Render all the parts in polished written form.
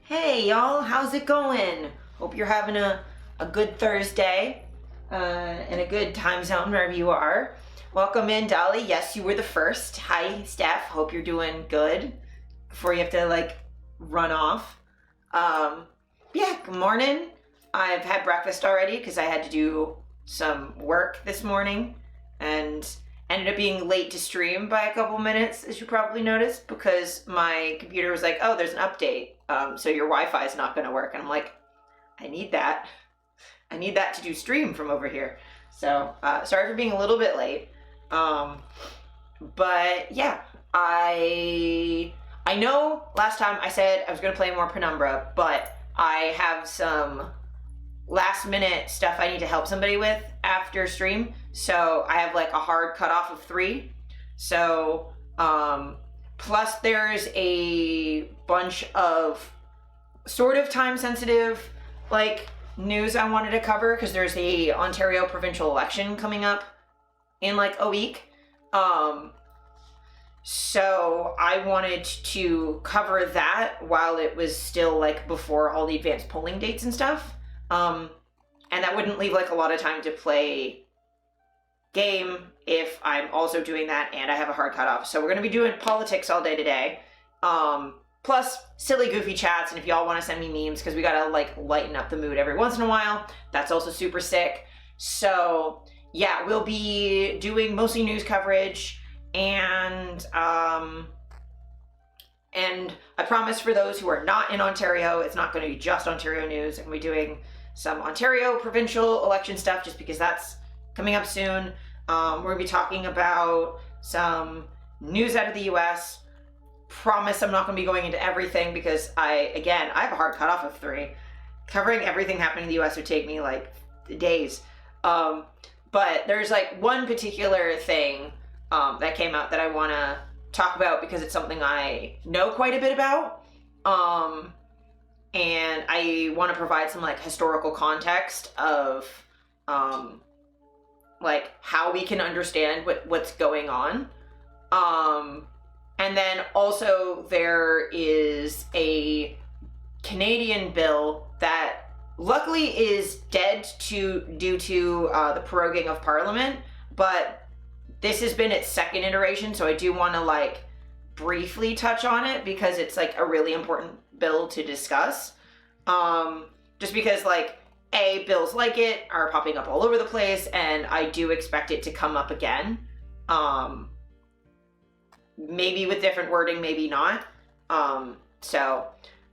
Hey y'all, how's it going? Hope you're having a good Thursday and a good time zone wherever you are. Welcome in, Dolly. Yes, you were the first. Hi, Steph. Hope you're doing good before you have to run off. Yeah, good morning. I've had breakfast already because I had to do some work this morning and ended up being late to stream by a couple minutes, as you probably noticed, because my computer was like, oh, there's an update. So your Wi-Fi is not going to work. And I'm like, I need that. I need that to do stream from over here. So sorry for being a little bit late. But yeah, I know last time I said I was going to play more Penumbra, but I have some last minute stuff I need to help somebody with after stream. So I have like a hard cutoff of 3. So plus there's a bunch of sort of time sensitive news I wanted to cover because there's a Ontario provincial election coming up in like a week. So I wanted to cover that while it was still like before all the advanced polling dates and stuff. And that wouldn't leave like a lot of time to play game if I'm also doing that and I have a hard cutoff. So we're going to be doing politics all day today. Plus silly goofy chats, and if y'all want to send me memes because we got to like lighten up the mood every once in a while, that's also super sick. So yeah, we'll be doing mostly news coverage and I promise for those who are not in Ontario, it's not going to be just Ontario news. I'm going to be doing some Ontario provincial election stuff just because that's coming up soon. We're going to be talking about some news out of the US. Promise I'm not going to be going into everything because I have a hard cutoff of 3. Covering everything happening in the US would take me like days. But there's like one particular thing that came out that I want to talk about because it's something I know quite a bit about. And I want to provide some like historical context of like how we can understand what's going on. And then also there is a Canadian bill that luckily is dead due to the proroguing of Parliament, but this has been its second iteration, so I do want to like briefly touch on it because it's like a really important bill to discuss. Just because like bills like it are popping up all over the place, and I do expect it to come up again. Maybe with different wording, maybe not. So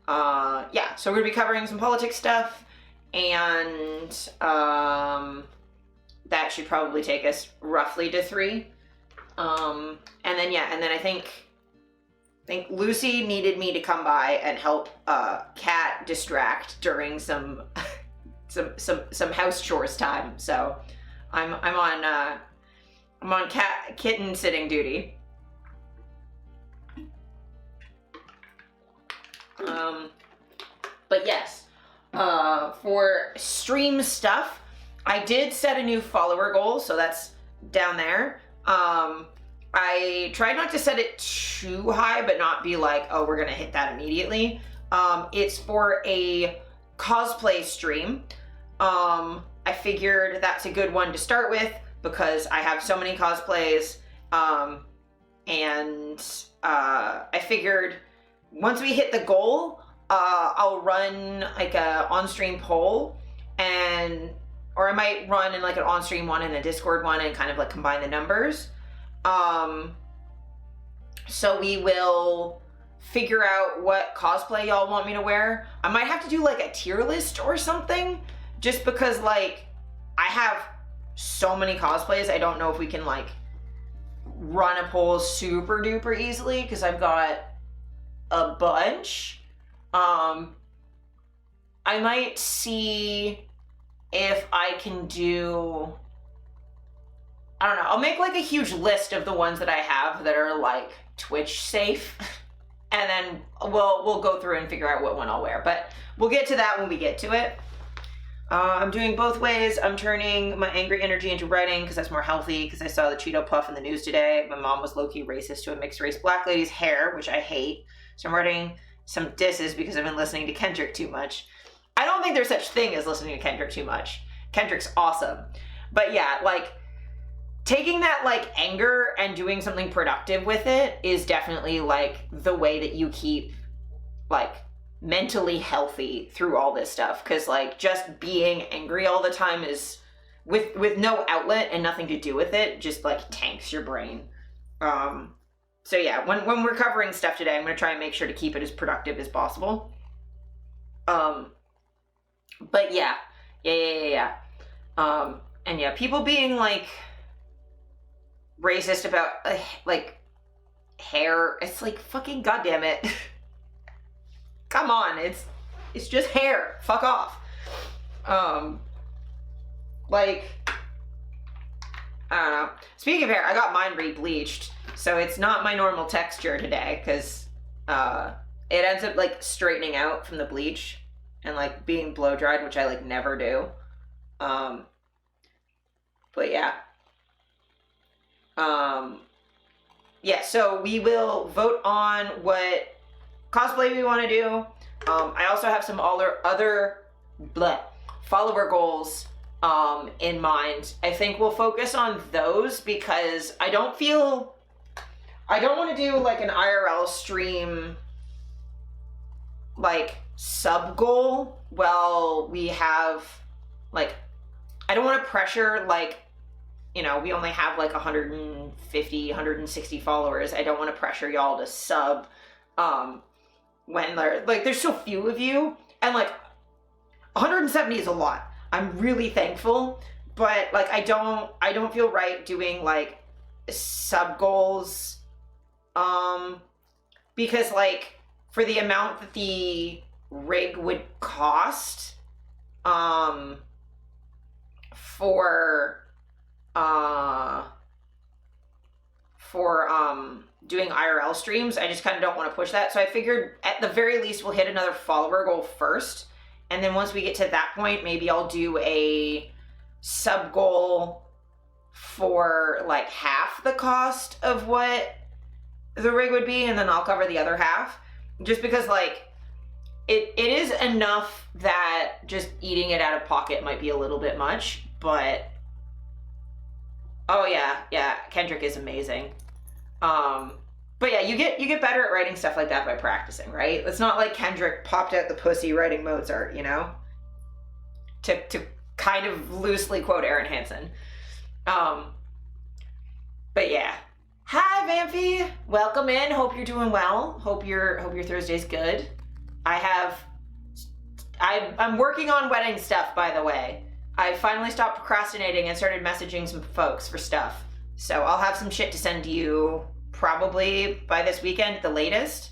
we're gonna be covering some politics stuff, and that should probably take us roughly to 3. And then I think Lucy needed me to come by and help Kat distract during some house chores time. So I'm on kitten sitting duty. But yes, for stream stuff, I did set a new follower goal, so that's down there. I tried not to set it too high, but not be like, oh, we're gonna hit that immediately. It's for a cosplay stream. I figured that's a good one to start with because I have so many cosplays, and I figured once we hit the goal, I'll run like a on-stream poll, or I might run in like an on-stream one and a Discord one and kind of like combine the numbers. So we will figure out what cosplay y'all want me to wear. I might have to do like a tier list or something, just because like I have so many cosplays. I don't know if we can like run a poll super duper easily because I've got a bunch. I might see if I can do, I don't know, I'll make like a huge list of the ones that I have that are like Twitch safe, and then we'll go through and figure out what one I'll wear, but we'll get to that when we get to it. I'm doing both ways. I'm turning my angry energy into writing because that's more healthy, because I saw the Cheeto Puff in the news today. My mom was low-key racist to a mixed race black lady's hair, which I hate. So I'm writing some disses because I've been listening to Kendrick too much. I don't think there's such thing as listening to Kendrick too much. Kendrick's awesome. But yeah, like, taking that, like, anger and doing something productive with it is definitely, like, the way that you keep, like, mentally healthy through all this stuff. Because, like, just being angry all the time is, with no outlet and nothing to do with it, just, like, tanks your brain. So yeah, when we're covering stuff today, I'm going to try and make sure to keep it as productive as possible. But yeah. And yeah, people being, like, racist about, like, hair, it's like, fucking goddamn it. Come on, it's just hair. Fuck off. Like, I don't know. Speaking of hair, I got mine re-bleached, so it's not my normal texture today, because it ends up, like, straightening out from the bleach and, like, being blow-dried, which I, like, never do. But yeah. Yeah, so we will vote on what cosplay we want to do. I also have some other follower goals in mind. I think we'll focus on those because I don't want to do, like, an IRL stream, like, sub goal while we have, like, I don't want to pressure, like, you know, we only have, like, 150, 160 followers. I don't want to pressure y'all to sub when there's so few of you, and, like, 170 is a lot. I'm really thankful, but, like, I don't feel right doing, like, sub goals, because, like, for the amount that the rig would cost, for doing IRL streams, I just kind of don't want to push that. So I figured at the very least we'll hit another follower goal first, and then once we get to that point, maybe I'll do a sub goal for, like, half the cost of what the rig would be, and then I'll cover the other half, just because, like, it is enough that just eating it out of pocket might be a little bit much, but oh yeah, Kendrick is amazing. But yeah, you get better at writing stuff like that by practicing, right? It's not like Kendrick popped out the pussy writing Mozart, you know? To kind of loosely quote Aaron Hansen. But yeah. Hi, Vampy. Welcome in. Hope you're doing well. Hope your Thursday's good. I'm working on wedding stuff, by the way. I finally stopped procrastinating and started messaging some folks for stuff. So I'll have some shit to send to you probably by this weekend at the latest.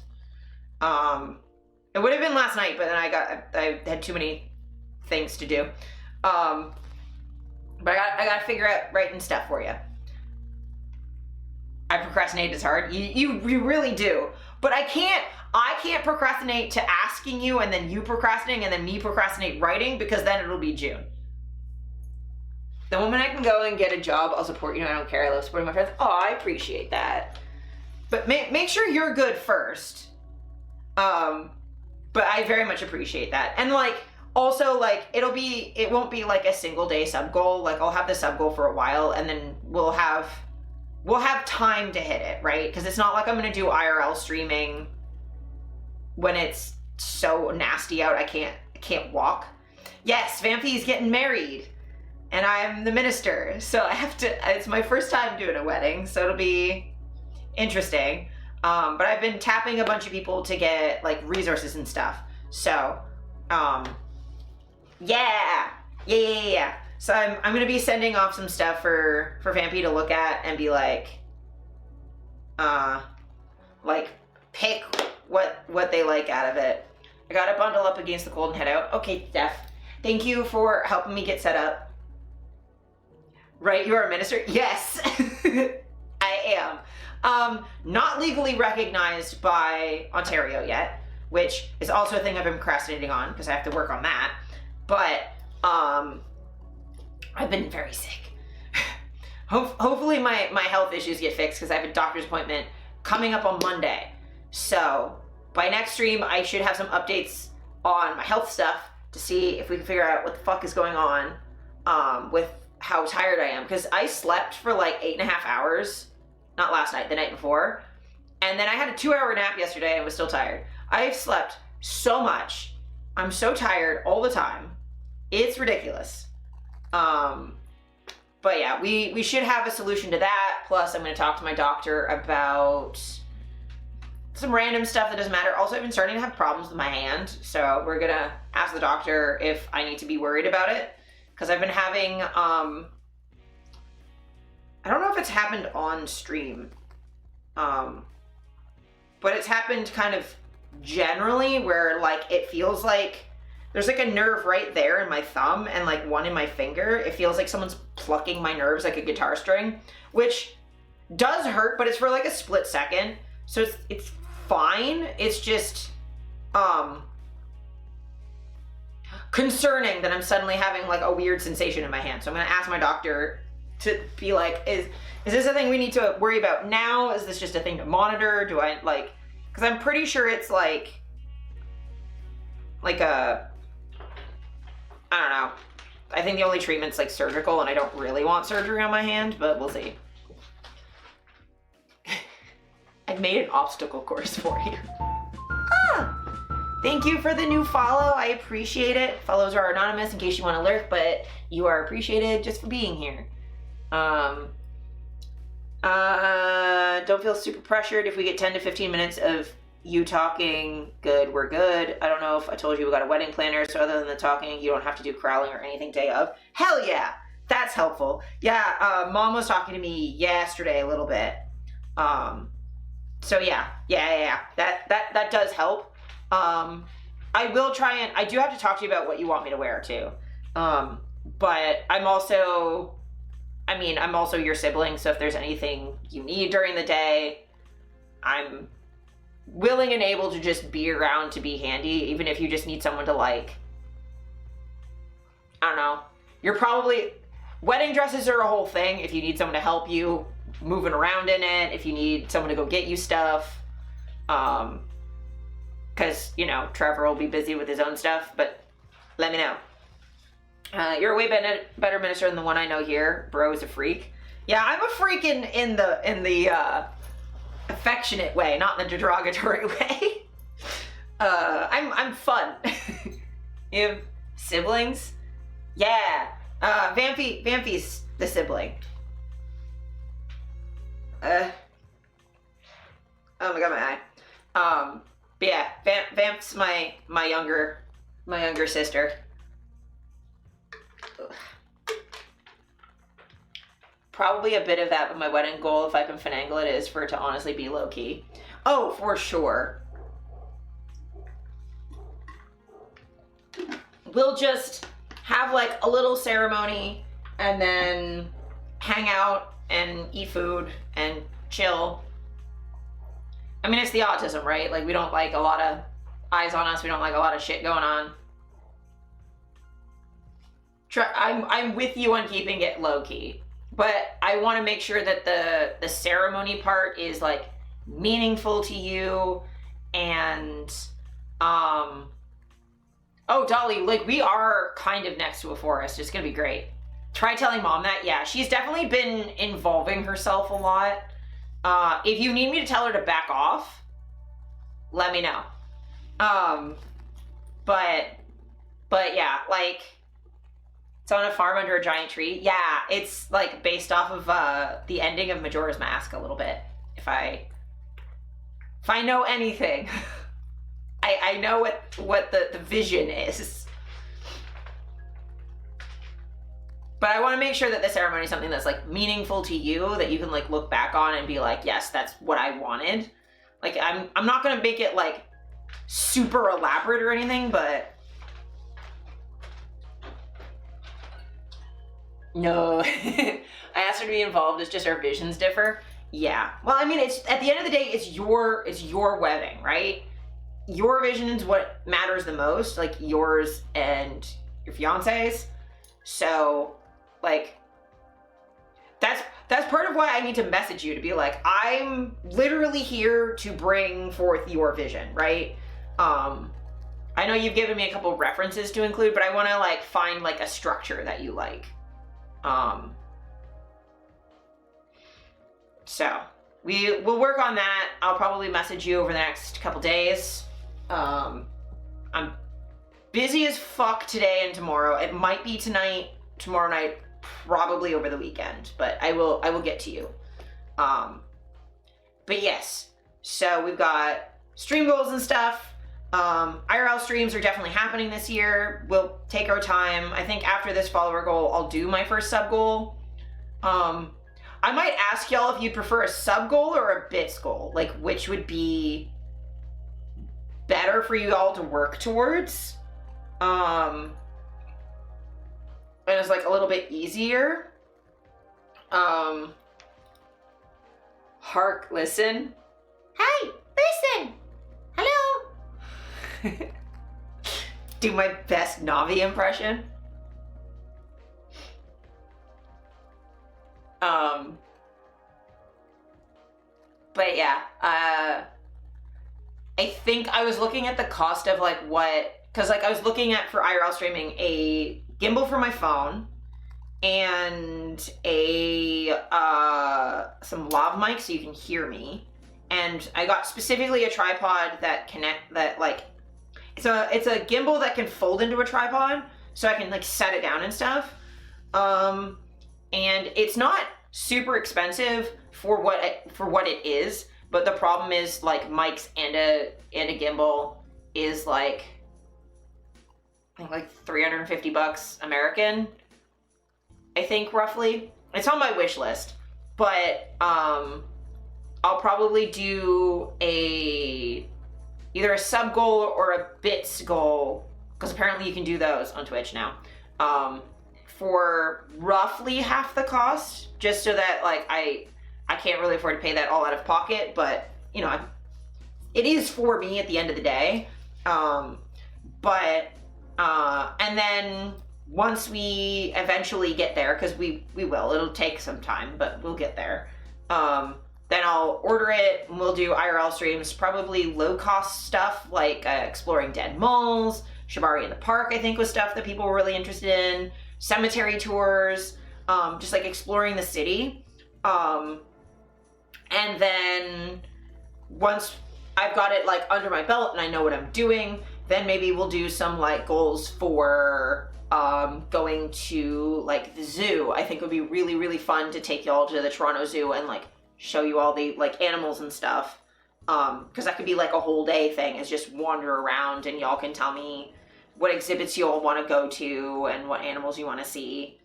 It would have been last night, but then I had too many things to do. But I got to figure out writing stuff for you. I procrastinate as hard. You really do. But I can't procrastinate to asking you and then you procrastinating and then me procrastinate writing, because then it'll be June. The moment I can go and get a job, I'll support you. I don't care. I love supporting my friends. Oh, I appreciate that. But make sure you're good first. But I very much appreciate that. And, like, also, like, it won't be like a single day sub goal. Like, I'll have the sub goal for a while, and then we'll have time to hit it, right? Because it's not like I'm gonna do IRL streaming when it's so nasty out I can't walk. Yes, Vampy's getting married. And I'm the minister, so I have to, it's my first time doing a wedding, so it'll be interesting. But I've been tapping a bunch of people to get, like, resources and stuff. So, yeah. So I'm gonna be sending off some stuff for Vampy to look at and be like, pick what they like out of it. I gotta bundle up against the cold and head out. Okay, Steph, thank you for helping me get set up. Right, you're a minister? Yes, I am. Not legally recognized by Ontario yet, which is also a thing I've been procrastinating on because I have to work on that. But I've been very sick. Hopefully my health issues get fixed because I have a doctor's appointment coming up on Monday. So by next stream, I should have some updates on my health stuff to see if we can figure out what the fuck is going on with how tired I am. Because I slept for like 8.5 hours, not last night, the night before. And then I had a 2-hour nap yesterday and was still tired. I've slept so much. I'm so tired all the time. It's ridiculous. But yeah, we should have a solution to that. Plus, I'm going to talk to my doctor about some random stuff that doesn't matter. Also, I've been starting to have problems with my hand. So we're going to ask the doctor if I need to be worried about it. Because I've been having, I don't know if it's happened on stream. But it's happened kind of generally where like it feels like there's like a nerve right there in my thumb and like one in my finger. It feels like someone's plucking my nerves like a guitar string, which does hurt, but it's for like a split second. So it's fine. It's just concerning that I'm suddenly having like a weird sensation in my hand. So I'm gonna ask my doctor to be like, is this a thing we need to worry about now? Is this just a thing to monitor? Do I like, because I'm pretty sure it's like a, I don't know. I think the only treatment's like surgical and I don't really want surgery on my hand, but we'll see. I've made an obstacle course for you. Thank you for the new follow. I appreciate it. Follows are anonymous in case you want to lurk, but you are appreciated just for being here. Don't feel super pressured if we get 10 to 15 minutes of you talking. Good, we're good. I don't know if I told you we got a wedding planner, so other than the talking, you don't have to do crowling or anything day of. Hell yeah, that's helpful. Yeah, Mom was talking to me yesterday a little bit. So yeah, that does help. I will try and, I do have to talk to you about what you want me to wear too. But I'm also your sibling, so if there's anything you need during the day, I'm willing and able to just be around to be handy, even if you just need someone to like, I don't know. You're probably, wedding dresses are a whole thing if you need someone to help you moving around in it, if you need someone to go get you stuff. Because, you know, Trevor will be busy with his own stuff, but let me know. You're a way better minister than the one I know here. Bro is a freak. Yeah, I'm a freak in the affectionate way, not in the derogatory way. I'm fun. You have siblings? Yeah. Vampy's the sibling. Oh my god, my eye. But yeah, Vamp's my younger sister. Ugh. Probably a bit of that, but my wedding goal, if I can finagle it, is for it to honestly be low key. Oh, for sure. We'll just have like a little ceremony and then hang out and eat food and chill. I mean, it's the autism, right? Like, we don't like a lot of eyes on us. We don't like a lot of shit going on. I'm with you on keeping it low key, but I want to make sure that the ceremony part is like meaningful to you. And oh, Dolly, like, we are kind of next to a forest. It's gonna be great. Try telling Mom that. Yeah, she's definitely been involving herself a lot. If you need me to tell her to back off, let me know. But yeah, like, it's on a farm under a giant tree. Yeah, it's like based off of the ending of Majora's Mask a little bit. If I know anything, I know what the vision is. But I want to make sure that the ceremony is something that's like meaningful to you, that you can like look back on and be like, yes, that's what I wanted. Like, I'm not gonna make it like super elaborate or anything, but no. I asked her to be involved. It's just our visions differ. Yeah. Well, I mean, it's at the end of the day, it's your wedding, right? Your vision is what matters the most, like yours and your fiance's. So, like, that's part of why I need to message you to be like, I'm literally here to bring forth your vision, right? I know you've given me a couple references to include, but I want to like find like a structure that you like. So we'll work on that. I'll probably message you over the next couple days. I'm busy as fuck today and tomorrow. It might be tonight, tomorrow night, probably over the weekend, but I will get to you. But yes, so we've got stream goals and stuff. IRL streams are definitely happening this year. We'll take our time. I think after this follower goal, I'll do my first sub goal. I might ask y'all if you'd prefer a sub goal or a bits goal, like which would be better for you all to work towards. And it's like a little bit easier. Hark, listen. Hey, listen. Hello. Do my best Navi impression. But yeah, I think I was looking at the cost of like what, cause like I was looking at for IRL streaming a gimbal for my phone and some lav mic so you can hear me. And I got specifically a tripod that it's a gimbal that can fold into a tripod so I can like set it down and stuff. And it's not super expensive for what it is, but the problem is like mics and a gimbal is like I think like $350 American, I think roughly. It's on my wish list, but I'll probably do either a sub goal or a bits goal, because apparently you can do those on Twitch now, for roughly half the cost, just so that like I can't really afford to pay that all out of pocket, but you know, it is for me at the end of the day. And then once we eventually get there, because we will, it'll take some time, but we'll get there. Then I'll order it and we'll do IRL streams, probably low cost stuff like exploring dead moles, Shibari in the Park, I think was stuff that people were really interested in, cemetery tours, just like exploring the city. And then once I've got it like under my belt and I know what I'm doing, then maybe we'll do some like goals for going to like the zoo. I think it would be really, really fun to take y'all to the Toronto Zoo and like show you all the like animals and stuff. Because that could be like a whole day thing, is just wander around and y'all can tell me what exhibits you all want to go to and what animals you want to see.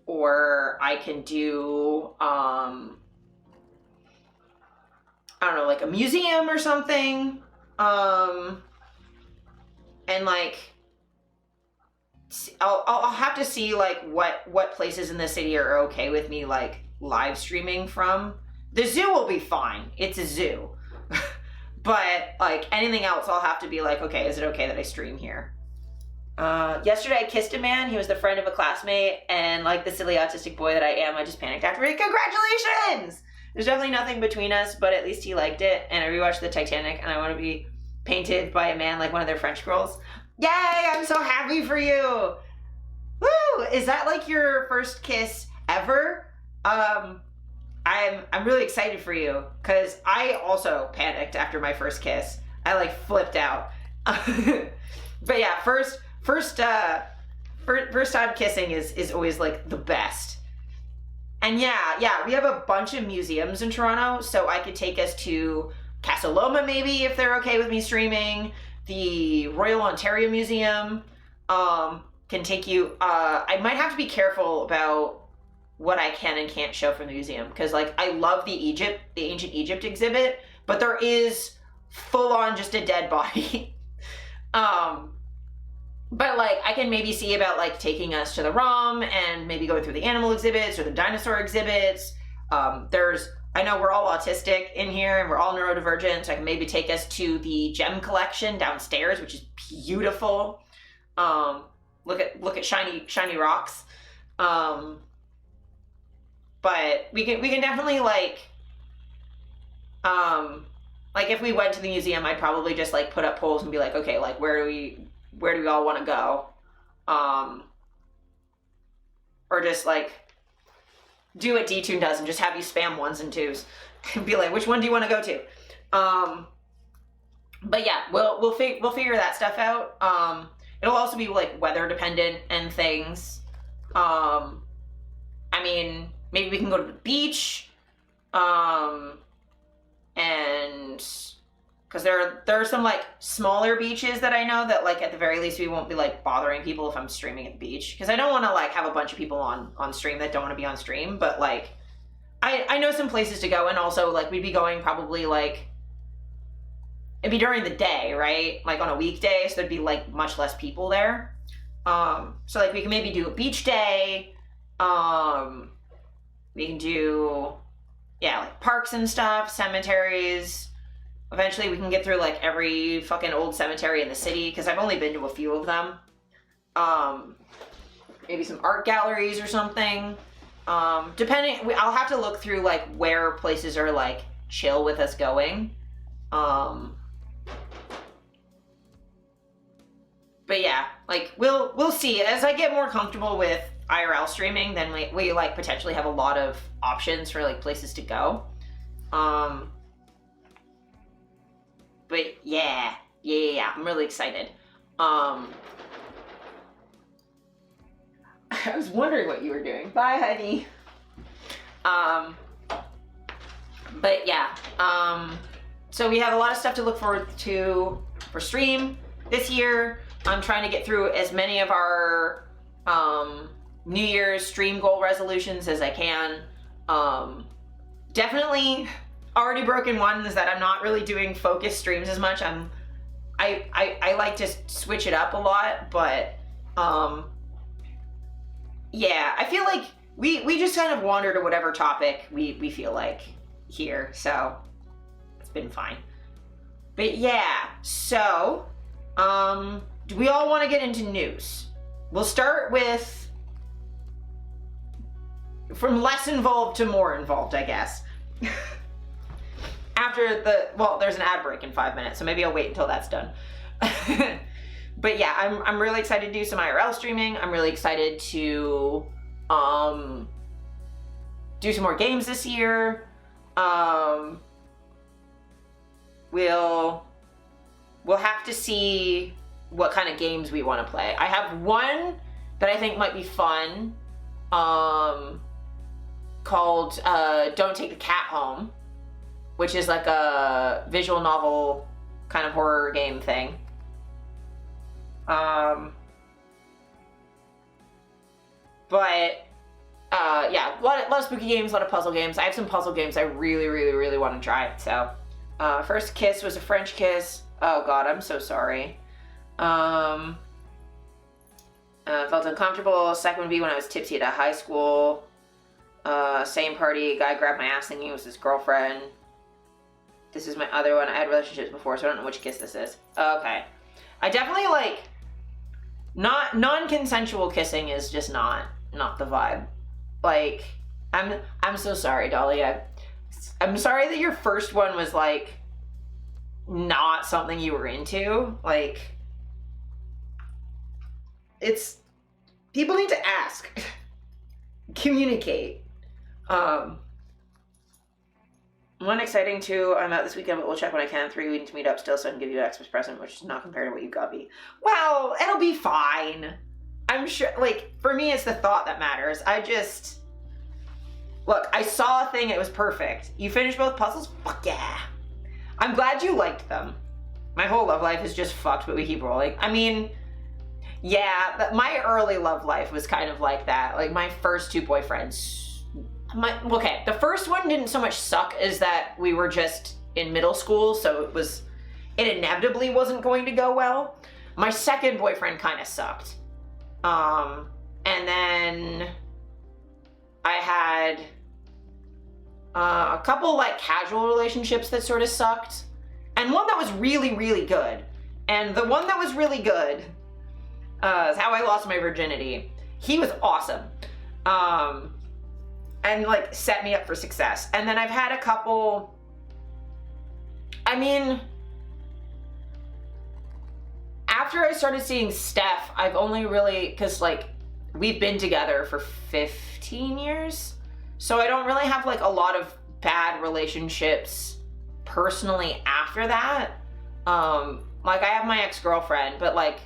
Or I can do, I don't know, like a museum or something. And like, I'll have to see like what places in the city are okay with me like live streaming from. The zoo will be fine. It's a zoo. But like anything else, I'll have to be like, okay, is it okay that I stream here? Yesterday I kissed a man. He was the friend of a classmate, and like the silly autistic boy that I am, I just panicked after it. Congratulations! There's definitely nothing between us, but at least he liked it. And I rewatched the Titanic, and I want to be painted by a man like one of their French girls. Yay! I'm so happy for you! Woo! Is that like your first kiss ever? I'm really excited for you, because I also panicked after my first kiss. I like flipped out. But yeah, first time kissing is always like the best. And yeah, we have a bunch of museums in Toronto, so I could take us to Casa Loma maybe if they're okay with me streaming. The Royal Ontario Museum can take you. I might have to be careful about what I can and can't show from the museum, because like I love the ancient Egypt exhibit, but there is full on just a dead body. But like I can maybe see about like taking us to the ROM and maybe going through the animal exhibits or the dinosaur exhibits. I know we're all autistic in here and we're all neurodivergent, so I can maybe take us to the gem collection downstairs, which is beautiful. Look at shiny rocks. but we can definitely like if we went to the museum, I'd probably just like put up polls and be like, okay, like where do we all want to go? Or just like do what D-Tune does and just have you spam 1s and 2s and be like, which one do you want to go to? But yeah, we'll figure that stuff out. It'll also be like weather dependent and things. I mean, maybe we can go to the beach. And because there are some like smaller beaches that I know that like at the very least we won't be like bothering people if I'm streaming at the beach, because I don't want to like have a bunch of people on stream that don't want to be on stream, but like I know some places to go, and also like we'd be going probably like it'd be during the day, right? Like on a weekday, so there'd be like much less people there. So like we can maybe do a beach day. We can do like parks and stuff, cemeteries. Eventually we can get through like every fucking old cemetery in the city, because I've only been to a few of them. Maybe some art galleries or something. Depending, I'll have to look through like where places are like chill with us going. But yeah, like we'll see as I get more comfortable with IRL streaming, then we like potentially have a lot of options for like places to go. But yeah, I'm really excited. I was wondering what you were doing. Bye, honey. But yeah, so we have a lot of stuff to look forward to for stream this year. I'm trying to get through as many of our New Year's stream goal resolutions as I can. Definitely already broken one is that I'm not really doing focus streams as much. I like to switch it up a lot, but yeah, I feel like we just kind of wander to whatever topic we feel like here, so it's been fine. But yeah, so do we all want to get into news? We'll start with from less involved to more involved, I guess. After there's an ad break in 5 minutes, so maybe I'll wait until that's done. But yeah, I'm really excited to do some IRL streaming. I'm really excited to do some more games this year. We'll have to see what kind of games we want to play. I have one that I think might be fun, called Don't Take the Cat Home, which is like a visual novel kind of horror game thing. Yeah, a lot of spooky games, a lot of puzzle games. I have some puzzle games I really want to try. So, First Kiss was a French kiss. Oh God, I'm so sorry. Felt uncomfortable. Second would be when I was tipsy at a high school. Same party, guy grabbed my ass thinking it was his girlfriend. This is my other one. I had relationships before, so I don't know which kiss this is. Okay. I definitely like, non-consensual kissing is just not the vibe. Like, I'm so sorry, Dolly. I'm sorry that your first one was like not something you were into. Like, people need to ask. Communicate. One exciting too, I'm out this weekend, but we'll check when I can. 3 weeks to meet up still, so I can give you an Xmas present, which is not compared to what you got me. Well, it'll be fine. I'm sure, like, for me, it's the thought that matters. Look, I saw a thing, it was perfect. You finished both puzzles? Fuck yeah. I'm glad you liked them. My whole love life is just fucked, but we keep rolling. I mean, yeah, my early love life was kind of like that. Like, my first 2 boyfriends, okay, the first one didn't so much suck as that we were just in middle school, so it inevitably wasn't going to go well. My second boyfriend kind of sucked. And then I had a couple like casual relationships that sort of sucked, and one that was really good. And the one that was really good is how I lost my virginity. He was awesome. and like set me up for success. And then I've had a couple, I mean, after I started seeing Steph, I've only really, because like we've been together for 15 years, so I don't really have like a lot of bad relationships personally after that. Like I have my ex-girlfriend, but like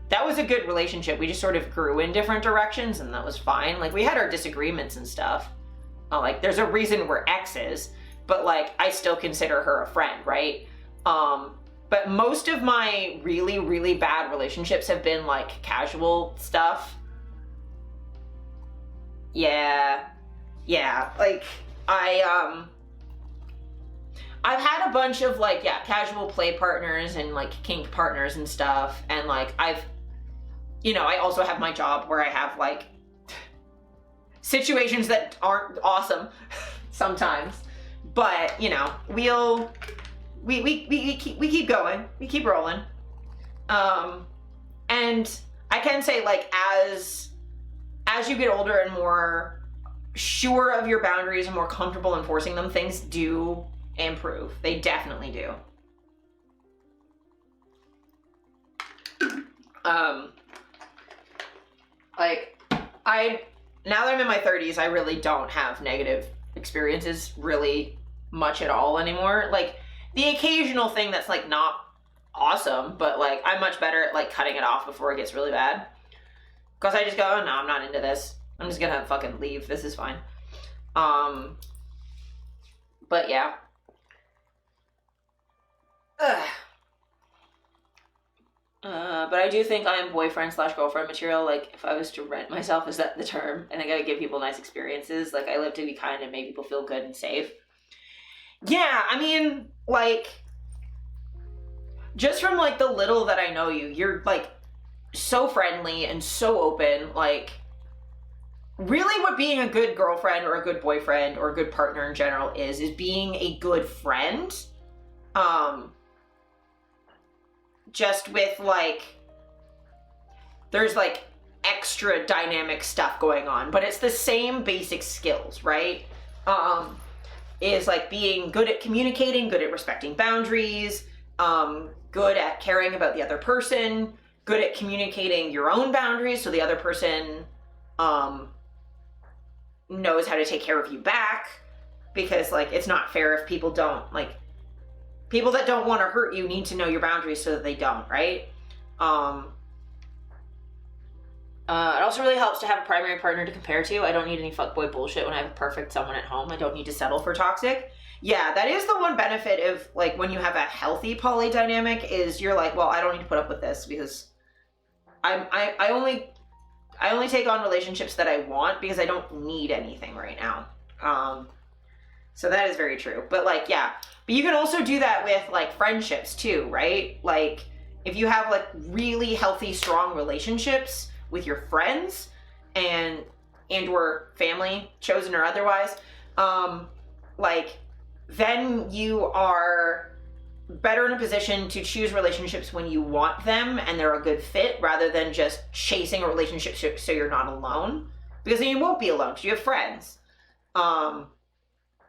that was a good relationship. We just sort of grew in different directions and that was fine. Like we had our disagreements and stuff. Like there's a reason we're exes, but like I still consider her a friend, right? But most of my really, really bad relationships have been like casual stuff. Yeah. Like I've had a bunch of like, casual play partners and like kink partners and stuff. And like I also have my job where I have like situations that aren't awesome sometimes, but we keep going, we keep rolling. And I can say like as you get older and more sure of your boundaries and more comfortable enforcing them, things do improve. They definitely do. Like now that I'm in my 30s, I really don't have negative experiences really much at all anymore. Like the occasional thing that's like not awesome, but like I'm much better at like cutting it off before it gets really bad. Cause I just go, oh no, I'm not into this. I'm just gonna fucking leave. This is fine. But yeah. But I do think I am boyfriend/girlfriend material. Like if I was to rent myself, is that the term? And I gotta give people nice experiences. Like I live to be kind and make people feel good and safe. Yeah, I mean, like, just from like the little that I know you, you're like so friendly and so open. Like really what being a good girlfriend or a good boyfriend or a good partner in general is being a good friend. Just with like, there's like extra dynamic stuff going on, but it's the same basic skills, right? Is like being good at communicating, good at respecting boundaries, good at caring about the other person, good at communicating your own boundaries so the other person knows how to take care of you back, because like it's not fair if people don't, like people that don't want to hurt you need to know your boundaries so that they don't, right? It also really helps to have a primary partner to compare to. I don't need any fuckboy bullshit when I have a perfect someone at home. I don't need to settle for toxic. Yeah, that is the one benefit of like when you have a healthy poly dynamic is you're like, well, I don't need to put up with this because I only take on relationships that I want because I don't need anything right now. So that is very true. But like, yeah, but you can also do that with like friendships too, right? Like if you have like really healthy, strong relationships with your friends and or family, chosen or otherwise, like then you are better in a position to choose relationships when you want them and they're a good fit rather than just chasing a relationship so you're not alone, because then you won't be alone because you have friends.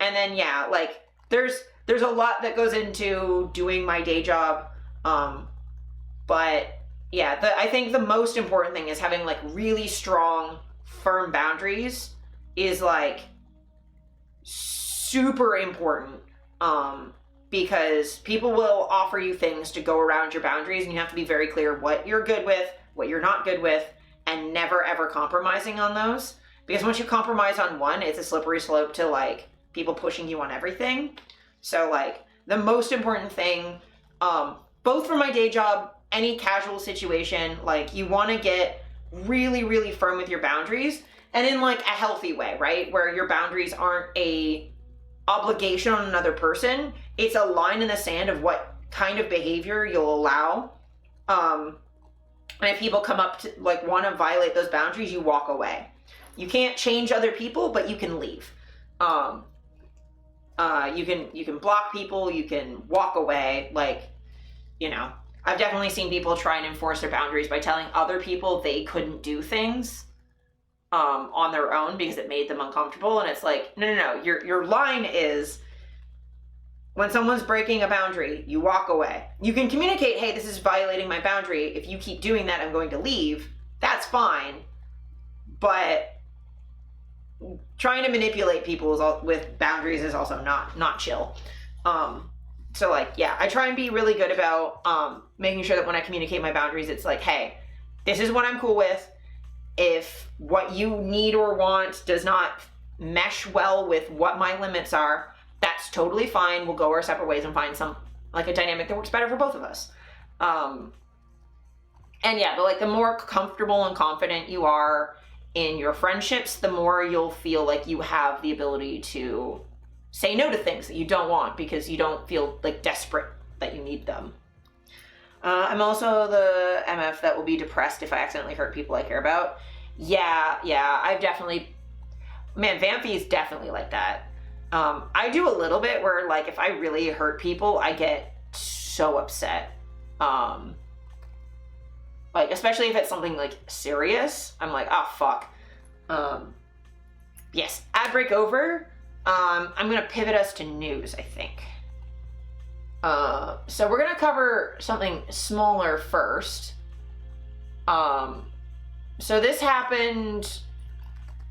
And then yeah, like there's a lot that goes into doing my day job, but yeah, I think the most important thing is having like really strong, firm boundaries is like super important, because people will offer you things to go around your boundaries and you have to be very clear what you're good with, what you're not good with, and never ever compromising on those, because once you compromise on one, it's a slippery slope to like people pushing you on everything. So like the most important thing, both for my day job, any casual situation, like you want to get really, really firm with your boundaries, and in like a healthy way, right? Where your boundaries aren't a obligation on another person. It's a line in the sand of what kind of behavior you'll allow. And if people come up to like want to violate those boundaries, you walk away. You can't change other people, but you can leave. You can block people, you can walk away, like, I've definitely seen people try and enforce their boundaries by telling other people they couldn't do things. on their own because it made them uncomfortable. And it's like, no. Your line is when someone's breaking a boundary, you walk away. You can communicate, hey, this is violating my boundary. If you keep doing that, I'm going to leave. That's fine. But trying to manipulate people with boundaries is also not chill. So like, yeah, I try and be really good about making sure that when I communicate my boundaries, it's like, hey, this is what I'm cool with. If what you need or want does not mesh well with what my limits are, that's totally fine. We'll go our separate ways and find a dynamic that works better for both of us. And yeah, but like the more comfortable and confident you are in your friendships, the more you'll feel like you have the ability to say no to things that you don't want because you don't feel like desperate that you need them. I'm also the MF that will be depressed if I accidentally hurt people I care about. Yeah, I've definitely, Vampy is definitely like that. I do a little bit where like if I really hurt people, I get so upset. Like especially if it's something like serious, I'm like, oh fuck. Yes, ad break over. I'm gonna pivot us to news, I think. So we're gonna cover something smaller first. So this happened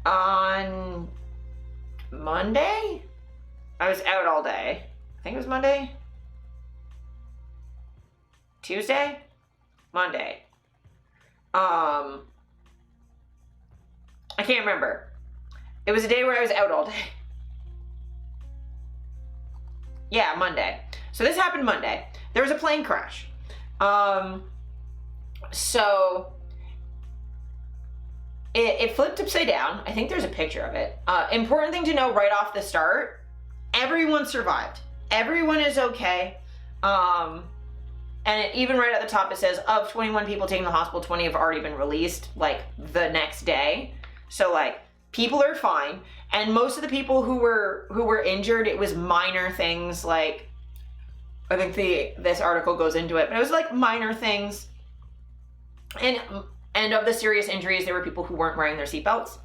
on Monday. I was out all day. I think it was Monday. Tuesday? Monday. I can't remember. It was a day where I was out all day. Yeah, Monday. So this happened Monday. There was a plane crash. So it flipped upside down. I think there's a picture of it. Important thing to know right off the start, everyone survived. Everyone is okay. And even right at the top, it says of 21 people taken to the hospital, 20 have already been released like the next day. So like people are fine. And most of the people who were injured, it was minor things like, I think this article goes into it, but it was like minor things. And of the serious injuries, there were people who weren't wearing their seatbelts.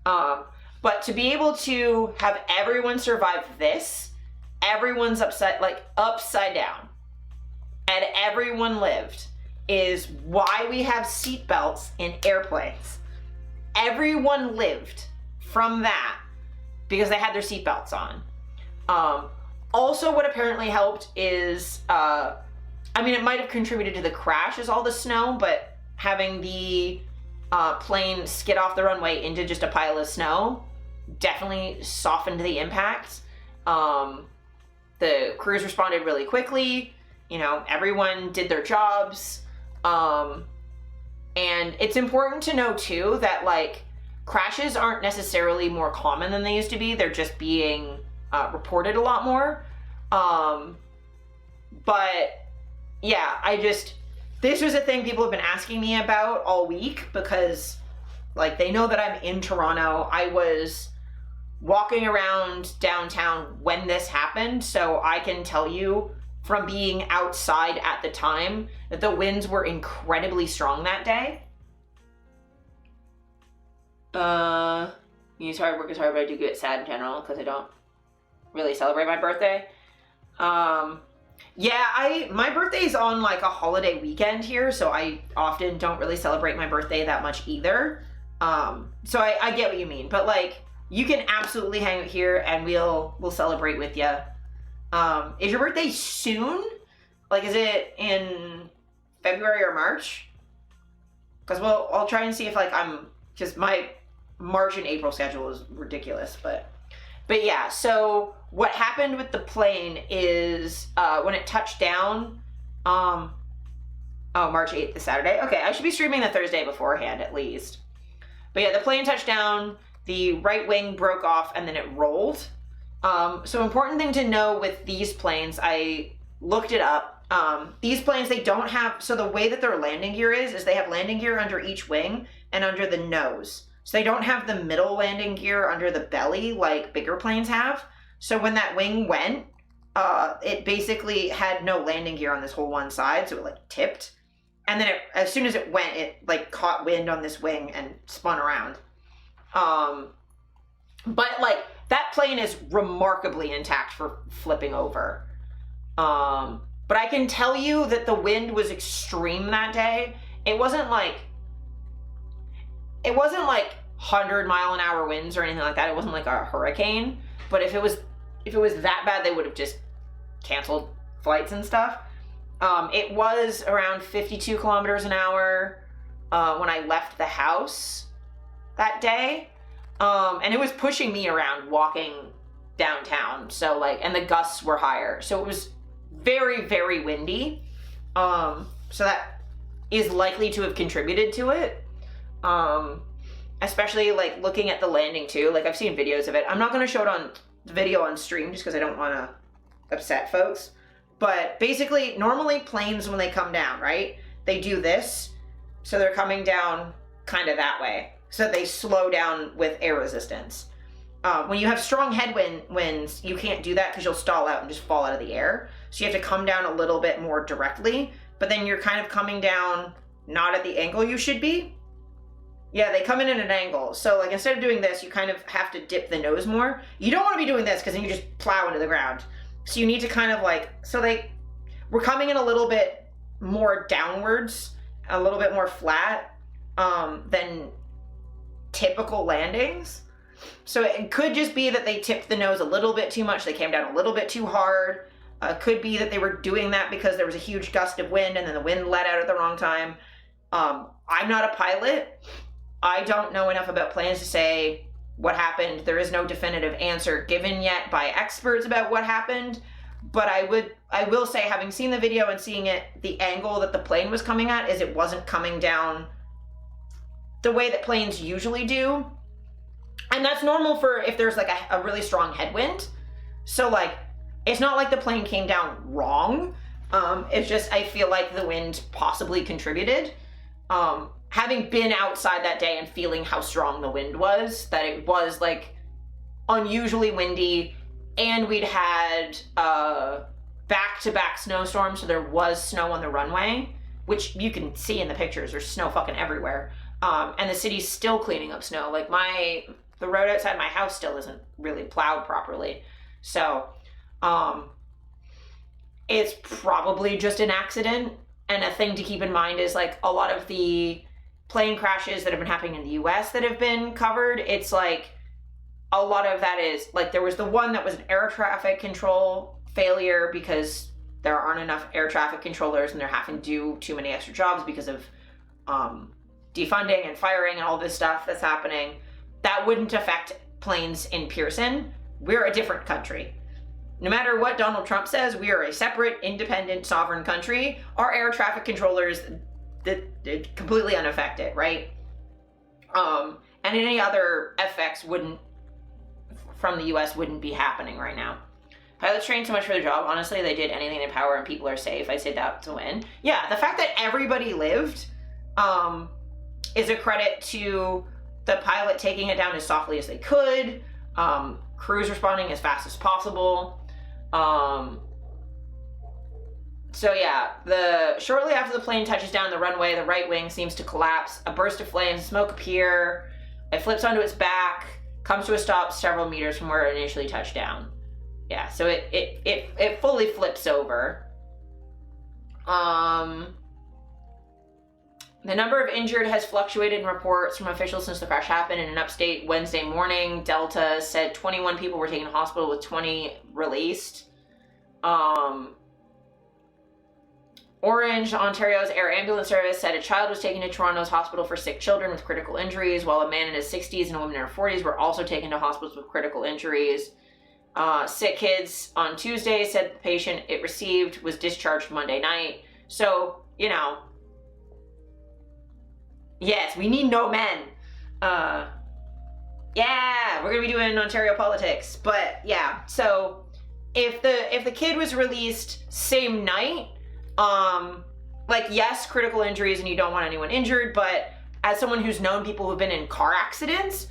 But to be able to have everyone survive this, everyone's upside down, and everyone lived, is why we have seatbelts in airplanes. Everyone lived from that because they had their seatbelts on. Also, what apparently helped is, it might have contributed to the crash is all the snow, but having the plane skid off the runway into just a pile of snow definitely softened the impact. The crews responded really quickly. Everyone did their jobs. And it's important to know too that like crashes aren't necessarily more common than they used to be. They're just being reported a lot more. But yeah, this was a thing people have been asking me about all week because like they know that I'm in Toronto. I was walking around downtown when this happened, so I can tell you from being outside at the time that the winds were incredibly strong that day. Use hard, work is hard, but I do get sad in general because I don't really celebrate my birthday. My birthday's on like a holiday weekend here, so I often don't really celebrate my birthday that much either. So I get what you mean, but like you can absolutely hang out here and we'll celebrate with you. Is your birthday soon? Like, is it in February or March? Because I'll try and see if like because my March and April schedule is ridiculous, but yeah. So what happened with the plane is when it touched down, March 8th, the Saturday. Okay, I should be streaming the Thursday beforehand at least. But yeah, the plane touched down, the right wing broke off, and then it rolled. So important thing to know with these planes, I looked it up. These planes, they don't have, so the way that their landing gear is they have landing gear under each wing and under the nose. So they don't have the middle landing gear under the belly like bigger planes have. So when that wing went, it basically had no landing gear on this whole one side, so it like tipped. And then as soon as it went, it like caught wind on this wing and spun around. But like that plane is remarkably intact for flipping over. But I can tell you that the wind was extreme that day. It wasn't like 100-mile-an-hour winds or anything like that. It wasn't like a hurricane. But if it was that bad, they would have just canceled flights and stuff. It was around 52 kilometers an hour when I left the house that day. And it was pushing me around walking downtown. So like, and the gusts were higher. So it was very, very windy. So that is likely to have contributed to it. Especially like looking at the landing too. Like I've seen videos of it. I'm not going to show it on the video on stream just because I don't want to upset folks. But basically, normally planes, when they come down, right, they do this. So they're coming down kind of that way. So they slow down with air resistance. When you have strong headwinds, you can't do that because you'll stall out and just fall out of the air. So you have to come down a little bit more directly. But then you're kind of coming down not at the angle you should be. Yeah, they come in at an angle. So like instead of doing this, you kind of have to dip the nose more. You don't want to be doing this because then you just plow into the ground. So you need to kind of like, we're coming in a little bit more downwards, a little bit more flat than typical landings. So it could just be that they tipped the nose a little bit too much. They came down a little bit too hard. Could be that they were doing that because there was a huge gust of wind and then the wind let out at the wrong time. I'm not a pilot. I don't know enough about planes to say what happened. There is no definitive answer given yet by experts about what happened. But I will say, having seen the video and seeing it, the angle that the plane was coming at is it wasn't coming down the way that planes usually do. And that's normal for if there's like a really strong headwind. So like, it's not like the plane came down wrong. It's just, I feel like the wind possibly contributed. Having been outside that day and feeling how strong the wind was, that it was like unusually windy, and we'd had back-to-back snowstorms, so there was snow on the runway, which you can see in the pictures. There's snow fucking everywhere. And the city's still cleaning up snow. Like the road outside my house still isn't really plowed properly. So it's probably just an accident. And a thing to keep in mind is like a lot of the plane crashes that have been happening in the US that have been covered, it's like a lot of that is like, there was the one that was an air traffic control failure because there aren't enough air traffic controllers and they're having to do too many extra jobs because of defunding and firing and all this stuff that's happening. That wouldn't affect planes in Pearson. We're a different country. No matter what Donald Trump says, we are a separate, independent, sovereign country. Our air traffic controllers, that completely unaffected, right? And any other effects from the US wouldn't be happening right now. Pilots trained so much for their job. Honestly, they did anything in their power and people are safe. I'd say that's a win. Yeah, the fact that everybody lived is a credit to the pilot taking it down as softly as they could, crews responding as fast as possible. So yeah, shortly after the plane touches down the runway, the right wing seems to collapse. A burst of flames and smoke appear. It flips onto its back, comes to a stop several meters from where it initially touched down. Yeah, so it fully flips over. The number of injured has fluctuated in reports from officials since the crash happened. In an upstate Wednesday morning, Delta said 21 people were taken to hospital with 20 released. Orange, Ontario's air ambulance service said a child was taken to Toronto's hospital for sick children with critical injuries, while a man in his 60s and a woman in her 40s were also taken to hospitals with critical injuries. Sick Kids on Tuesday said the patient it received was discharged Monday night. So, you know, yes, we need no men. Yeah, we're gonna be doing Ontario politics. But yeah, so if the kid was released same night, like yes, critical injuries and you don't want anyone injured, but as someone who's known people who've been in car accidents,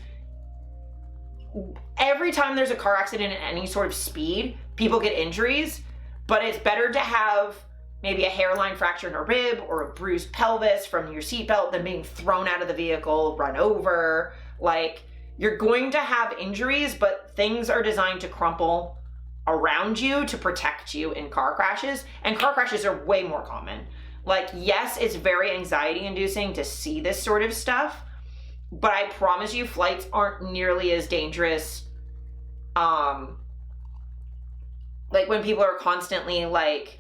every time there's a car accident at any sort of speed, people get injuries, but it's better to have maybe a hairline fracture in a rib or a bruised pelvis from your seatbelt than being thrown out of the vehicle, run over. Like, you're going to have injuries, but things are designed to crumple around you to protect you in car crashes, and car crashes are way more common. Like, yes, it's very anxiety inducing to see this sort of stuff, but I promise you flights aren't nearly as dangerous. Like when people are constantly like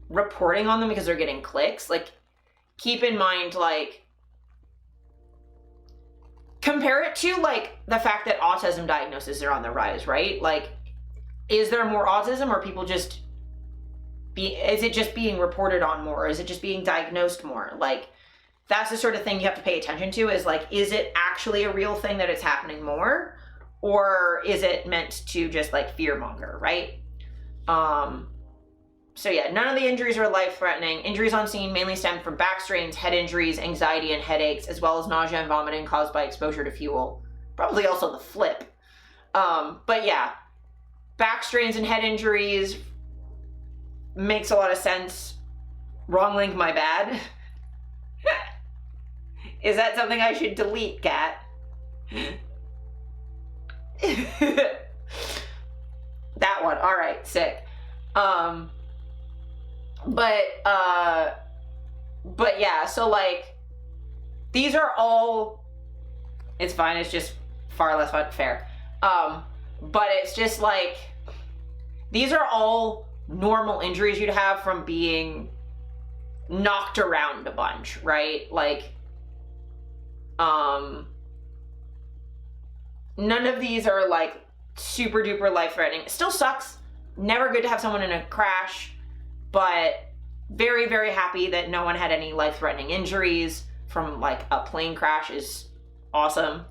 reporting on them because they're getting clicks, like keep in mind, like compare it to like the fact that autism diagnoses are on the rise, right? Like, is there more autism, or people just is it just being reported on more? Is it just being diagnosed more? Like, that's the sort of thing you have to pay attention to, is like, is it actually a real thing that it's happening more? Or is it meant to just like fearmonger, right? So yeah, none of the injuries are life-threatening. Injuries on scene mainly stem from back strains, head injuries, anxiety, and headaches, as well as nausea and vomiting caused by exposure to fuel. Probably also the flip. But yeah, back strains and head injuries makes a lot of sense. Wrong link, my bad. Is that something I should delete, Kat? That one. All right, sick. But yeah, so like, these are all, it's fine, it's just far less fair. But it's just like, these are all normal injuries you'd have from being knocked around a bunch, right? Like, none of these are like super duper life threatening. It still sucks. Never good to have someone in a crash, but very, very happy that no one had any life threatening injuries from like a plane crash is awesome.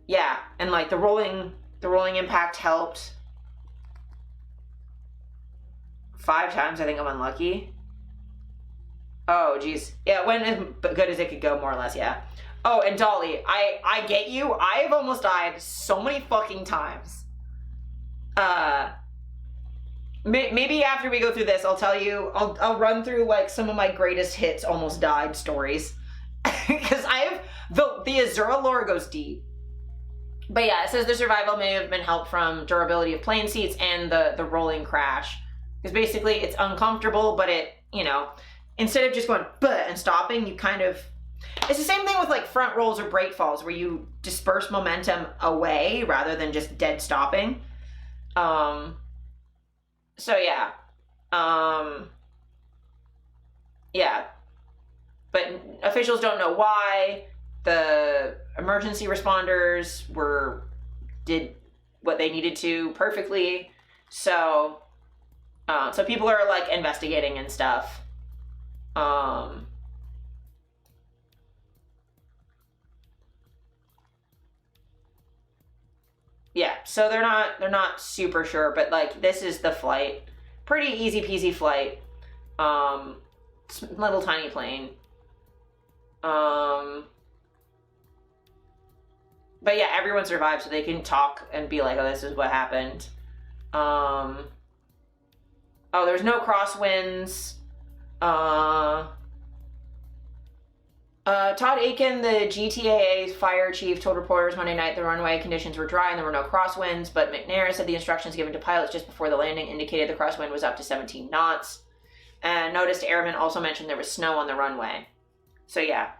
Yeah, and like the rolling impact helped 5 times. I think I'm unlucky. Oh, geez. Yeah, it went as good as it could go, more or less, yeah. Oh, and Dolly, I get you. I've almost died so many fucking times. Maybe after we go through this, I'll tell you, I'll run through like some of my greatest hits almost died stories. Because I have, the Azura lore goes deep. But yeah, it says the survival may have been helped from durability of plane seats and the rolling crash. Because basically it's uncomfortable, but it, you know, instead of just going but and stopping, you kind of, it's the same thing with like front rolls or brake falls, where you disperse momentum away rather than just dead stopping. So yeah. Yeah. But officials don't know why. The emergency responders did what they needed to perfectly. So people are like investigating and stuff. Yeah, so they're not super sure, but like this is the flight. Pretty easy peasy flight. Little tiny plane. But yeah, everyone survived, so they can talk and be like, oh, this is what happened. Oh, there's no crosswinds. Todd Aiken, the GTAA fire chief, told reporters Monday night the runway conditions were dry and there were no crosswinds, but McNair said the instructions given to pilots just before the landing indicated the crosswind was up to 17 knots. And noticed airmen also mentioned there was snow on the runway. So yeah.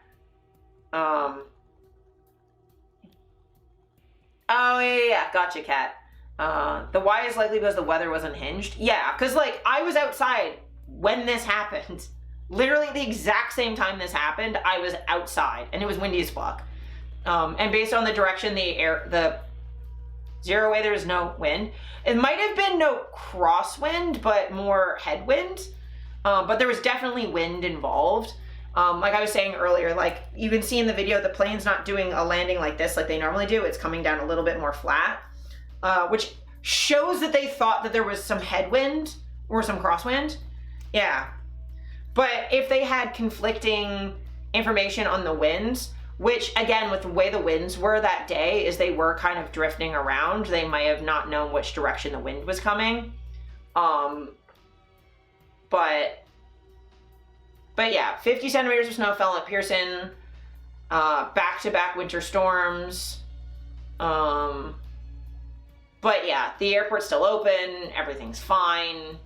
Oh, yeah, gotcha, Kat. The why is likely because the weather was unhinged. Yeah, because, like, I was outside when this happened. Literally the exact same time this happened, I was outside, and it was windy as fuck. And based on the direction the zero way, there was no wind. It might have been no crosswind, but more headwind. But there was definitely wind involved. Like I was saying earlier, like you can see in the video, the plane's not doing a landing like this like they normally do. It's coming down a little bit more flat, which shows that they thought that there was some headwind or some crosswind. Yeah. But if they had conflicting information on the winds, which again, with the way the winds were that day, is they were kind of drifting around, they might have not known which direction the wind was coming. But But yeah, 50 centimeters of snow fell at Pearson. Back-to-back winter storms. But yeah, the airport's still open. Everything's fine.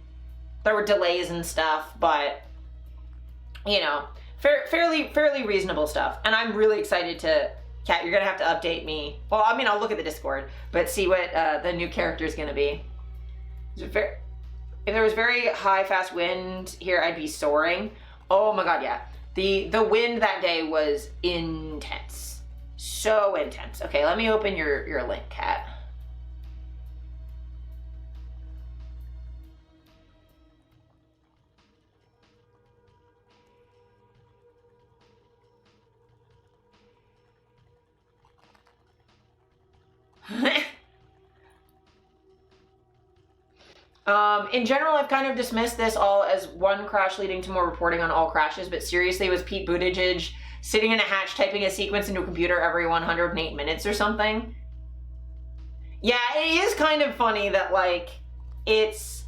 There were delays and stuff, but you know, fairly reasonable stuff. And I'm really excited to, Kat, you're gonna have to update me. Well, I mean, I'll look at the Discord, but see what the new character is gonna be. If there was very high, fast wind here, I'd be soaring. Oh my god, yeah. The wind that day was intense. So intense. Okay, let me open your link, Kat. In general, I've kind of dismissed this all as one crash leading to more reporting on all crashes, but seriously, it was Pete Buttigieg sitting in a hatch typing a sequence into a computer every 108 minutes or something. Yeah, it is kind of funny that, like, it's...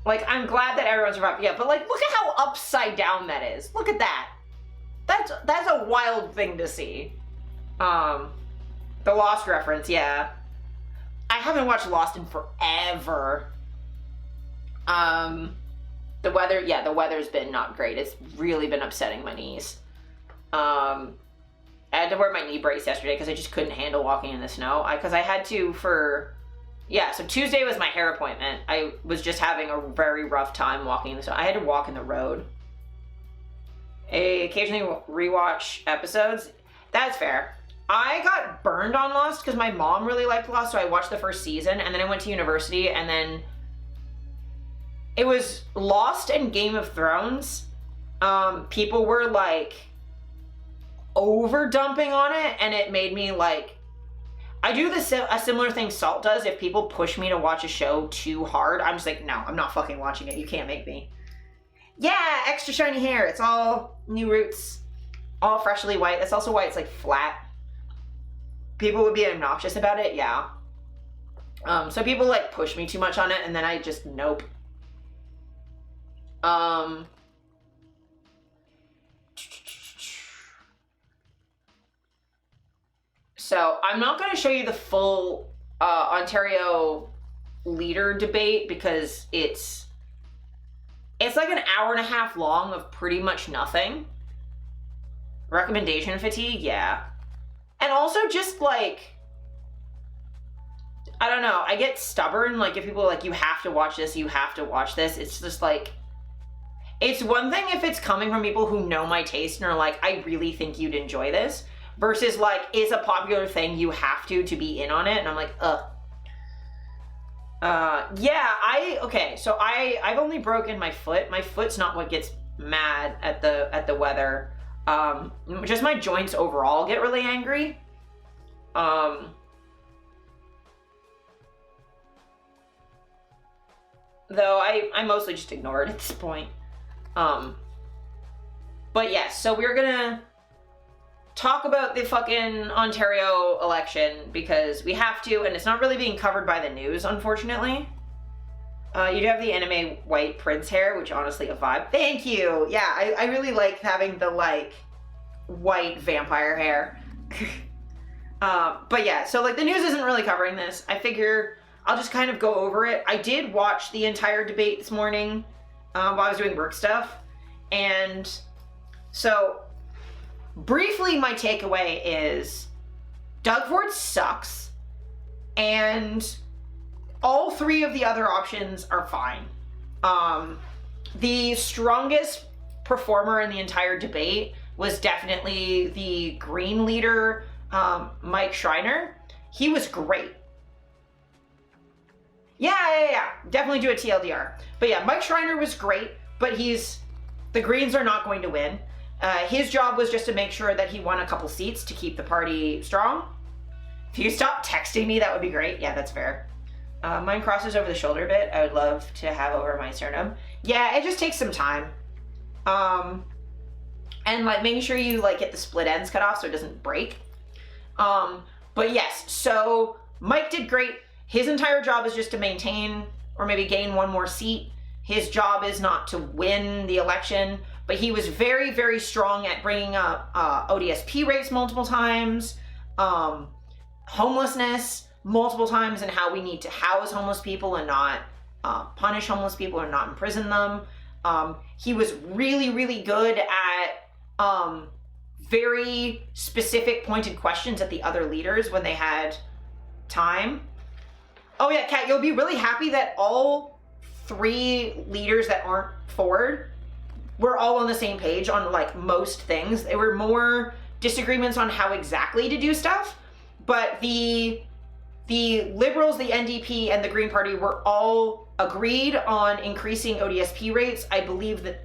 Like, I'm glad that everyone survived. Yeah, but, like, look at how upside down that is. Look at that. That's a wild thing to see. The Lost reference, yeah. I haven't watched Lost in forever. The weather, yeah, the weather's been not great. It's really been upsetting my knees. I had to wear my knee brace yesterday because I just couldn't handle walking in the snow. Because I had to so Tuesday was my hair appointment. I was just having a very rough time walking in the snow. I had to walk in the road. I occasionally rewatch episodes. That's fair. I got burned on Lost because my mom really liked Lost, so I watched the first season, and then I went to university, and then it was Lost and Game of Thrones. People were, like, over dumping on it, and it made me, like, I do a similar thing Salt does. If people push me to watch a show too hard, I'm just like, no, I'm not fucking watching it. You can't make me. Yeah, extra shiny hair. It's all new roots, all freshly white. That's also why it's, like, flat. People would be obnoxious about it, yeah. So people, like, push me too much on it, and then I just, nope. So I'm not going to show you the full Ontario leader debate because it's like an hour and a half long of pretty much nothing. Recommendation fatigue, yeah. And also just, like, I don't know, I get stubborn, like, if people are like, you have to watch this, you have to watch this, it's just, like, it's one thing if it's coming from people who know my taste and are like, I really think you'd enjoy this, versus, like, it's a popular thing, you have to be in on it, and I'm like, ugh. Yeah, okay, so I've only broken my foot. My foot's not what gets mad at the weather. Just my joints overall get really angry. Though I mostly just ignore it at this point. But yes, so we're gonna talk about the fucking Ontario election because we have to, and it's not really being covered by the news, unfortunately. You do have the anime white prince hair, which honestly a vibe. Thank you. Yeah, I really like having the, like, white vampire hair. But yeah, so, like, the news isn't really covering this. I figure I'll just kind of go over it. I did watch the entire debate this morning while I was doing work stuff. And so, briefly, my takeaway is Doug Ford sucks. And all three of the other options are fine. The strongest performer in the entire debate was definitely the Green leader, Mike Schreiner. He was great. Yeah. Definitely do a TLDR. But yeah, Mike Schreiner was great, but the Greens are not going to win. His job was just to make sure that he won a couple seats to keep the party strong. If you stop texting me, that would be great. Yeah, that's fair. Mine crosses over the shoulder bit. I would love to have over my sternum. Yeah, it just takes some time. And, like, making sure you, like, get the split ends cut off so it doesn't break. But yes, so Mike did great. His entire job is just to maintain or maybe gain one more seat. his job is not to win the election, but he was very, very strong at bringing up ODSP rates multiple times, homelessness multiple times, and how we need to house homeless people and not punish homeless people or not imprison them. He was really, really good at very specific pointed questions at the other leaders when they had time. Oh yeah, Kat, you'll be really happy that all 3 leaders that aren't Ford were all on the same page on like most things. There were more disagreements on how exactly to do stuff, but the Liberals, the NDP, and the Green Party were all agreed on increasing ODSP rates. I believe that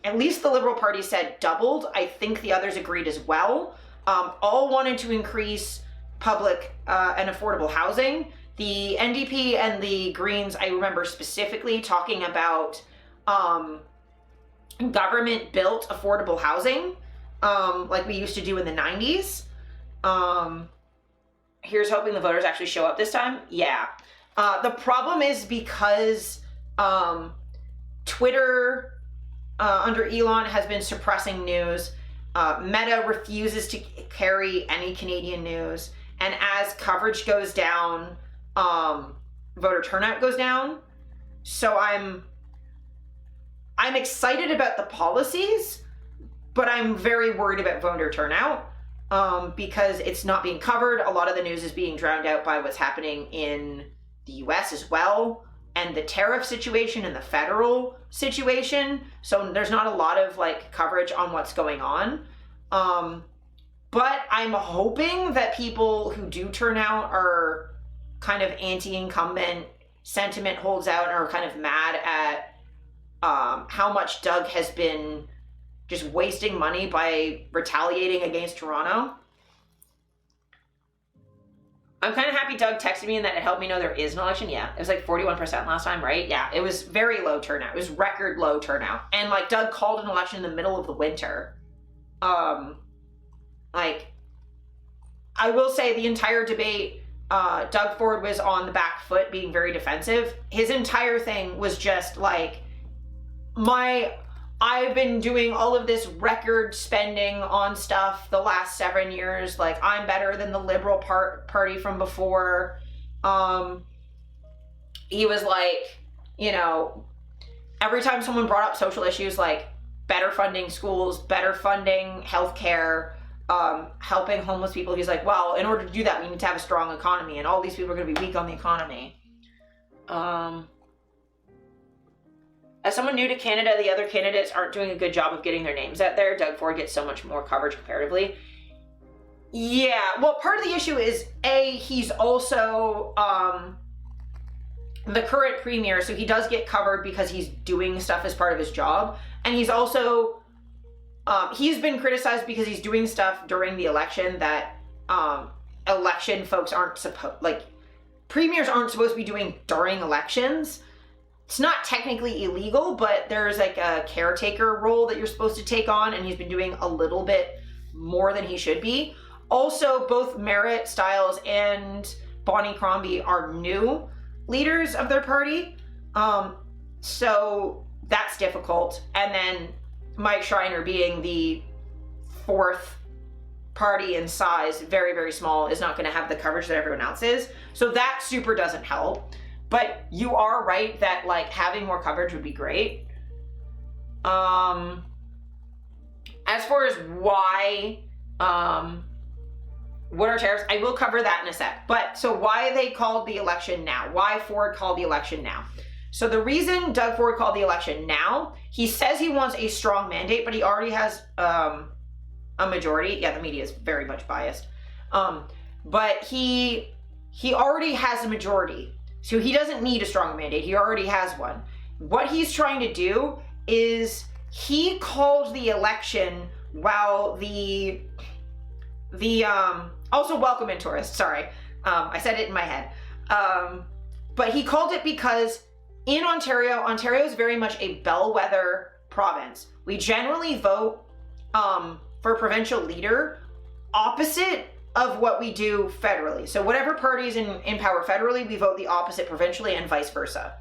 at least the Liberal Party said doubled. I think the others agreed as well. All wanted to increase public and affordable housing. The NDP and the Greens, I remember specifically talking about government-built affordable housing, like we used to do in the 90s. Here's hoping the voters actually show up this time. Yeah. The problem is because Twitter under Elon has been suppressing news. Meta refuses to carry any Canadian news. And as coverage goes down, voter turnout goes down. So I'm excited about the policies, but I'm very worried about voter turnout. Because it's not being covered. A lot of the news is being drowned out by what's happening in the US as well, and the tariff situation and the federal situation. So there's not a lot of like coverage on what's going on. But I'm hoping that people who do turn out are kind of anti-incumbent, sentiment holds out, and are kind of mad at how much Doug has been just wasting money by retaliating against Toronto. I'm kind of happy Doug texted me and that it helped me know there is an election. Yeah, it was like 41% last time, right? Yeah, it was very low turnout. It was record low turnout. And like Doug called an election in the middle of the winter. Like, I will say the entire debate, Doug Ford was on the back foot being very defensive. His entire thing was just like, I've been doing all of this record spending on stuff the last 7 years. Like, I'm better than the Liberal Party from before. He was like, you know, every time someone brought up social issues like better funding schools, better funding healthcare, helping homeless people, he's like, well, in order to do that, we need to have a strong economy, and all these people are going to be weak on the economy. As someone new to Canada, the other candidates aren't doing a good job of getting their names out there. Doug Ford gets so much more coverage comparatively. Yeah, well, part of the issue is, A, he's also the current premier, so he does get covered because he's doing stuff as part of his job. And he's also, he's been criticized because he's doing stuff during the election that election folks aren't supposed, like, premiers aren't supposed to be doing during elections. It's not technically illegal, but there's like a caretaker role that you're supposed to take on, and he's been doing a little bit more than he should be. Also, both Merritt Stiles and Bonnie Crombie are new leaders of their party, so that's difficult. And then Mike Schreiner, being the 4th party in size, very, very small, is not going to have the coverage that everyone else is. So that super doesn't help. But you are right that like having more coverage would be great. As far as why, what are tariffs? I will cover that in a sec. But so why they called the election now? Why Ford called the election now? So the reason Doug Ford called the election now, he says he wants a strong mandate, but he already has a majority. Yeah, the media is very much biased. But he already has a majority. So he doesn't need a strong mandate. He already has one. What he's trying to do is he called the election while also welcome in tourists, sorry. I said it in my head. But he called it because in Ontario is very much a bellwether province. We generally vote for provincial leader opposite of what we do federally. So whatever party's in power federally, we vote the opposite provincially, and vice versa.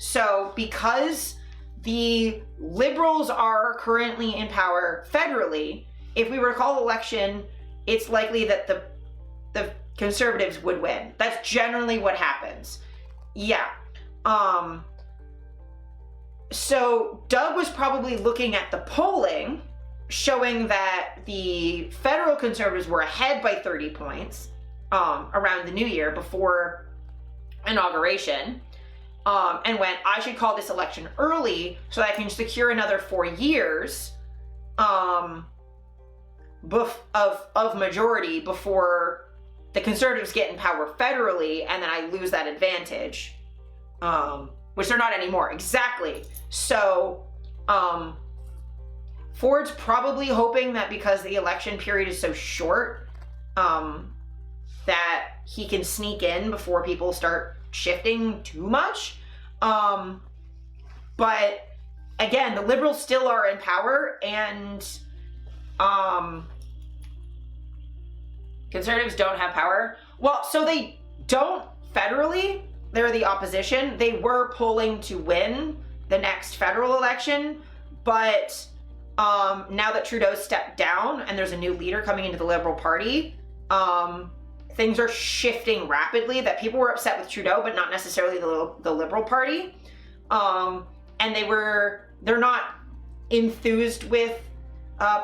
So because the Liberals are currently in power federally, if we were to call election, it's likely that the Conservatives would win. That's generally what happens. Yeah. So Doug was probably looking at the polling showing that the federal Conservatives were ahead by 30 points around the new year before inauguration, and went, I should call this election early so that I can secure another 4 years of majority before the Conservatives get in power federally, and then I lose that advantage, which they're not anymore. Exactly. So Ford's probably hoping that because the election period is so short, that he can sneak in before people start shifting too much. But again, the Liberals still are in power, and Conservatives don't have power. Well, so they don't federally. They're the opposition. They were polling to win the next federal election, but now that Trudeau stepped down and there's a new leader coming into the Liberal Party, things are shifting rapidly. That people were upset with Trudeau, but not necessarily the Liberal Party. And they're not enthused with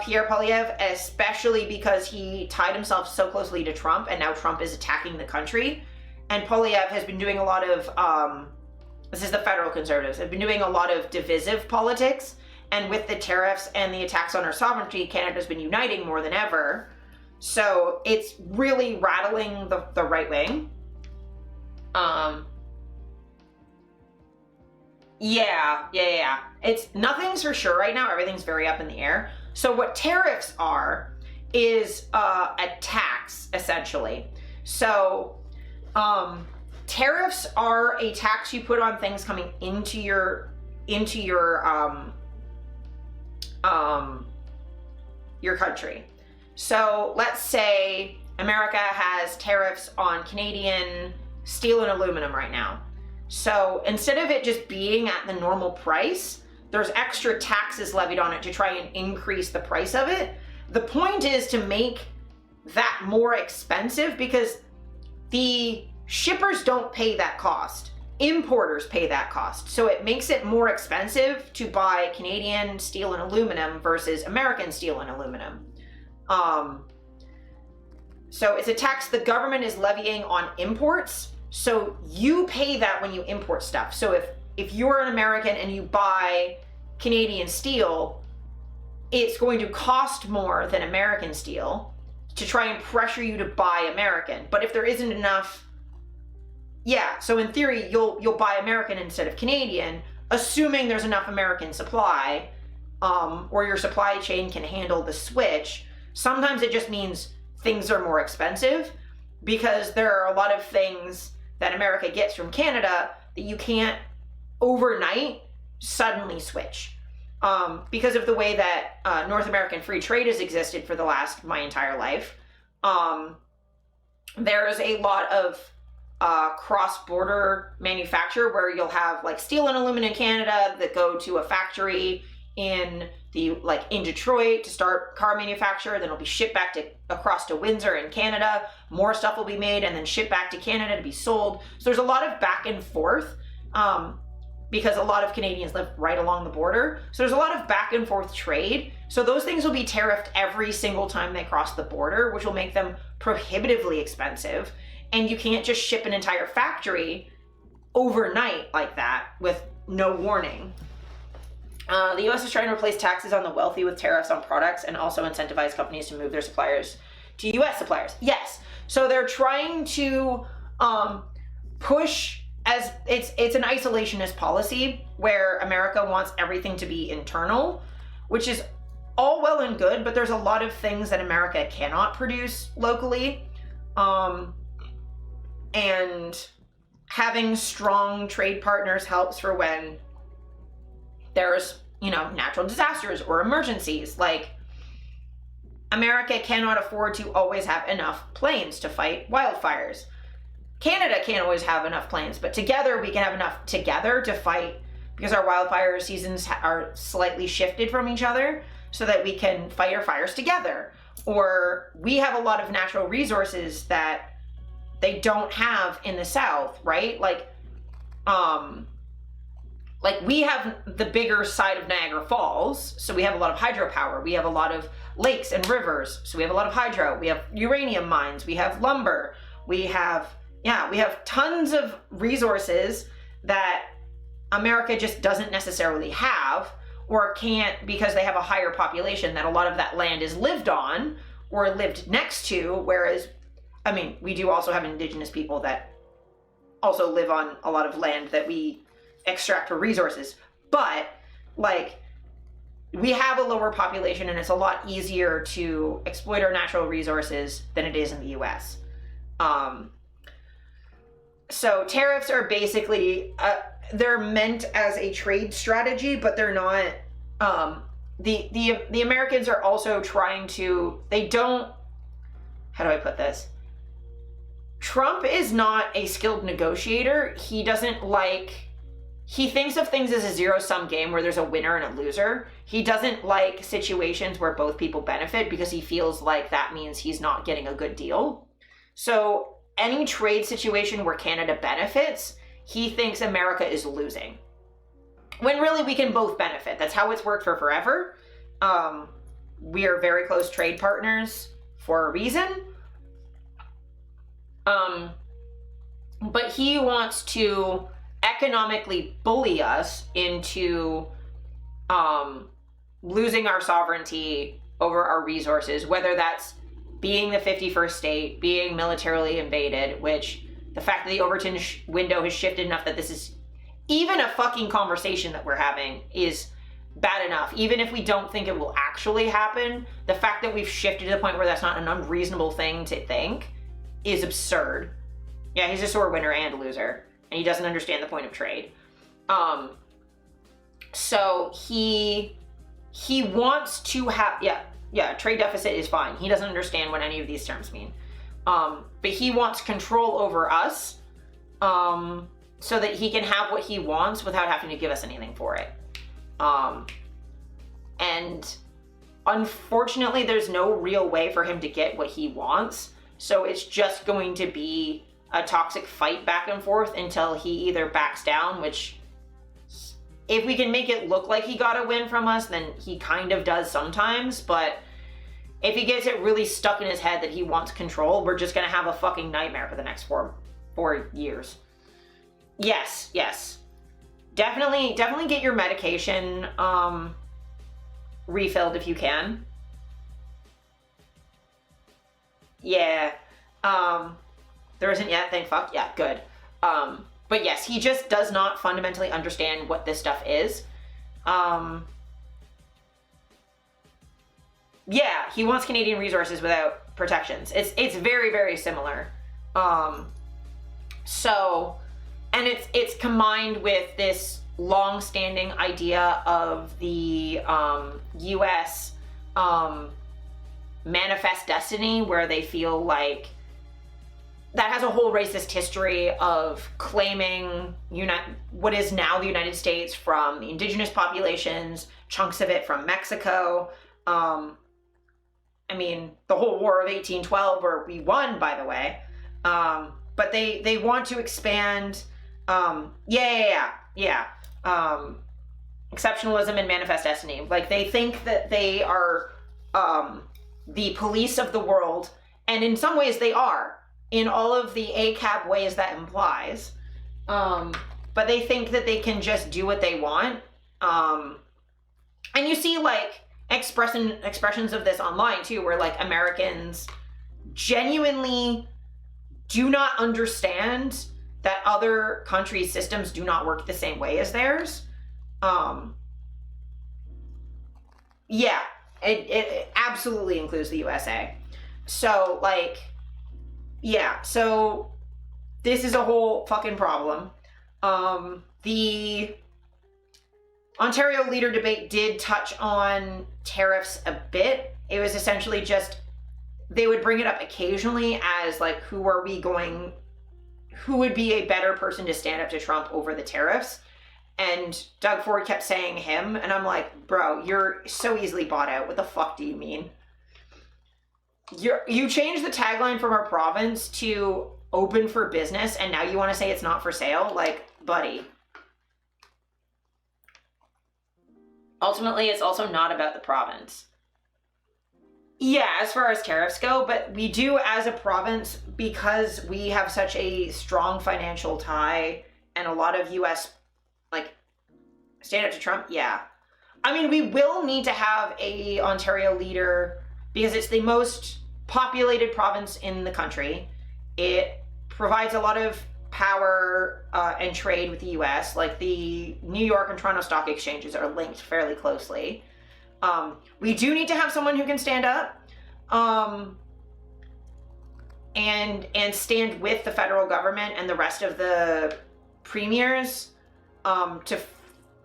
Pierre Poilievre, especially because he tied himself so closely to Trump, and now Trump is attacking the country. And Poilievre has been doing a lot of, this is the federal Conservatives, have been doing a lot of divisive politics. And with the tariffs and the attacks on our sovereignty, Canada's been uniting more than ever. So it's really rattling the right wing. Yeah. It's nothing's for sure right now. Everything's very up in the air. So what tariffs are is a tax, essentially. So tariffs are a tax you put on things coming into your country. So let's say America has tariffs on Canadian steel and aluminum right now. So instead of it just being at the normal price, there's extra taxes levied on it to try and increase the price of it. The point is to make that more expensive because the shippers don't pay that cost. Importers pay that cost. So it makes it more expensive to buy Canadian steel and aluminum versus American steel and aluminum. So it's a tax the government is levying on imports. So you pay that when you import stuff. So if you're an American and you buy Canadian steel, it's going to cost more than American steel to try and pressure you to buy American. But if there isn't enough, so in theory, you'll buy American instead of Canadian, assuming there's enough American supply, or your supply chain can handle the switch. Sometimes it just means things are more expensive because there are a lot of things that America gets from Canada that you can't overnight suddenly switch. Because of the way that North American free trade has existed for my entire life, there's a lot of cross-border manufacture where you'll have like steel and aluminum in Canada that go to a factory in Detroit to start car manufacture, then it'll be shipped back across to Windsor in Canada. More stuff will be made and then shipped back to Canada to be sold. So there's a lot of back and forth because a lot of Canadians live right along the border. So there's a lot of back and forth trade. So those things will be tariffed every single time they cross the border, which will make them prohibitively expensive. And you can't just ship an entire factory overnight like that with no warning. The U.S. is trying to replace taxes on the wealthy with tariffs on products and also incentivize companies to move their suppliers to U.S. suppliers. Yes. So they're trying to push, as it's an isolationist policy where America wants everything to be internal, which is all well and good, but there's a lot of things that America cannot produce locally. And having strong trade partners helps for when there's, natural disasters or emergencies. Like, America cannot afford to always have enough planes to fight wildfires. Canada can't always have enough planes, but together we can have enough together to fight, because our wildfire seasons are slightly shifted from each other, so that we can fight our fires together. Or we have a lot of natural resources that they don't have in the South, right? Like we have the bigger side of Niagara Falls, so we have a lot of hydropower. We have a lot of lakes and rivers, so we have a lot of hydro. We have uranium mines. We have lumber. We have tons of resources that America just doesn't necessarily have, or can't, because they have a higher population that a lot of that land is lived on or lived next to. Whereas, I mean, we do also have indigenous people that also live on a lot of land that we extract for resources. But like, we have a lower population, and it's a lot easier to exploit our natural resources than it is in the US. So tariffs are basically, they're meant as a trade strategy, but they're not. The Americans are also trying to, how do I put this? Trump is not a skilled negotiator. He thinks of things as a zero-sum game where there's a winner and a loser. He doesn't like situations where both people benefit, because he feels like that means he's not getting a good deal. So any trade situation where Canada benefits, he thinks America is losing, when really we can both benefit. That's how it's worked for forever. We are very close trade partners for a reason. But he wants to economically bully us into losing our sovereignty over our resources, whether that's being the 51st state, being militarily invaded, which the fact that the Overton window has shifted enough that this is even a fucking conversation that we're having is bad enough. Even if we don't think it will actually happen, the fact that we've shifted to the point where that's not an unreasonable thing to think is absurd. Yeah, he's a sore winner and loser, and he doesn't understand the point of trade. So he wants to have, trade deficit is fine. He doesn't understand what any of these terms mean. But he wants control over us, so that he can have what he wants without having to give us anything for it. And unfortunately, there's no real way for him to get what he wants. So it's just going to be a toxic fight back and forth until he either backs down, which, if we can make it look like he got a win from us, then he kind of does sometimes. But if he gets it really stuck in his head that he wants control, we're just gonna have a fucking nightmare for the next four years. Yes. Definitely get your medication refilled if you can. Yeah. There isn't yet, thank fuck. Yeah, good. But yes, he just does not fundamentally understand what this stuff is. Yeah, he wants Canadian resources without protections. It's very, very similar. So, and it's combined with this long-standing idea of the U.S. Manifest Destiny, where they feel like that has a whole racist history of claiming what is now the United States from the indigenous populations, chunks of it from Mexico. I mean, the whole War of 1812, where we won, by the way. But they want to expand. Exceptionalism and Manifest Destiny. Like, they think that they are the police of the world, and in some ways they are, in all of the ACAB ways that implies. But they think that they can just do what they want. And you see, like, expressions of this online too, where like Americans genuinely do not understand that other countries' systems do not work the same way as theirs. It absolutely includes the USA. So like, yeah, so this is a whole fucking problem. The Ontario leader debate did touch on tariffs a bit. It was essentially just, they would bring it up occasionally as like, who are we going who would be a better person to stand up to Trump over the tariffs. And Doug Ford kept saying him. And I'm like, bro, you're so easily bought out. What the fuck do you mean? You changed the tagline from our province to open for business. And now you want to say it's not for sale? Like, buddy. Ultimately, it's also not about the province. Yeah, as far as tariffs go, but we do as a province, because we have such a strong financial tie and a lot of U.S., like, stand up to Trump, yeah. I mean, we will need to have a Ontario leader because it's the most populated province in the country. It provides a lot of power and trade with the U.S. Like the New York and Toronto stock exchanges are linked fairly closely. We do need to have someone who can stand up and stand with the federal government and the rest of the premiers to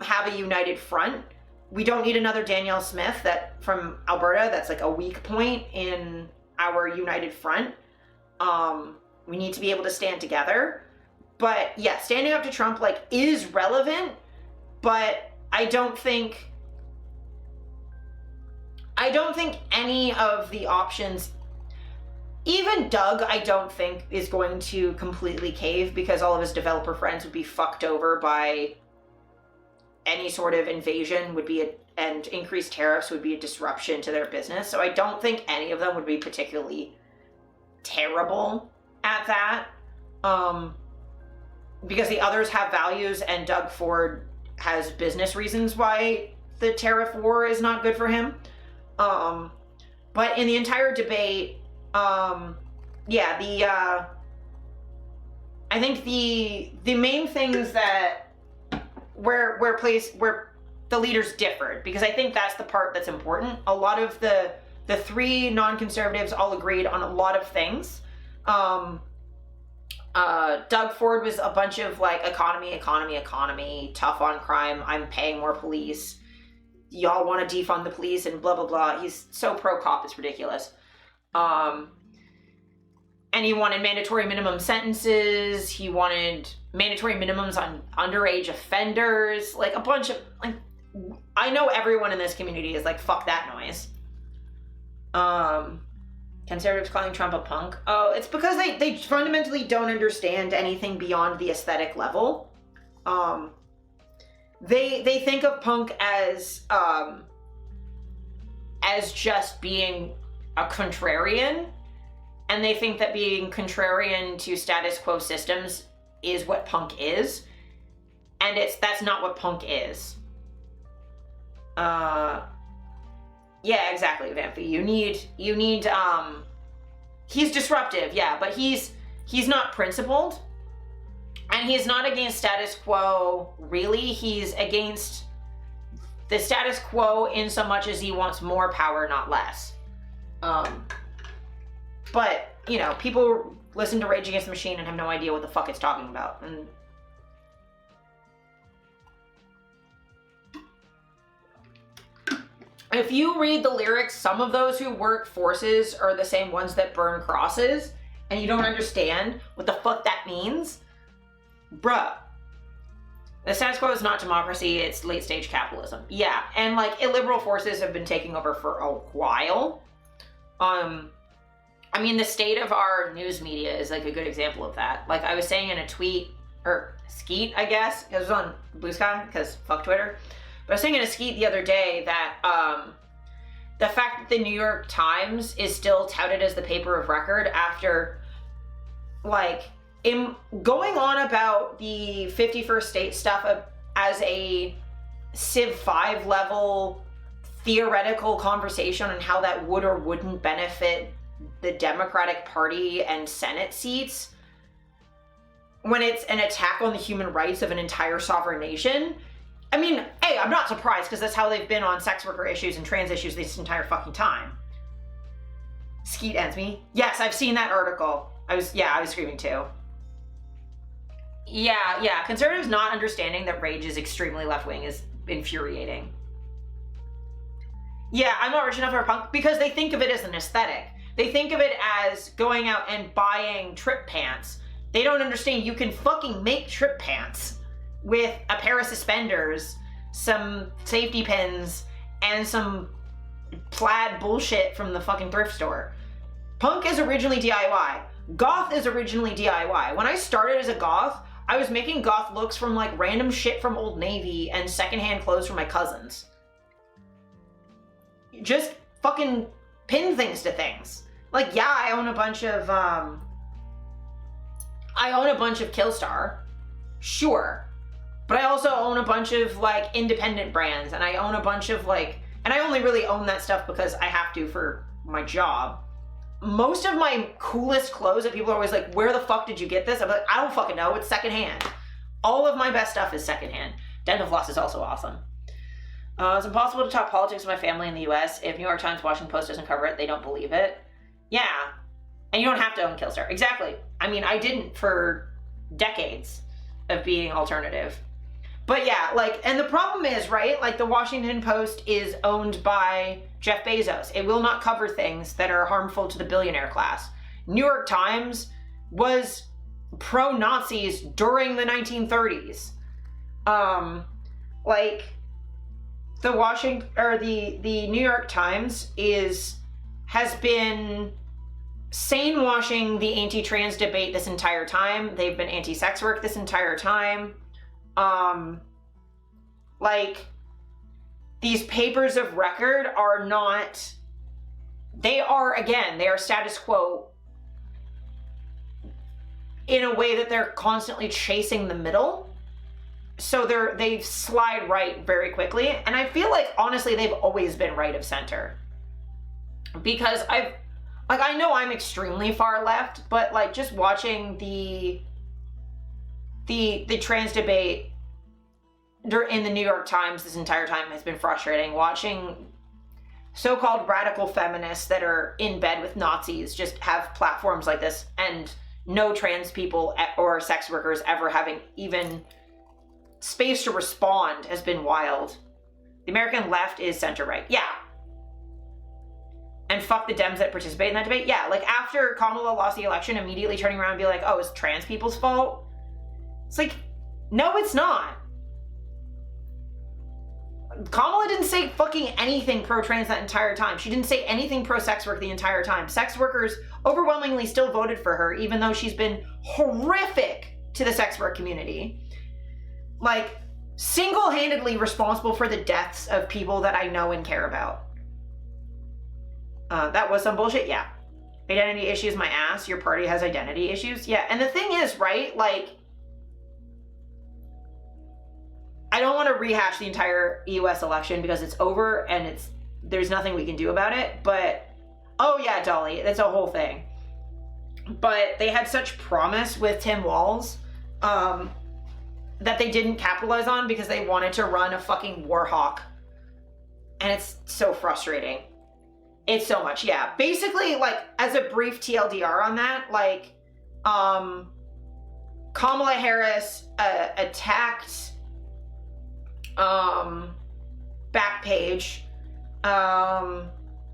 have a united front. We don't need another Danielle Smith from Alberta that's like a weak point in our united front. We need to be able to stand together. But yeah, standing up to Trump like is relevant, but I don't think any of the options, even Doug, I don't think is going to completely cave because all of his developer friends would be fucked over by any sort of invasion and increased tariffs would be a disruption to their business. So I don't think any of them would be particularly terrible at that. Because the others have values and Doug Ford has business reasons why the tariff war is not good for him. But in the entire debate, I think the main things that where the leaders differed, because I think that's the part that's important. A lot of the three non-conservatives all agreed on a lot of things. Doug Ford was a bunch of like economy, tough on crime, I'm paying more police, y'all want to defund the police and blah, blah, blah. He's so pro-cop, it's ridiculous. And he wanted mandatory minimum sentences. He wanted mandatory minimums on underage offenders. Like a bunch of, like, I know everyone in this community is like, fuck that noise. Conservatives calling Trump a punk. Oh, it's because they fundamentally don't understand anything beyond the aesthetic level. They think of punk as just being a contrarian, and they think that being contrarian to status quo systems is what punk is, and that's not what punk is. Yeah, exactly, Vampy. You need he's disruptive, yeah, but he's not principled, and he's not against status quo, really. He's against the status quo in so much as he wants more power, not less. But, you know, people listen to Rage Against the Machine and have no idea what the fuck it's talking about, and if you read the lyrics, some of those who work forces are the same ones that burn crosses, and you don't understand what the fuck that means. Bruh. The status quo is not democracy, it's late stage capitalism. Yeah, and like illiberal forces have been taking over for a while. I mean, the state of our news media is like a good example of that. Like I was saying in a tweet, or Skeet, I guess, it was on Blue Sky, because fuck Twitter. But I was saying in a Skeet the other day that the fact that the New York Times is still touted as the paper of record after, like, going on about the 51st state stuff as a Civ 5 level theoretical conversation on how that would or wouldn't benefit the Democratic Party and Senate seats, when it's an attack on the human rights of an entire sovereign nation. I mean, hey, I'm not surprised, because that's how they've been on sex worker issues and trans issues this entire fucking time. Skeet ends me. Yes, I've seen that article. I was screaming too. Yeah, conservatives not understanding that rage is extremely left-wing is infuriating. Yeah, I'm not rich enough for a punk, because they think of it as an aesthetic. They think of it as going out and buying trip pants They don't understand you can fucking make trip pants with a pair of suspenders, some safety pins, and some plaid bullshit from the fucking thrift store. Punk is originally DIY. Goth is originally DIY. When I started as a goth, I was making goth looks from like random shit from Old Navy and secondhand clothes from my cousins. Just fucking pin things to things. Like, yeah, I own a bunch of Killstar, sure, but I also own a bunch of like independent brands, and I own a bunch of like, and I only really own that stuff because I have to for my job. Most of my coolest clothes that people are always like, where the fuck did you get this? I'm like, I don't fucking know, it's secondhand. All of my best stuff is secondhand. Dental floss is also awesome. It's impossible to talk politics with my family in the US. If New York Times, Washington Post doesn't cover it, they don't believe it. Yeah, and you don't have to own Killstar. Exactly. I mean, I didn't for decades of being alternative. But yeah, like, and the problem is, right, like the Washington Post is owned by Jeff Bezos. It will not cover things that are harmful to the billionaire class. New York Times was pro-Nazis during the 1930s. Like, the New York Times has been sane washing the anti-trans debate this entire time. They've been anti-sex work this entire time. Like, these papers of record are not, they are status quo in a way that they're constantly chasing the middle. So they slide right very quickly. And I feel like, honestly, they've always been right of center. Because I know I'm extremely far left, but like just watching the trans debate in the New York Times this entire time has been frustrating. Watching so-called radical feminists that are in bed with Nazis just have platforms like this, and no trans people or sex workers ever having even space to respond has been wild. The American left is center-right. Yeah. And fuck the Dems that participate in that debate. Yeah, like after Kamala lost the election, immediately turning around and be like, oh, it's trans people's fault? It's like, no, it's not. Kamala didn't say fucking anything pro-trans that entire time. She didn't say anything pro-sex work the entire time. Sex workers overwhelmingly still voted for her, even though she's been horrific to the sex work community. Like, single-handedly responsible for the deaths of people that I know and care about. That was some bullshit, yeah. Identity issues, my ass. Your party has identity issues. Yeah, and the thing is, right, like, I don't want to rehash the entire US election because it's over and there's nothing we can do about it, but, oh yeah, Dolly, that's a whole thing. But they had such promise with Tim Walz, that they didn't capitalize on because they wanted to run a fucking war hawk. And it's so frustrating. It's so much, yeah. Basically, like, as a brief TLDR on that, like, Kamala Harris attacked Backpage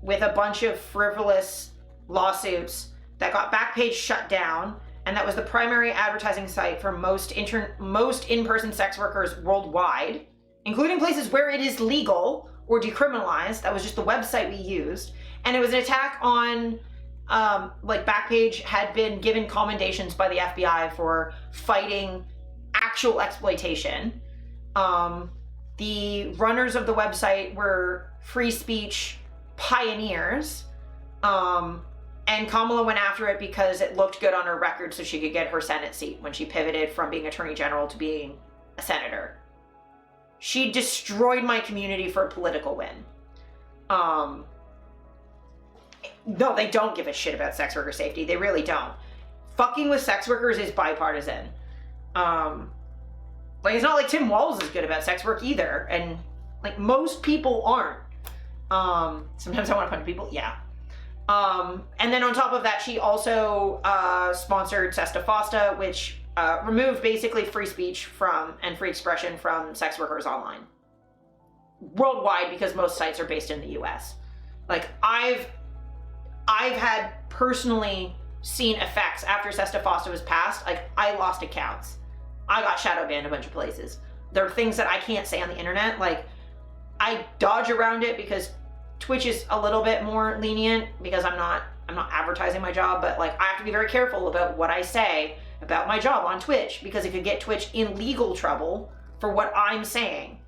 with a bunch of frivolous lawsuits that got Backpage shut down, and that was the primary advertising site for most in-person sex workers worldwide, including places where it is legal or decriminalized. That was just the website we used. And it was an attack on, like, Backpage had been given commendations by the FBI for fighting actual exploitation. The runners of the website were free speech pioneers. And Kamala went after it because it looked good on her record so she could get her Senate seat when she pivoted from being Attorney General to being a senator. She destroyed my community for a political win. No, they don't give a shit about sex worker safety. They really don't. Fucking with sex workers is bipartisan. Like, it's not like Tim Walz is good about sex work either. And, like, most people aren't. Sometimes I want to punch people. Yeah. And then on top of that, she also sponsored Sesta Fosta, which removed basically free speech and free expression from sex workers online. Worldwide, because most sites are based in the US. Like, I've had personally seen effects after SESTA FOSTA was passed. Like, I lost accounts. I got shadow banned a bunch of places. There are things that I can't say on the internet. Like, I dodge around it because Twitch is a little bit more lenient because I'm not advertising my job, but like I have to be very careful about what I say about my job on Twitch because it could get Twitch in legal trouble for what I'm saying.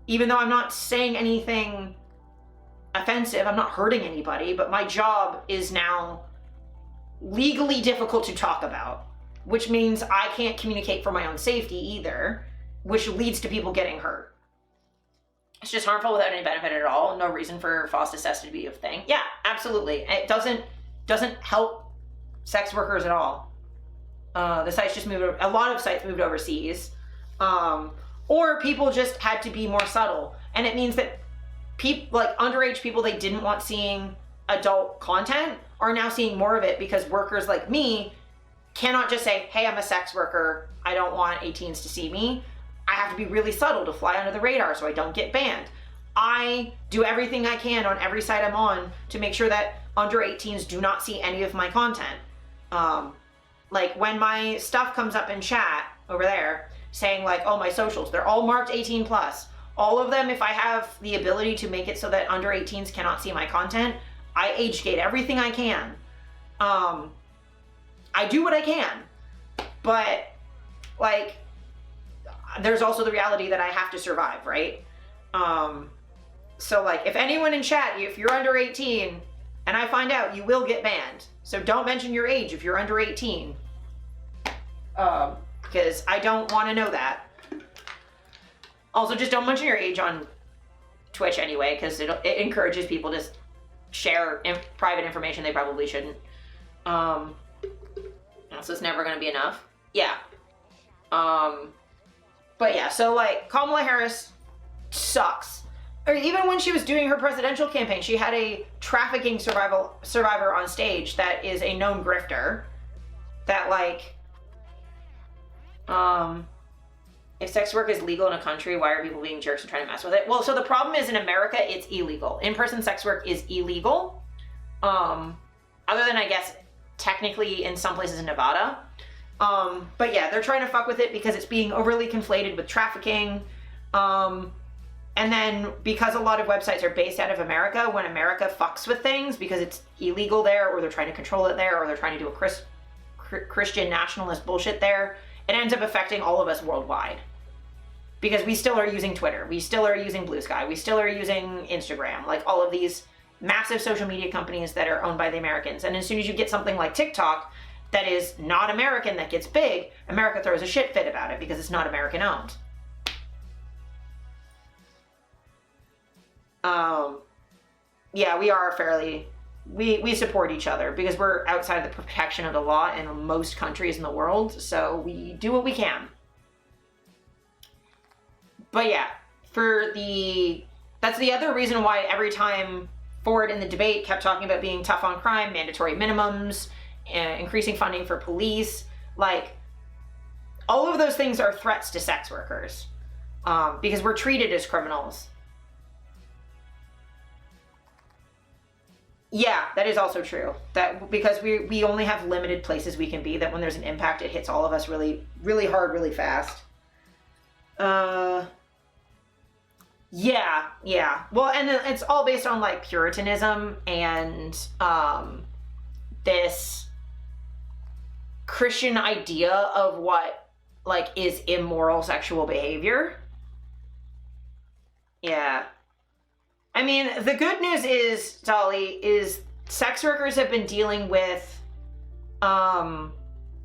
Even though I'm not saying anything offensive, I'm not hurting anybody, but my job is now legally difficult to talk about, which means I can't communicate for my own safety either, which leads to people getting hurt. It's just harmful without any benefit at all. No reason for FOSTA SESTA to be a thing. Yeah, absolutely. It doesn't help sex workers at all. The sites just moved, a lot of sites moved overseas. Or people just had to be more subtle. And it means that people, like underage people they didn't want seeing adult content are now seeing more of it because workers like me cannot just say, hey, I'm a sex worker, I don't want 18s to see me. I have to be really subtle to fly under the radar so I don't get banned. I do everything I can on every site I'm on to make sure that under 18s do not see any of my content. Like when my stuff comes up in chat over there saying like, oh, my socials, they're all marked 18 plus. All of them, if I have the ability to make it so that under 18s cannot see my content, I age gate everything I can. I do what I can, but like, there's also the reality that I have to survive, right? So like, if anyone in chat, if you're under 18 and I find out, you will get banned. So don't mention your age if you're under 18. Because I don't want to know that. Also, just don't mention your age on Twitch anyway, because it encourages people to share private information they probably shouldn't. So it's never going to be enough. Yeah. But yeah, so like Kamala Harris sucks. Or even when she was doing her presidential campaign, she had a trafficking survivor on stage that is a known grifter. That like, if sex work is legal in a country, why are people being jerks and trying to mess with it? Well, so the problem is in America, it's illegal. In-person sex work is illegal. Other than, I guess, technically in some places in Nevada. But yeah, they're trying to fuck with it because it's being overly conflated with trafficking. And then because a lot of websites are based out of America, when America fucks with things because it's illegal there, or they're trying to control it there, or they're trying to do a Christian nationalist bullshit there, it ends up affecting all of us worldwide. Because we still are using Twitter, we still are using Blue Sky, we still are using Instagram, like all of these massive social media companies that are owned by the Americans. And as soon as you get something like TikTok that is not American that gets big, America throws a shit fit about it because it's not American owned. Yeah, we are fairly, we support each other because we're outside the protection of the law in most countries in the world, so we do what we can. But yeah, that's the other reason why every time Ford in the debate kept talking about being tough on crime, mandatory minimums, increasing funding for police, like, all of those things are threats to sex workers, because we're treated as criminals. Yeah, that is also true. That because we only have limited places we can be, that when there's an impact, it hits all of us really, really hard, really fast. Yeah. Well, and it's all based on like Puritanism and this Christian idea of what like is immoral sexual behavior. Yeah. I mean, the good news is, Dolly, is sex workers have been dealing with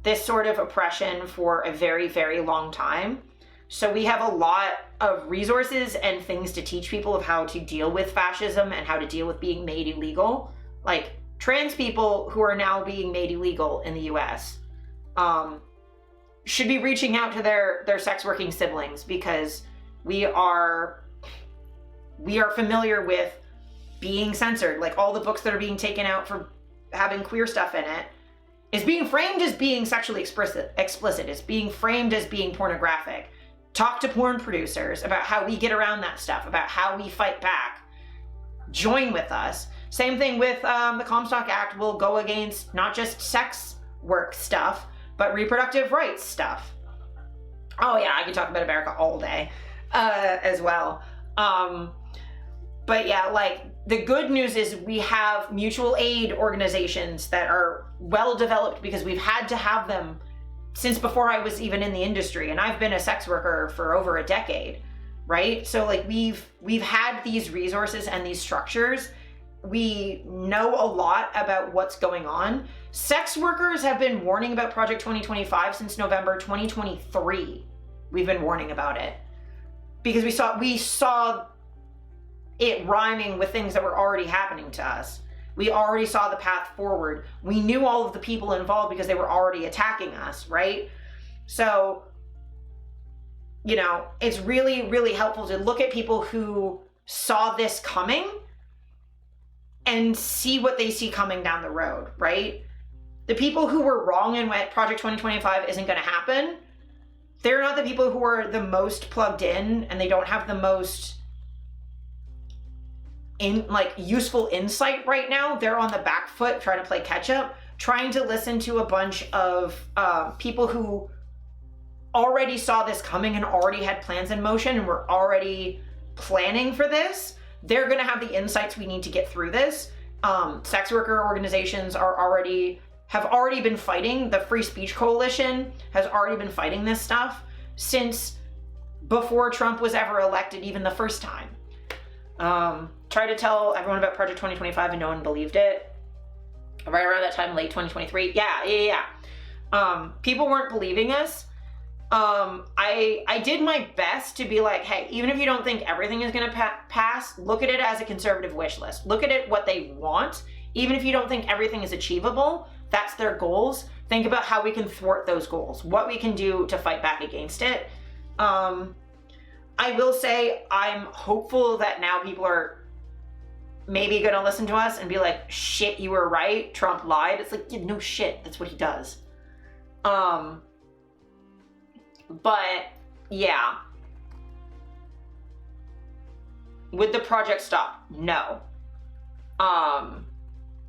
this sort of oppression for a very, very long time. So we have a lot of resources and things to teach people of how to deal with fascism and how to deal with being made illegal. Like, trans people who are now being made illegal in the US should be reaching out to their sex working siblings, because we are familiar with being censored. Like, all the books that are being taken out for having queer stuff in it is being framed as being sexually explicit. It's being framed as being pornographic. Talk to porn producers about how we get around that stuff, about how we fight back. Join with us, Same thing with the Comstock Act will go against not just sex work stuff, but reproductive rights stuff. Oh yeah, I could talk about America all day as well. But yeah, like the good news is we have mutual aid organizations that are well developed because we've had to have them since before I was even in the industry, and I've been a sex worker for over a decade, right? So like we've had these resources and these structures. We know a lot about what's going on. Sex workers have been warning about Project 2025 since November 2023. We've been warning about it because we saw it rhyming with things that were already happening to us. We already saw the path forward. We knew all of the people involved because they were already attacking us, right? So, you know, it's really, really helpful to look at people who saw this coming and see what they see coming down the road, right? The people who were wrong and went Project 2025 isn't going to happen, they're not the people who are the most plugged in, and they don't have the most useful insight right now. They're on the back foot trying to play catch up, trying to listen to a bunch of people who already saw this coming and already had plans in motion and were already planning for this. They're going to have the insights we need to get through this. Sex worker organizations have already been fighting. The Free Speech Coalition has already been fighting this stuff since before Trump was ever elected, even the first time. Tried to tell everyone about Project 2025 and no one believed it. Right around that time, late 2023. Yeah. People weren't believing us. I did my best to be like, hey, even if you don't think everything is going to pass, look at it as a conservative wish list. Look at it what they want. Even if you don't think everything is achievable, that's their goals. Think about how we can thwart those goals, what we can do to fight back against it. I will say I'm hopeful that now people are maybe going to listen to us and be like, shit, you were right. Trump lied. It's like, yeah, no shit. That's what he does. But yeah. Would the project stop? No.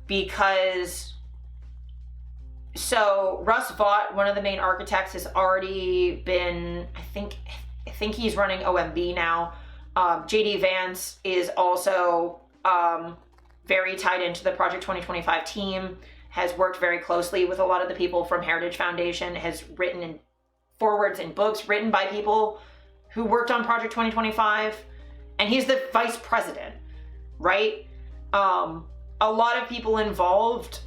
Because so Russ Vought, one of the main architects, has already been, I think he's running OMB now. JD Vance is also very tied into the Project 2025 team, has worked very closely with a lot of the people from Heritage Foundation, has written in forwards and books written by people who worked on Project 2025, and he's the vice president, right? A lot of people involved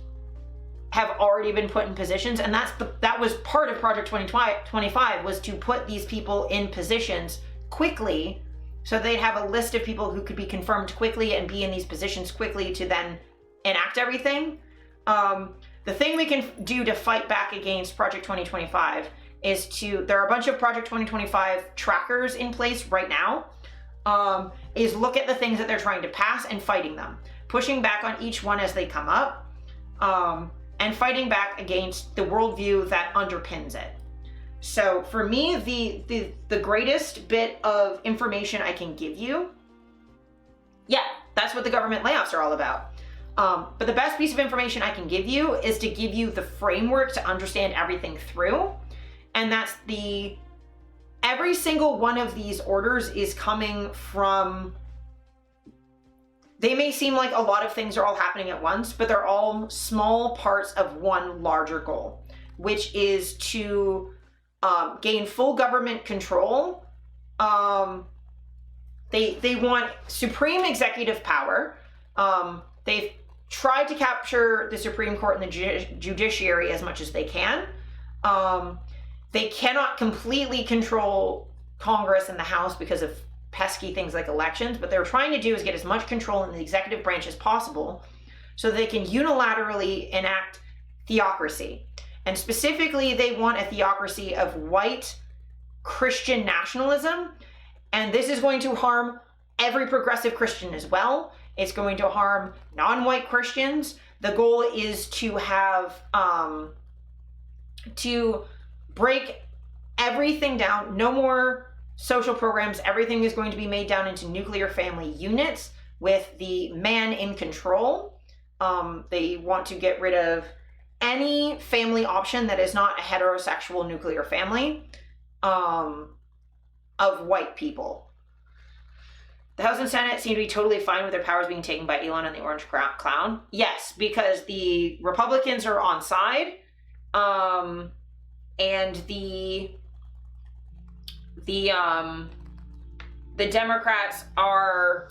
have already been put in positions, and that was part of Project 2025, was to put these people in positions quickly so they'd have a list of people who could be confirmed quickly and be in these positions quickly to then enact everything. The thing we can do to fight back against Project 2025 is there are a bunch of Project 2025 trackers in place right now, is look at the things that they're trying to pass and fighting them, pushing back on each one as they come up, and fighting back against the worldview that underpins it. So for me, the greatest bit of information I can give you, yeah, that's what the government layoffs are all about. But the best piece of information I can give you is to give you the framework to understand everything through. And that's every single one of these orders is coming from, they may seem like a lot of things are all happening at once, but they're all small parts of one larger goal, which is to gain full government control. They want supreme executive power. They've tried to capture the Supreme Court and the judiciary as much as they can. They cannot completely control Congress and the House because of pesky things like elections. What they're trying to do is get as much control in the executive branch as possible so they can unilaterally enact theocracy. And specifically, they want a theocracy of white Christian nationalism. And this is going to harm every progressive Christian as well. It's going to harm non-white Christians. The goal is to have, to break everything down. No more social programs. Everything is going to be made down into nuclear family units with the man in control. They want to get rid of any family option that is not a heterosexual nuclear family of white people. The House and Senate seem to be totally fine with their powers being taken by Elon and the Orange Clown. Yes, because the Republicans are on side, and the Democrats are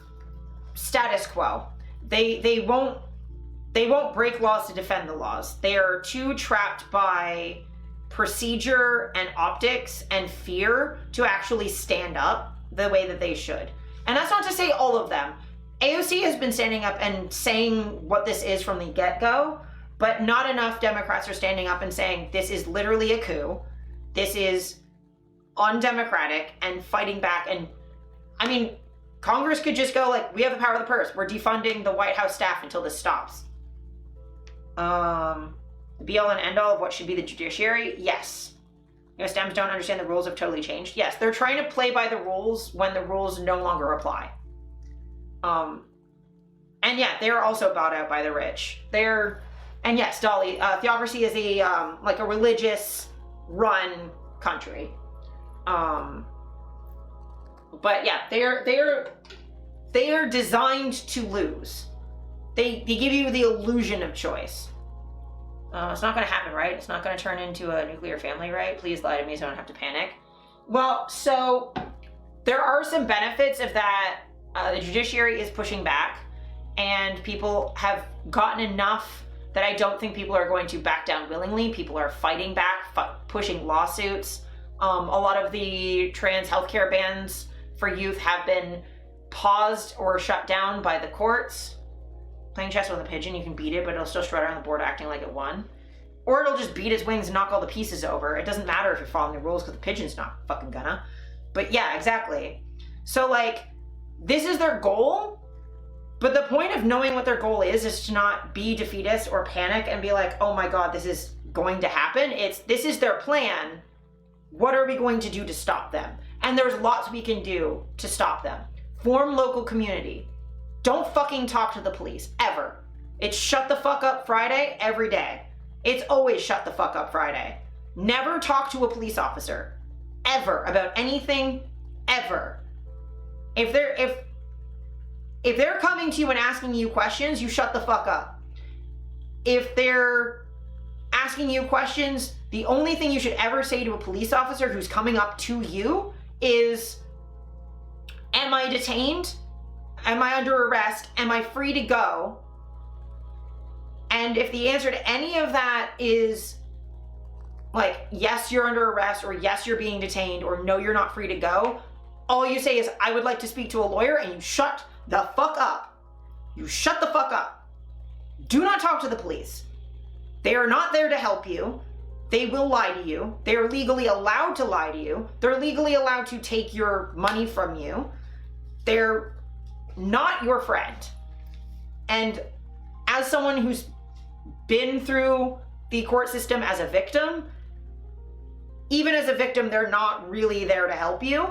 status quo. They won't break laws to defend the laws. They are too trapped by procedure and optics and fear to actually stand up the way that they should. And that's not to say all of them. AOC has been standing up and saying what this is from the get-go, but not enough Democrats are standing up and saying this is literally a coup. This is undemocratic, and fighting back. And I mean, Congress could just go like, we have the power of the purse. We're defunding the White House staff until this stops. The be all and end all of what should be the judiciary? Yes. You know, Stems don't understand the rules have totally changed. Yes, they're trying to play by the rules when the rules no longer apply. And yeah, they're also bought out by the rich. And yes, Dolly, theocracy is a like a religious run country. But yeah, they are designed to lose. They give you the illusion of choice. It's not going to happen, right? It's not going to turn into a nuclear family, right? Please lie to me so I don't have to panic. Well, so there are some benefits of that. The judiciary is pushing back, and people have gotten enough that I don't think people are going to back down willingly. People are fighting back, pushing lawsuits. A lot of the trans healthcare bans for youth have been paused or shut down by the courts. Playing chess with a pigeon, you can beat it, but it'll still strut around the board acting like it won. Or it'll just beat its wings and knock all the pieces over. It doesn't matter if you're following the rules because the pigeon's not fucking gonna. But yeah, exactly. So like, this is their goal, but the point of knowing what their goal is to not be defeatist or panic and be like, oh my God, this is going to happen. This is their plan. What are we going to do to stop them? And there's lots we can do to stop them. Form local community. Don't fucking talk to the police, ever. It's shut the fuck up Friday every day. It's always shut the fuck up Friday. Never talk to a police officer, ever, about anything, ever. If they're coming to you and asking you questions, you shut the fuck up. If they're asking you questions, the only thing you should ever say to a police officer who's coming up to you is, am I detained? Am I under arrest? Am I free to go? And if the answer to any of that is like, yes, you're under arrest, or yes, you're being detained, or no, you're not free to go, all you say is, I would like to speak to a lawyer, and you shut the fuck up. You shut the fuck up. Do not talk to the police. They are not there to help you. They will lie to you. They are legally allowed to lie to you. They're legally allowed to take your money from you. They're not your friend. And as someone who's been through the court system as a victim, even as a victim, they're not really there to help you.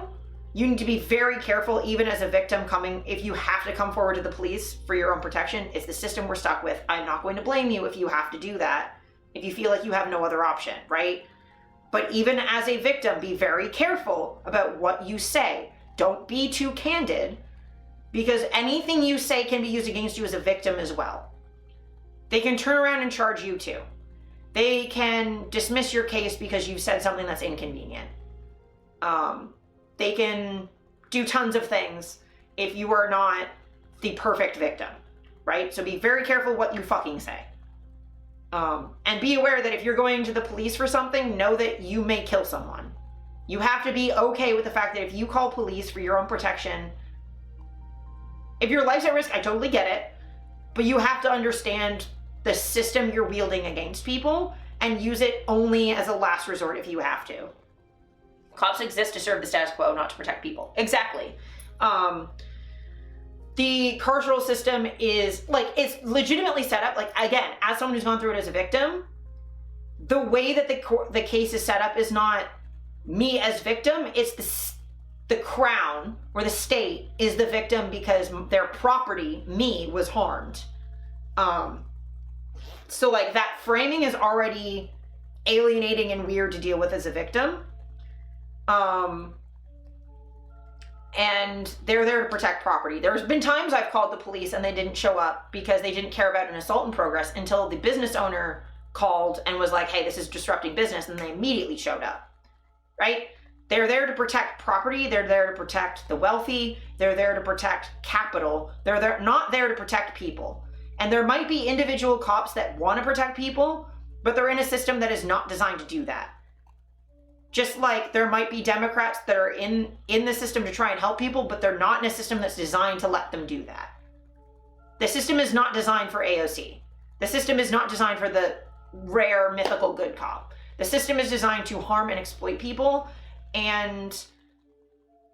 You need to be very careful, even as a victim if you have to come forward to the police for your own protection. It's the system we're stuck with. I'm not going to blame you if you have to do that, if you feel like you have no other option, right? But even as a victim, be very careful about what you say. Don't be too candid, because anything you say can be used against you as a victim as well. They can turn around and charge you too. They can dismiss your case because you've said something that's inconvenient. They can do tons of things if you are not the perfect victim, right? So be very careful what you fucking say. And be aware that if you're going to the police for something, know that you may kill someone. You have to be okay with the fact that if you call police for your own protection, if your life's at risk, I totally get it, but you have to understand the system you're wielding against people and use it only as a last resort if you have to. Cops exist to serve the status quo, not to protect people. Exactly. The carceral system is, like, it's legitimately set up, like, again, as someone who's gone through it as a victim, the way that the case is set up is not me as victim, it's the crown or the state is the victim because their property, me, was harmed. So like that framing is already alienating and weird to deal with as a victim. And they're there to protect property. There's been times I've called the police and they didn't show up because they didn't care about an assault in progress until the business owner called and was like, hey, this is disrupting business, and they immediately showed up, right? They're there to protect property. They're there to protect the wealthy. They're there to protect capital. They're not there to protect people. And there might be individual cops that want to protect people, but they're in a system that is not designed to do that. Just like there might be Democrats that are in the system to try and help people, but they're not in a system that's designed to let them do that. The system is not designed for AOC. The system is not designed for the rare mythical good cop. The system is designed to harm and exploit people. And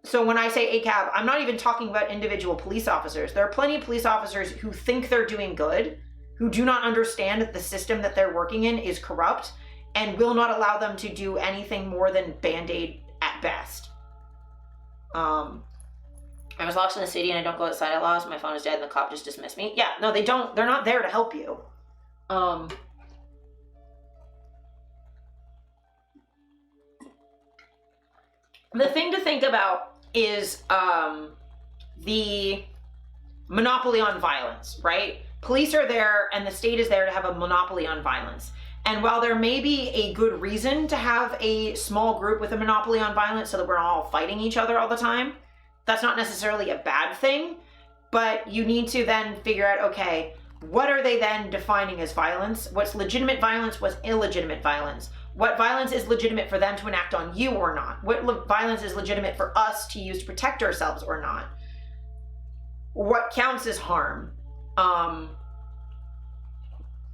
so when I say ACAB, I'm not even talking about individual police officers. There are plenty of police officers who think they're doing good, who do not understand that the system that they're working in is corrupt and will not allow them to do anything more than Band-Aid at best. I was lost in the city and I don't go outside. I lost. My phone is dead and the cop just dismissed me. Yeah, no, they don't. They're not there to help you. The thing to think about is the monopoly on violence, right? Police are there and the state is there to have a monopoly on violence. And while there may be a good reason to have a small group with a monopoly on violence so that we're all fighting each other all the time, that's not necessarily a bad thing. But you need to then figure out, okay, what are they then defining as violence? What's legitimate violence? What's illegitimate violence? What violence is legitimate for them to enact on you or not? What violence is legitimate for us to use to protect ourselves or not? What counts as harm?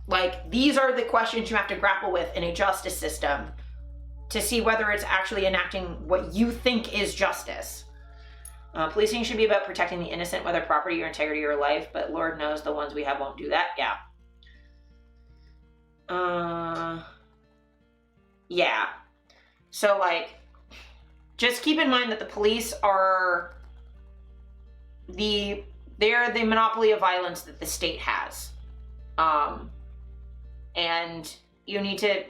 Like, these are the questions you have to grapple with in a justice system to see whether it's actually enacting what you think is justice. Policing should be about protecting the innocent, whether property or integrity or life, but Lord knows the ones we have won't do that. Yeah. Yeah. So, like, just keep in mind that the police are they're the monopoly of violence that the state has. And you need to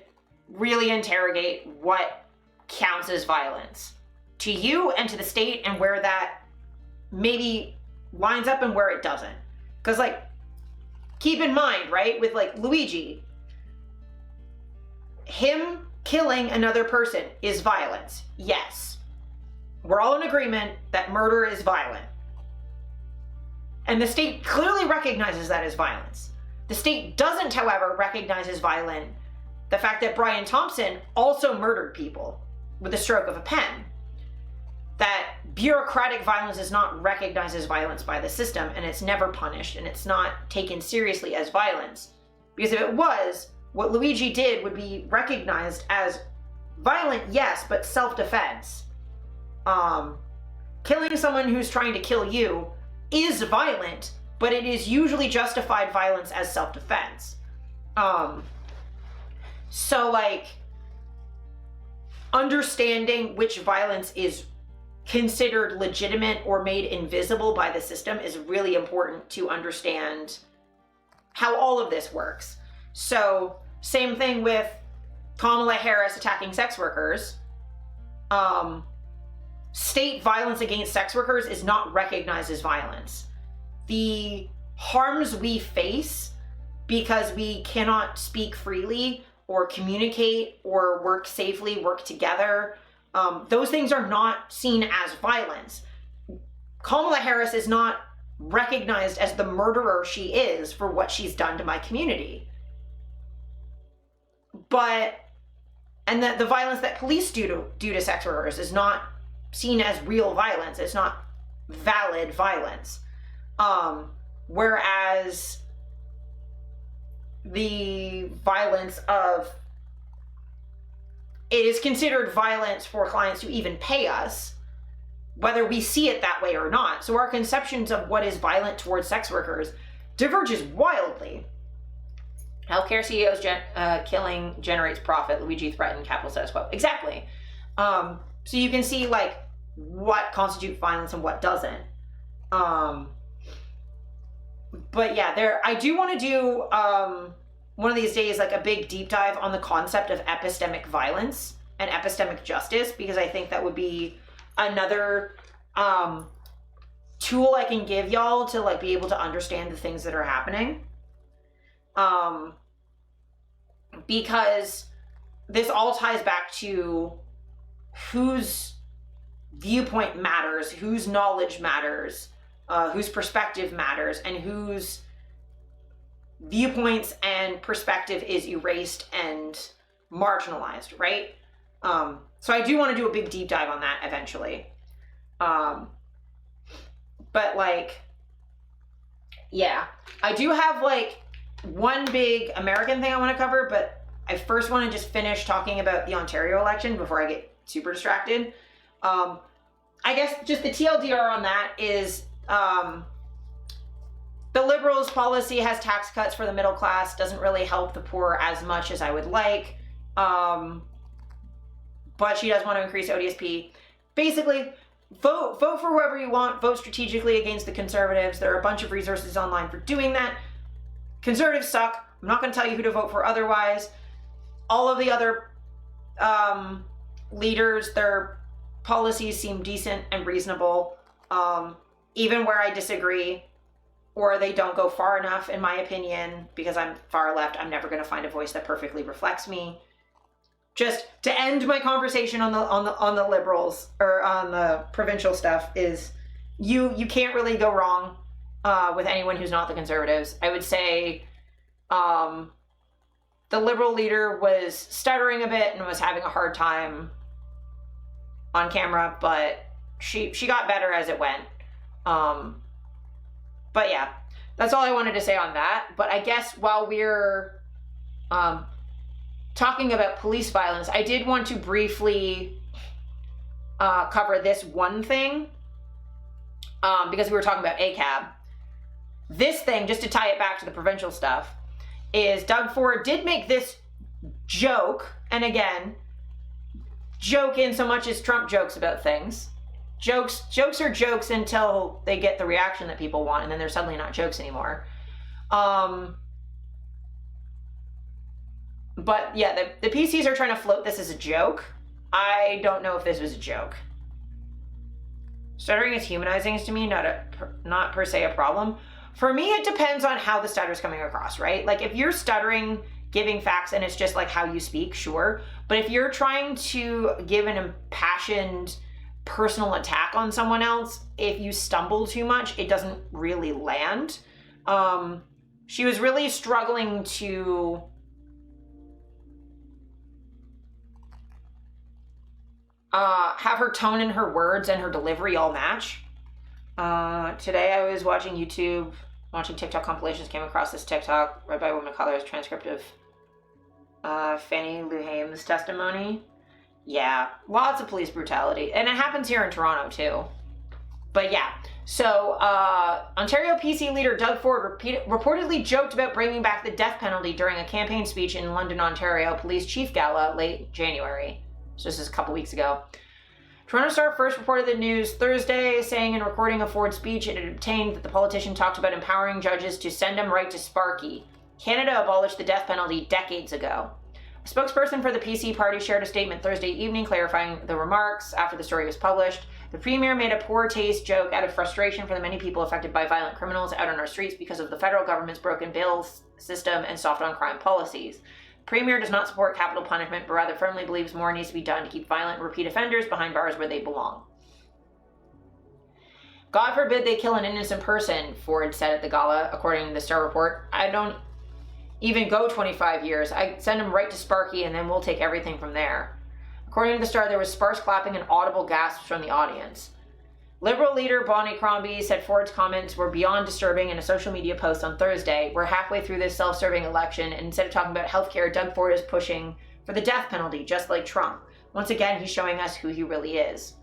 really interrogate what counts as violence to you and to the state, and where that maybe lines up and where it doesn't. Because, like, keep in mind, right, with, like, Luigi, him killing another person is violence. Yes. We're all in agreement that murder is violent. And the state clearly recognizes that as violence. The state doesn't, however, recognize as violent the fact that Brian Thompson also murdered people with a stroke of a pen. That bureaucratic violence is not recognized as violence by the system, and it's never punished, and it's not taken seriously as violence. Because if it was, what Luigi did would be recognized as violent, yes, but self-defense. Killing someone who's trying to kill you is violent, but it is usually justified violence as self-defense. So, like, understanding which violence is considered legitimate or made invisible by the system is really important to understand how all of this works. So, same thing with Kamala Harris attacking sex workers. State violence against sex workers is not recognized as violence. The harms we face because we cannot speak freely or communicate or work safely, work together, those things are not seen as violence. Kamala Harris is not recognized as the murderer she is for what she's done to my community. And that the violence that police do to sex workers is not seen as real violence. It's not valid violence. Whereas the violence of, it is considered violence for clients to even pay us, whether we see it that way or not. So our conceptions of what is violent towards sex workers diverges wildly. Healthcare CEOs killing generates profit. Luigi threatened capital status quo. Exactly. So you can see, like, what constitutes violence and what doesn't. But yeah, I do want to do one of these days like a big deep dive on the concept of epistemic violence and epistemic justice, because I think that would be another tool I can give y'all to like be able to understand the things that are happening. Because this all ties back to whose viewpoint matters, whose knowledge matters, whose perspective matters, and whose viewpoints and perspective is erased and marginalized, right? So I do want to do a big deep dive on that eventually. But like, yeah, I do have like one big American thing I want to cover, but I first want to just finish talking about the Ontario election before I get super distracted. I guess just the TLDR on that is the Liberals' policy has tax cuts for the middle class, doesn't really help the poor as much as I would like. But she does want to increase ODSP. Basically, vote for whoever you want, vote strategically against the Conservatives. There are a bunch of resources online for doing that. Conservatives suck. I'm not going to tell you who to vote for otherwise. All of the other leaders, their policies seem decent and reasonable, even where I disagree, or they don't go far enough, in my opinion, because I'm far left. I'm never going to find a voice that perfectly reflects me. Just to end my conversation on the Liberals, or on the provincial stuff, is you can't really go wrong with anyone who's not the Conservatives. I would say the Liberal leader was stuttering a bit and was having a hard time on camera, but she got better as it went. But yeah, that's all I wanted to say on that. But I guess while we're talking about police violence, I did want to briefly cover this one thing, because we were talking about ACAB. This thing, just to tie it back to the provincial stuff, is Doug Ford did make this joke, and again, joke in so much as Trump jokes about things. Jokes are jokes until they get the reaction that people want, and then they're suddenly not jokes anymore. But yeah, the PCs are trying to float this as a joke. I don't know if this was a joke. Stuttering is humanizing to me, not per se a problem. For me, it depends on how the stutter's coming across, right? Like if you're stuttering, giving facts, and it's just like how you speak, sure. But if you're trying to give an impassioned personal attack on someone else, if you stumble too much, it doesn't really land. She was really struggling to have her tone in her words and her delivery all match. Today I was watching YouTube, watching TikTok compilations, came across this TikTok read by a woman of color, transcript of Fannie Lou Haim's testimony. Yeah, lots of police brutality. And it happens here in Toronto too. But yeah, so Ontario PC leader Doug Ford reportedly joked about bringing back the death penalty during a campaign speech in London, Ontario Police Chief Gala late January. So this is a couple weeks ago. Toronto Star first reported the news Thursday, saying in a recording of Ford's speech it had obtained that the politician talked about empowering judges to send them right to Sparky. Canada abolished the death penalty decades ago. A spokesperson for the PC party shared a statement Thursday evening clarifying the remarks after the story was published. The premier made a poor taste joke out of frustration for the many people affected by violent criminals out on our streets because of the federal government's broken bail system and soft on crime policies. The premier does not support capital punishment, but rather firmly believes more needs to be done to keep violent repeat offenders behind bars where they belong. God forbid they kill an innocent person, Ford said at the gala, according to the Star report. I don't even go 25 years. I send them right to Sparky and then we'll take everything from there. According to the Star, there was sparse clapping and audible gasps from the audience. Liberal leader Bonnie Crombie said Ford's comments were beyond disturbing in a social media post on Thursday. We're halfway through this self-serving election, and instead of talking about healthcare, Doug Ford is pushing for the death penalty, just like Trump. Once again, he's showing us who he really is.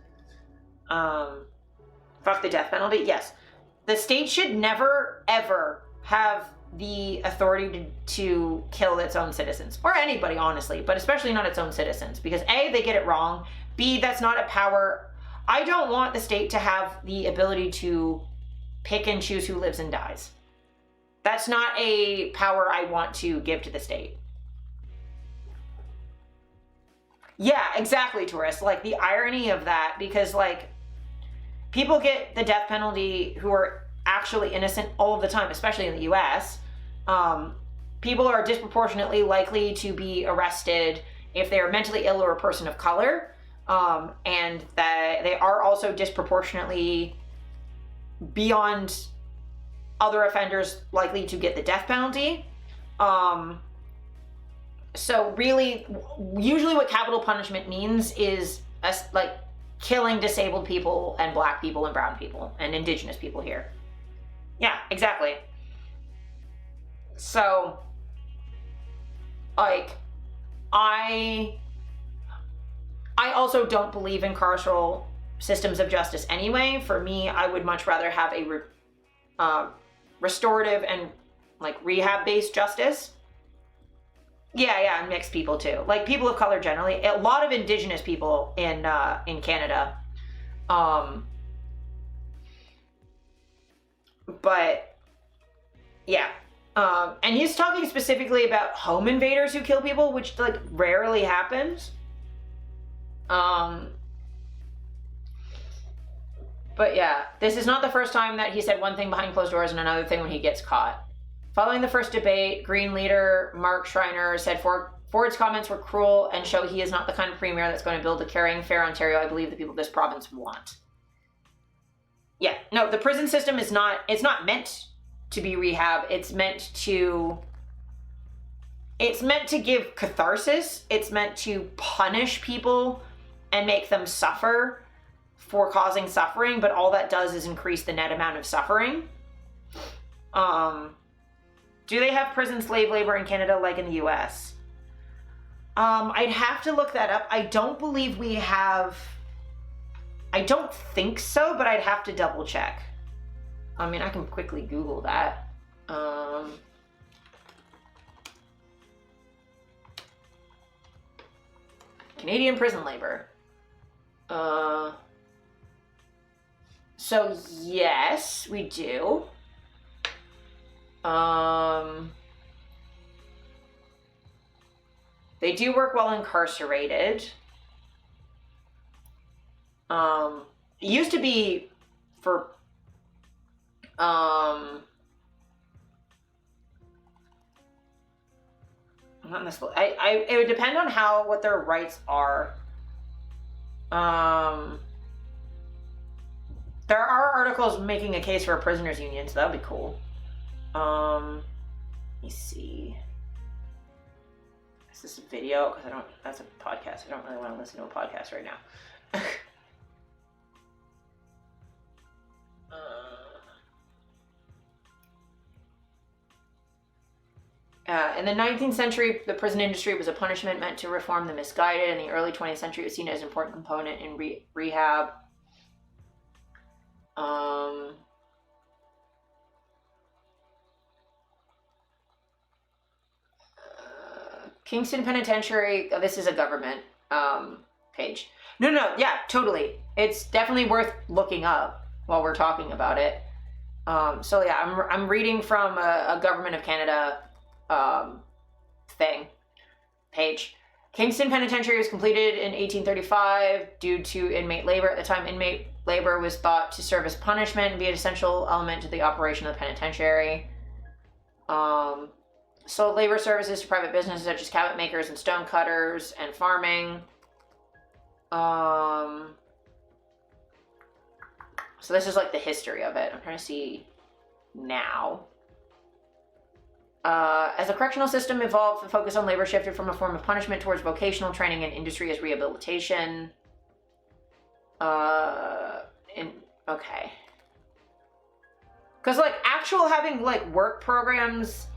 Fuck the death penalty? Yes. The state should never, ever have the authority to kill its own citizens, or anybody, honestly, but especially not its own citizens, because A, they get it wrong, B, that's not a power. I don't want the state to have the ability to pick and choose who lives and dies. That's not a power I want to give to the state. Yeah, exactly, tourists. Like, the irony of that, because, like, people get the death penalty who are actually innocent all of the time, especially in the US. People are disproportionately likely to be arrested if they are mentally ill or a person of color, and that they are also disproportionately beyond other offenders likely to get the death penalty. So really, usually what capital punishment means is like killing disabled people and black people and brown people and indigenous people here. Yeah, exactly. So, like, I also don't believe in carceral systems of justice anyway. For me, I would much rather have a restorative and like rehab-based justice. Yeah, and mixed people too. Like people of color generally. A lot of indigenous people in Canada. But yeah. And he's talking specifically about home invaders who kill people, which like rarely happens. But yeah, this is not the first time that he said one thing behind closed doors and another thing when he gets caught. Following the first debate, Green leader Mark Schreiner said Ford's comments were cruel and show he is not the kind of premier that's going to build a caring, fair Ontario I believe the people of this province want. Yeah, no, the prison system is not, it's not meant to be rehab. It's meant to give catharsis. It's meant to punish people and make them suffer for causing suffering, but all that does is increase the net amount of suffering. Do they have prison slave labor in Canada like in the US? I'd have to look that up. I don't believe we have. I don't think so, but I'd have to double check. I mean, I can quickly Google that. Canadian prison labor. So yes, we do. They do work while incarcerated. It used to be for, not necessarily, it would depend on what their rights are. There are articles making a case for a prisoners union, so that would be cool. Let me see. Is this a video? Because that's a podcast. I don't really want to listen to a podcast right now. In the 19th century, the prison industry was a punishment meant to reform the misguided. In the early 20th century, it was seen as an important component in rehab. Kingston Penitentiary, this is a government page. No, yeah, totally. It's definitely worth looking up while we're talking about it. So yeah, I'm reading from a Government of Canada page. Kingston Penitentiary was completed in 1835 due to inmate labor. At the time, inmate labor was thought to serve as punishment and be an essential element to the operation of the penitentiary. Sold labor services to private businesses such as cabinet makers and stone cutters and farming. So this is like the history of it. I'm trying to see now. As the correctional system evolved, the focus on labor shifted from a form of punishment towards vocational training and industry as rehabilitation. Okay. Because like actual having like work programs,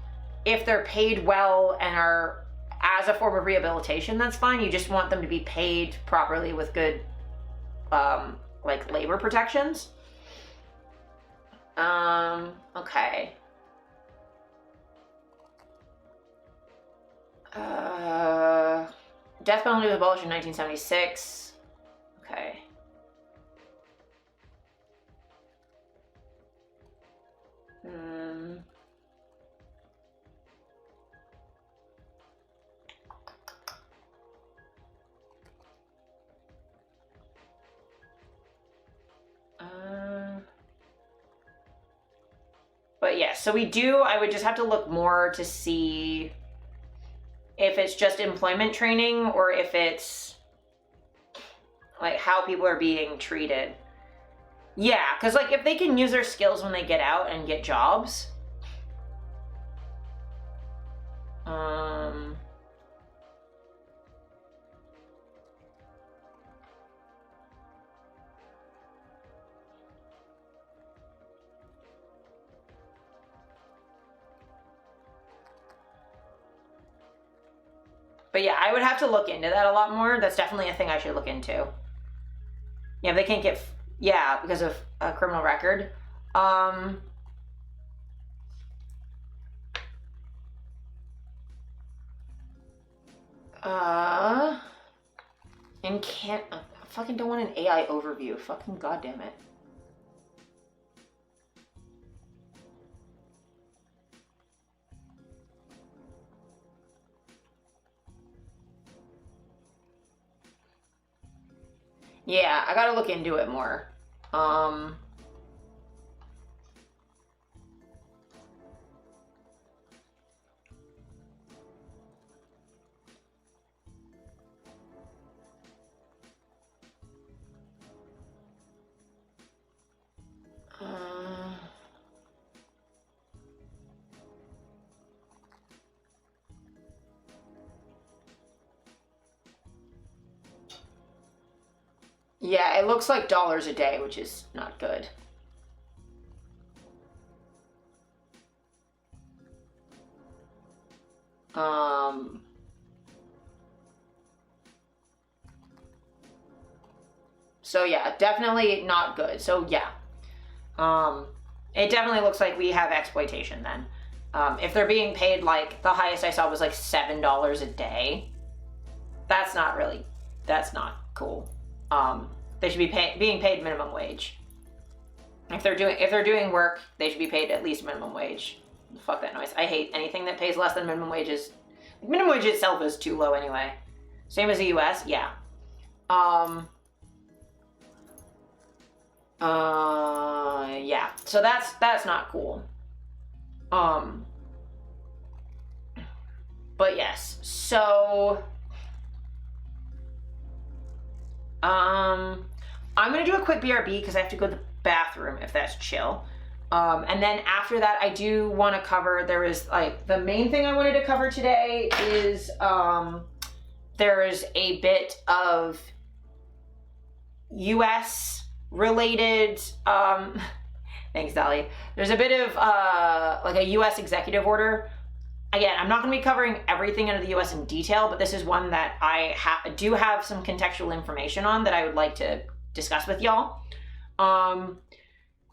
if they're paid well and are as a form of rehabilitation, that's fine. You just want them to be paid properly with good, like labor protections. Okay. Death penalty was abolished in 1976. Okay. But yeah, so I would just have to look more to see if it's just employment training or if it's like how people are being treated. Yeah, because like if they can use their skills when they get out and get jobs. But yeah, I would have to look into that a lot more. That's definitely a thing I should look into. Yeah, they can't get, yeah, because of a criminal record. And can't, I fucking don't want an AI overview. Fucking goddamn it. Yeah, I gotta look into it more. Yeah, it looks like dollars a day, which is not good. So yeah, definitely not good. So yeah, it definitely looks like we have exploitation then. If they're being paid, like the highest I saw was like $7 a day, that's not cool. They should be being paid minimum wage. If they're doing work, they should be paid at least minimum wage. Fuck that noise. I hate anything that pays less than minimum wages. Minimum wage itself is too low anyway. Same as the US, yeah. Yeah. So that's not cool. But yes. So I'm gonna do a quick BRB because I have to go to the bathroom if that's chill. And then after that, I do want to cover, there is like, the main thing I wanted to cover today is there is a bit of US related, thanks Dolly. There's a bit of like a US executive order. Again, I'm not going to be covering everything under the US in detail, but this is one that I do have some contextual information on that I would like to discuss with y'all.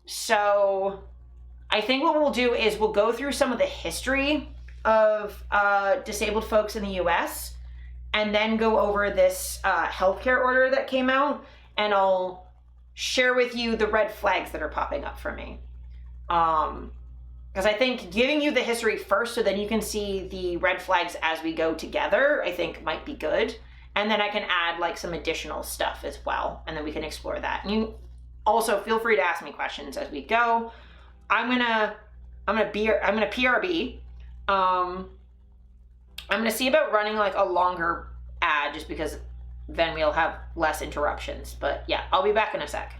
So I think what we'll do is we'll go through some of the history of disabled folks in the US and then go over this healthcare order that came out, and I'll share with you the red flags that are popping up for me. Because I think giving you the history first so then you can see the red flags as we go together, I think might be good. And then I can add like some additional stuff as well, and then we can explore that. And you also feel free to ask me questions as we go. I'm gonna PRB. I'm gonna see about running like a longer ad just because then we'll have less interruptions. But yeah, I'll be back in a sec.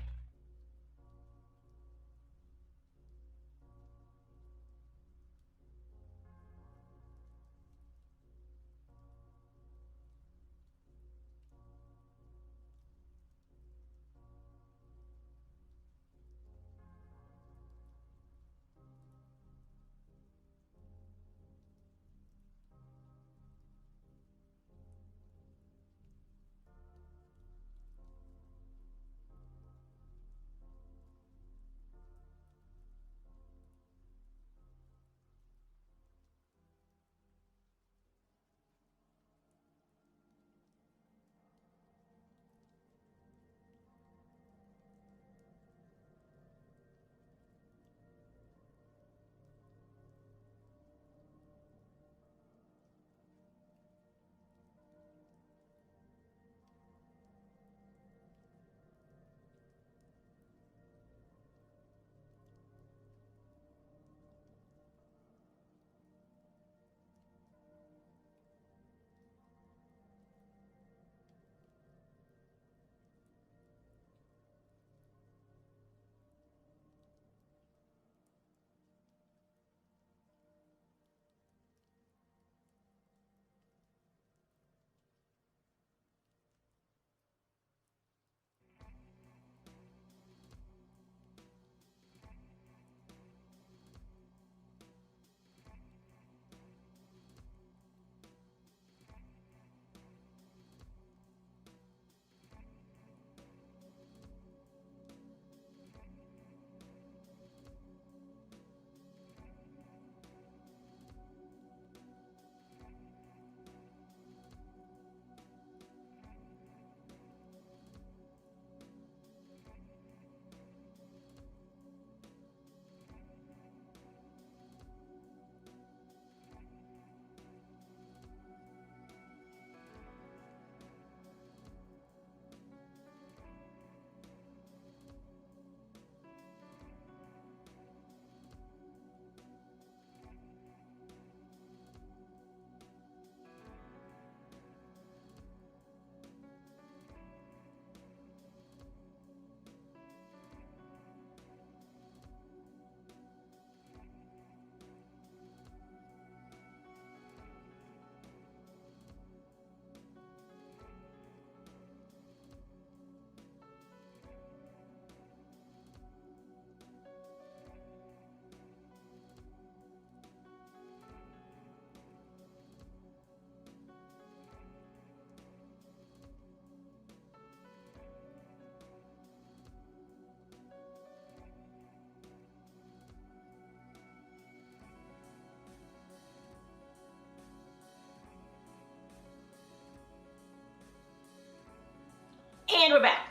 And we're back.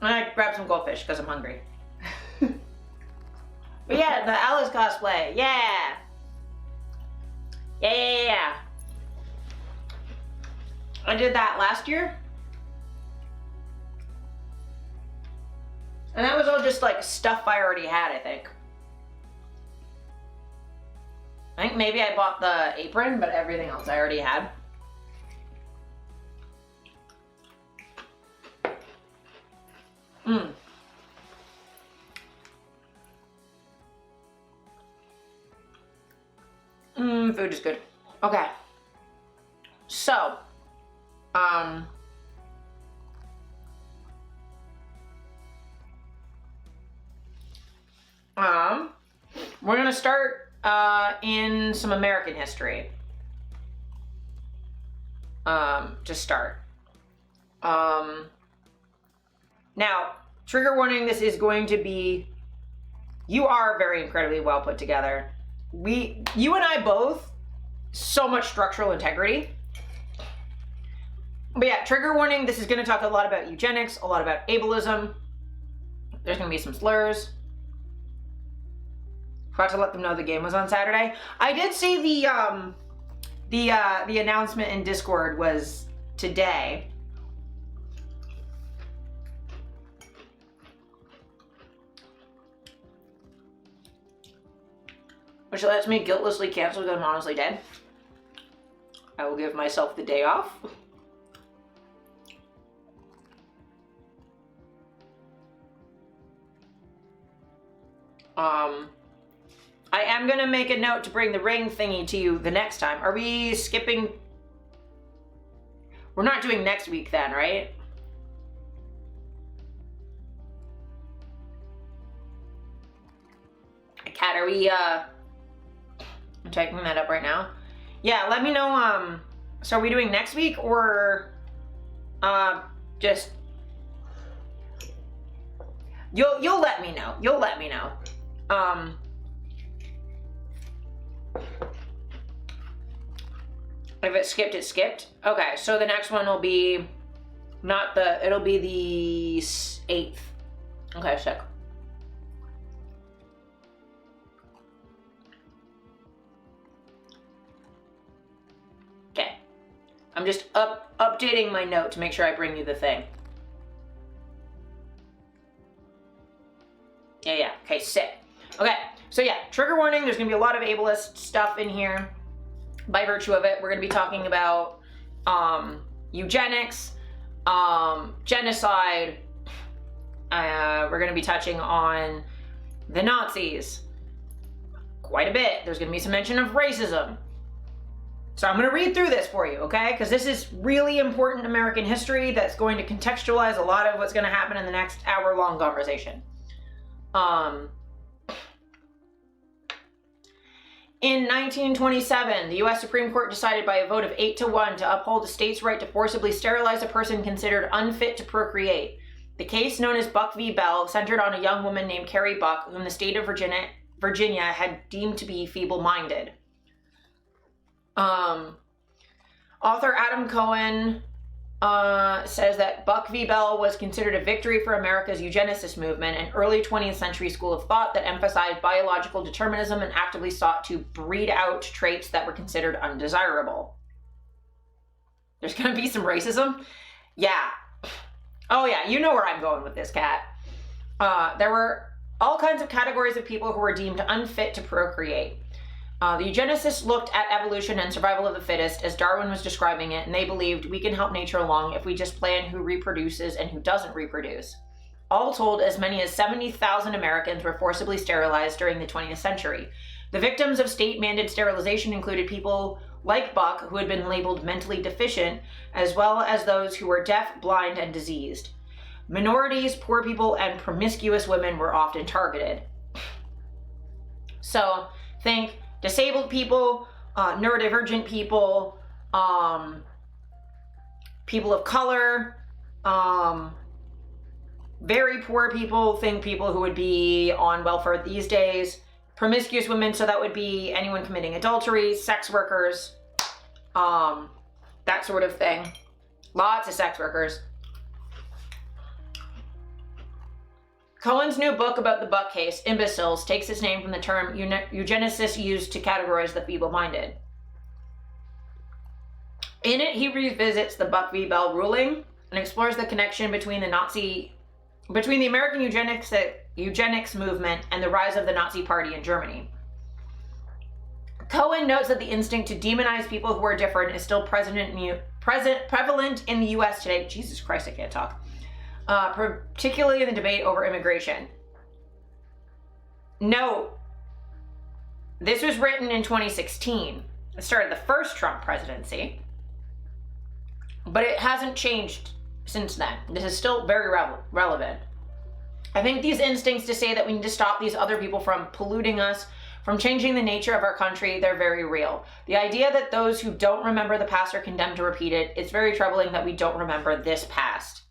I grabbed some goldfish because I'm hungry. But yeah, the Alice cosplay. Yeah. Yeah. I did that last year. And that was all just like stuff I already had, I think. I think maybe I bought the apron, but everything else I already had. Food is good. Okay. So, we're gonna start in some American history. To start. Now, trigger warning, this is going to be, you are very incredibly well put together. You and I both, so much structural integrity. But yeah, trigger warning, this is going to talk a lot about eugenics, a lot about ableism. There's going to be some slurs. Forgot to let them know the game was on Saturday. I did see the announcement in Discord was today. Which lets me guiltlessly cancel because I'm honestly dead. I will give myself the day off. I am gonna make a note to bring the ring thingy to you the next time. Are we skipping? We're not doing next week then, right? Kat, are we, I'm typing that up right now. Yeah, let me know, so are we doing next week or, just, you'll let me know. You'll let me know. If it skipped, it skipped. Okay, so the next one will be it'll be the 8th. Okay, sick. Okay. I'm just updating my note to make sure I bring you the thing. Yeah. Okay, sick. Okay, so yeah, trigger warning, there's gonna be a lot of ableist stuff in here. By virtue of it, we're gonna be talking about eugenics, genocide. We're gonna be touching on the Nazis quite a bit. There's gonna be some mention of racism. So I'm gonna read through this for you, okay? Because this is really important American history that's going to contextualize a lot of what's gonna happen in the next hour-long conversation. In 1927, the U.S. Supreme Court decided by a vote of 8-1 to uphold the state's right to forcibly sterilize a person considered unfit to procreate. The case, known as Buck v. Bell, centered on a young woman named Carrie Buck, whom the state of Virginia had deemed to be feeble-minded. Author Adam Cohen says that Buck v. Bell was considered a victory for America's eugenicist movement, an early 20th century school of thought that emphasized biological determinism and actively sought to breed out traits that were considered undesirable. There's gonna be some racism? Yeah. Oh yeah, you know where I'm going with this, Kat. There were all kinds of categories of people who were deemed unfit to procreate. The eugenicists looked at evolution and survival of the fittest as Darwin was describing it, and they believed we can help nature along if we just plan who reproduces and who doesn't reproduce. All told, as many as 70,000 Americans were forcibly sterilized during the 20th century. The victims of state-mandated sterilization included people like Buck, who had been labeled mentally deficient, as well as those who were deaf, blind, and diseased. Minorities, poor people, and promiscuous women were often targeted. So, think disabled people, neurodivergent people, people of color, very poor people, think people who would be on welfare these days, promiscuous women, so that would be anyone committing adultery, sex workers, that sort of thing. Lots of sex workers. Cohen's new book about the Buck case, Imbeciles, takes its name from the term eugenicists used to categorize the feeble-minded. In it, he revisits the Buck v. Bell ruling and explores the connection between the American eugenics movement and the rise of the Nazi Party in Germany. Cohen notes that the instinct to demonize people who are different is still prevalent in the U.S. today. Jesus Christ, I can't talk. Particularly in the debate over immigration. Note, this was written in 2016. It started the first Trump presidency. But it hasn't changed since then. This is still very relevant. I think these instincts to say that we need to stop these other people from polluting us, from changing the nature of our country, they're very real. The idea that those who don't remember the past are condemned to repeat it, it's very troubling that we don't remember this past.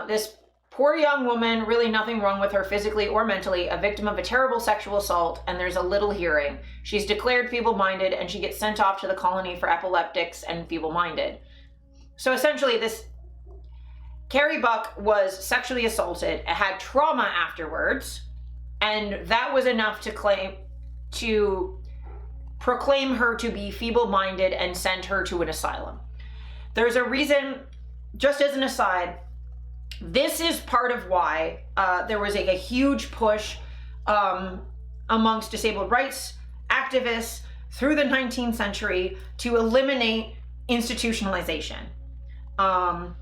This poor young woman, really nothing wrong with her physically or mentally, a victim of a terrible sexual assault, and there's a little hearing. She's declared feeble-minded, and she gets sent off to the colony for epileptics and feeble-minded. So essentially, this Carrie Buck was sexually assaulted, had trauma afterwards, and that was enough to proclaim her to be feeble-minded and send her to an asylum. There's a reason, just as an aside, this is part of why there was a huge push amongst disabled rights activists through the 19th century to eliminate institutionalization. The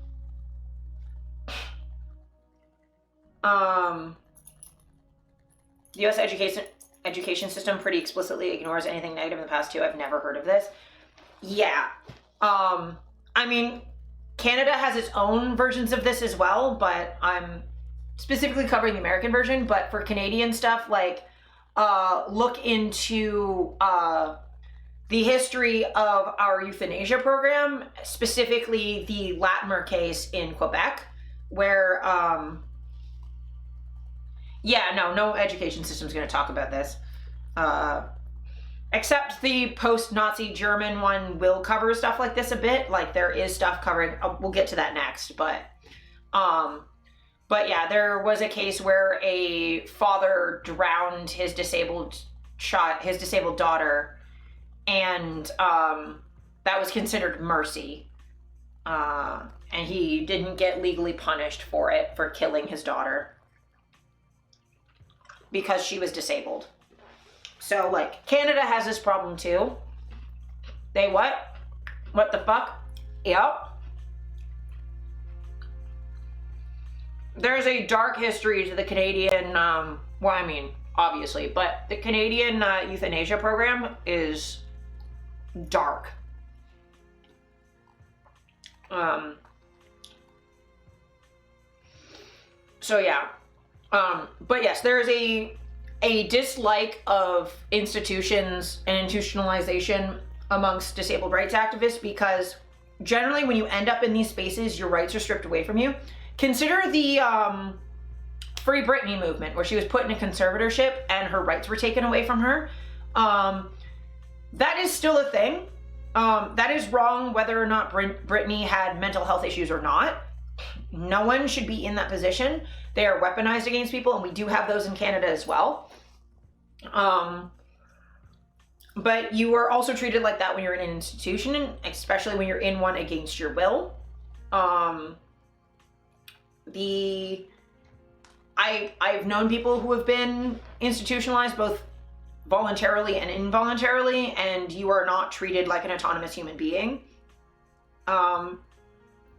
U.S. education system pretty explicitly ignores anything negative in the past too. I've never heard of this. Yeah. I mean, Canada has its own versions of this as well, but I'm specifically covering the American version. But for Canadian stuff, like, look into the history of our euthanasia program, specifically the Latimer case in Quebec, where, no education system is going to talk about this. Except the post-Nazi German one will cover stuff like this a bit. Like, there is stuff covering, we'll get to that next, but yeah, there was a case where a father drowned his disabled daughter, and that was considered mercy. And he didn't get legally punished for it, for killing his daughter, because she was disabled. So, like, Canada has this problem too. They what? What the fuck? Yep. There's a dark history to the Canadian, obviously, but the Canadian euthanasia program is dark. But yes, there is a dislike of institutions and institutionalization amongst disabled rights activists, because generally when you end up in these spaces, your rights are stripped away from you. Consider the Free Britney movement, where she was put in a conservatorship and her rights were taken away from her. That is still a thing. That is wrong whether or not Britney had mental health issues or not. No one should be in that position. They are weaponized against people, and we do have those in Canada as well. But you are also treated like that when you're in an institution, especially when you're in one against your will. I've known people who have been institutionalized both voluntarily and involuntarily, and you are not treated like an autonomous human being.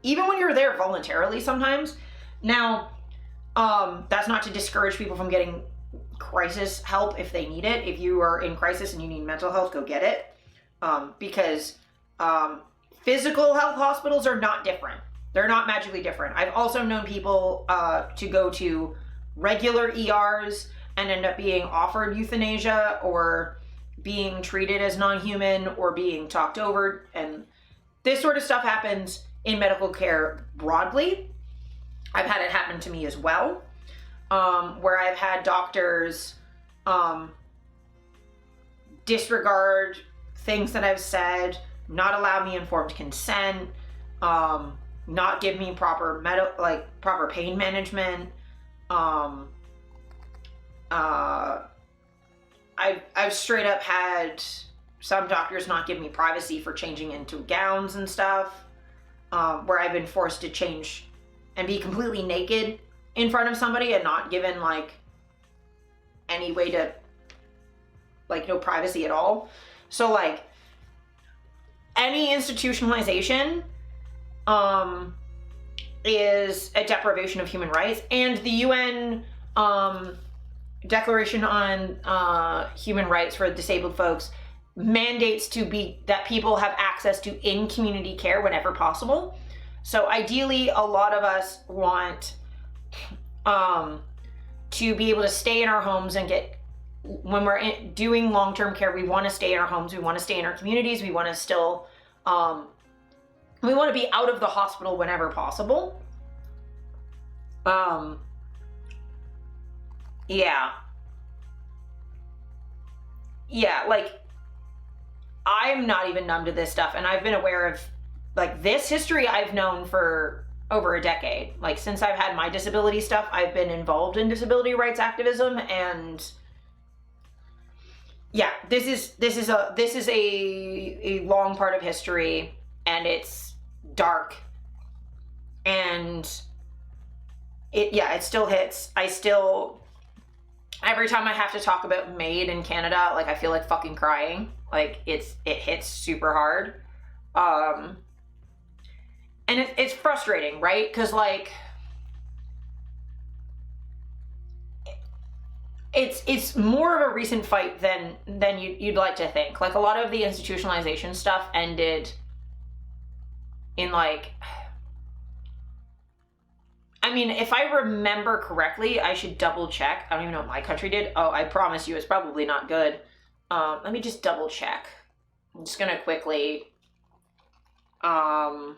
Even when you're there voluntarily sometimes. Now, that's not to discourage people from getting crisis help if they need it. If you are in crisis and you need mental health, go get it. Because physical health hospitals are not different. They're not magically different. I've also known people to go to regular ERs and end up being offered euthanasia or being treated as non-human or being talked over. And this sort of stuff happens in medical care broadly. I've had it happen to me as well, where I've had doctors disregard things that I've said, not allow me informed consent, not give me proper proper pain management. I've straight up had some doctors not give me privacy for changing into gowns and stuff, where I've been forced to change and be completely naked in front of somebody and not given like any way to, like, no privacy at all. So like any institutionalization is a deprivation of human rights, and the UN Declaration on Human Rights for Disabled Folks mandates that people have access to in-community care whenever possible. So ideally, a lot of us want to be able to stay in our homes and when we're doing long-term care, we want to stay in our homes, we want to stay in our communities, we want to still, we want to be out of the hospital whenever possible. Yeah, like, I'm not even numb to this stuff, and I've been aware of, like, this history I've known for over a decade. Like, since I've had my disability stuff, I've been involved in disability rights activism, and yeah, this is a long part of history, and it's dark, and it still hits. Every time I have to talk about MAID in Canada, like, I feel like fucking crying. Like, it hits super hard. And it's frustrating, right? Because, like, it's more of a recent fight than you'd like to think. Like, a lot of the institutionalization stuff ended in, like, I mean, if I remember correctly, I should double check. I don't even know what my country did. Oh, I promise you it's probably not good. Let me just double check. I'm just gonna quickly, mm,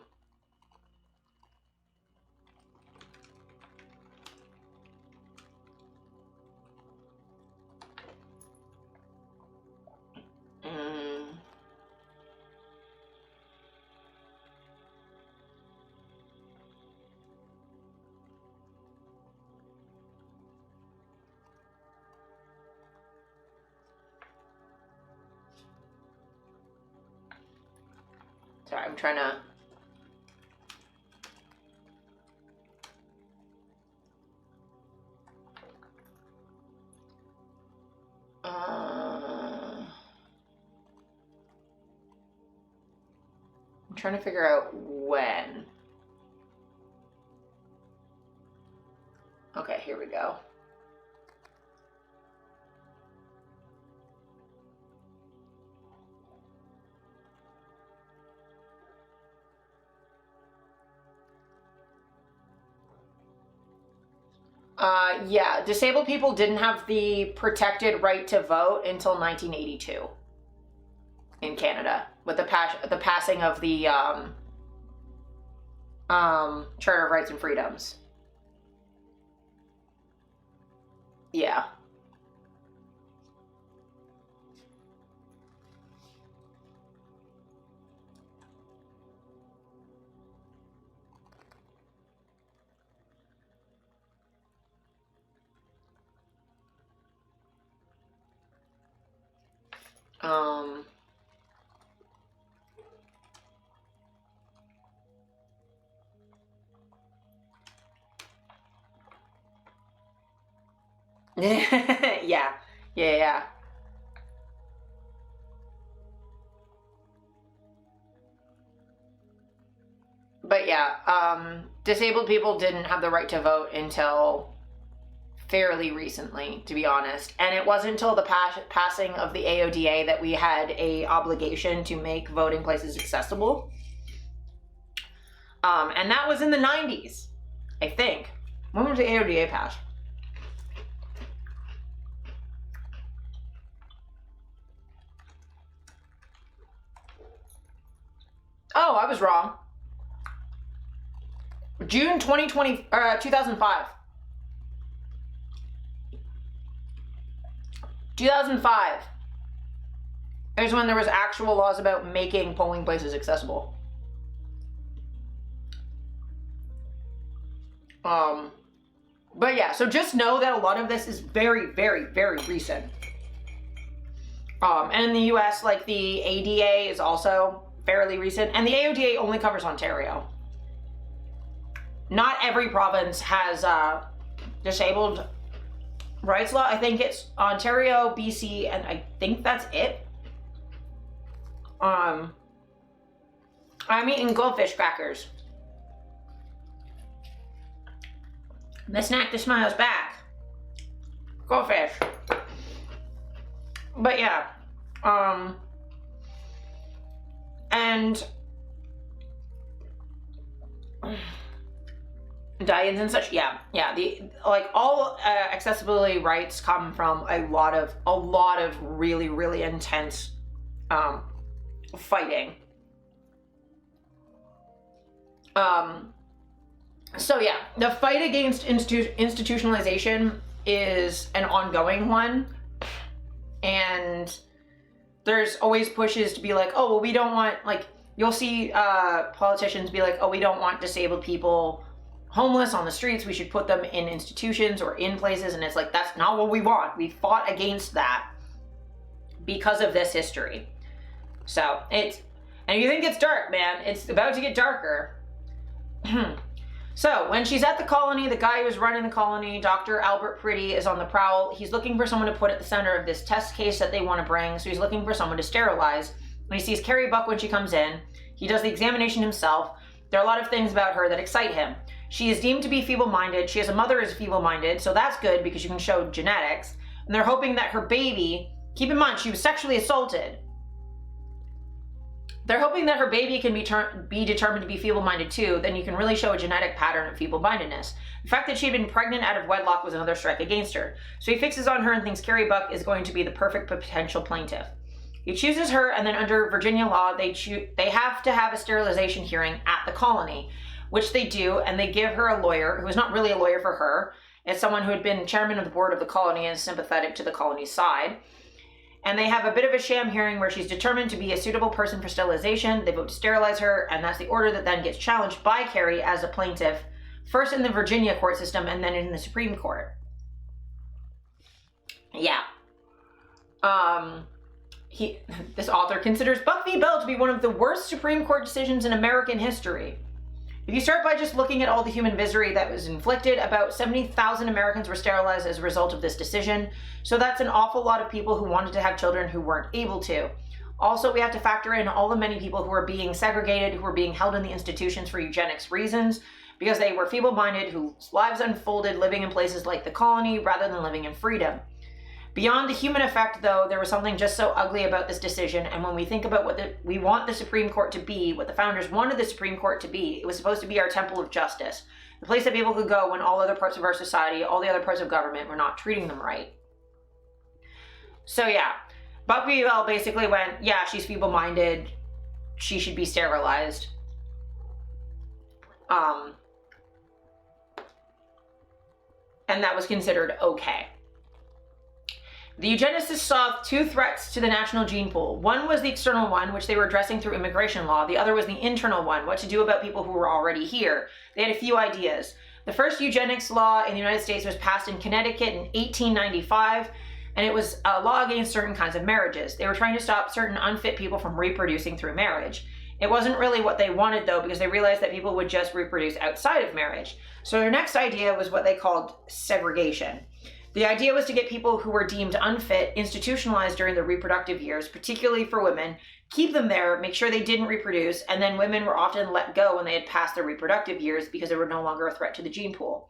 sorry, I'm trying to, I'm trying to figure out when. Okay, here we go. Yeah, disabled people didn't have the protected right to vote until 1982 in Canada, with the passing of the Charter of Rights and Freedoms. Yeah. Yeah. But yeah, disabled people didn't have the right to vote until fairly recently, to be honest. And it wasn't until the passing of the AODA that we had a obligation to make voting places accessible. And that was in the 90s, I think. When was the AODA passed? Oh, I was wrong. June 2020, 2005. 2005 is when there was actual laws about making polling places accessible. But yeah, so just know that a lot of this is very, very, very recent. And in the US, like the ADA is also fairly recent, and the AODA only covers Ontario. Not every province has disabled rights law. I think it's Ontario, BC, and I think that's it. I'm eating goldfish crackers. The snack that smiles back. Goldfish. But yeah. And die-ins and such, yeah, the like all accessibility rights come from a lot of really, really intense fighting. So yeah, the fight against institutionalization is an ongoing one, and there's always pushes to be like, oh well, we don't want, like, you'll see politicians be like, oh, we don't want disabled people homeless on the streets, we should put them in institutions or in places, and it's like, that's not what we want. We fought against that because of this history. So it's, and you think it's dark, man, it's about to get darker. So when she's at the colony, the guy who's running the colony, Dr. Albert Priddy, is on the prowl. He's looking for someone to put at the center of this test case that they want to bring, so he's looking for someone to sterilize. When he sees Carrie Buck when she comes in, he does the examination himself. There are a lot of things about her that excite him. She is deemed to be feeble-minded. She has a mother who's feeble-minded, so that's good because you can show genetics. And they're hoping that her baby, keep in mind, she was sexually assaulted. They're hoping that her baby can be determined to be feeble-minded too, then you can really show a genetic pattern of feeble-mindedness. The fact that she had been pregnant out of wedlock was another strike against her. So he fixes on her and thinks Carrie Buck is going to be the perfect potential plaintiff. He chooses her, and then under Virginia law, they have to have a sterilization hearing at the colony, which they do, and they give her a lawyer, who is not really a lawyer for her. It's someone who had been chairman of the board of the colony and is sympathetic to the colony's side. And they have a bit of a sham hearing where she's determined to be a suitable person for sterilization. They vote to sterilize her, and that's the order that then gets challenged by Carrie as a plaintiff, first in the Virginia court system and then in the Supreme Court. Yeah. This author considers Buck v. Bell to be one of the worst Supreme Court decisions in American history. If you start by just looking at all the human misery that was inflicted, about 70,000 Americans were sterilized as a result of this decision. So that's an awful lot of people who wanted to have children who weren't able to. Also, we have to factor in all the many people who are being segregated, who are being held in the institutions for eugenics reasons, because they were feeble-minded, whose lives unfolded living in places like the colony rather than living in freedom. Beyond the human effect, though, there was something just so ugly about this decision, and when we think about what we want the Supreme Court to be, what the founders wanted the Supreme Court to be, it was supposed to be our temple of justice, the place that people could go when all other parts of our society, all the other parts of government, were not treating them right. So yeah, Buck v. Bell basically went, yeah, she's feeble-minded, she should be sterilized. And that was considered okay. The eugenicists saw two threats to the national gene pool. One was the external one, which they were addressing through immigration law. The other was the internal one, what to do about people who were already here. They had a few ideas. The first eugenics law in the United States was passed in Connecticut in 1895, and it was a law against certain kinds of marriages. They were trying to stop certain unfit people from reproducing through marriage. It wasn't really what they wanted, though, because they realized that people would just reproduce outside of marriage. So their next idea was what they called segregation. The idea was to get people who were deemed unfit institutionalized during their reproductive years, particularly for women, keep them there, make sure they didn't reproduce, and then women were often let go when they had passed their reproductive years because they were no longer a threat to the gene pool.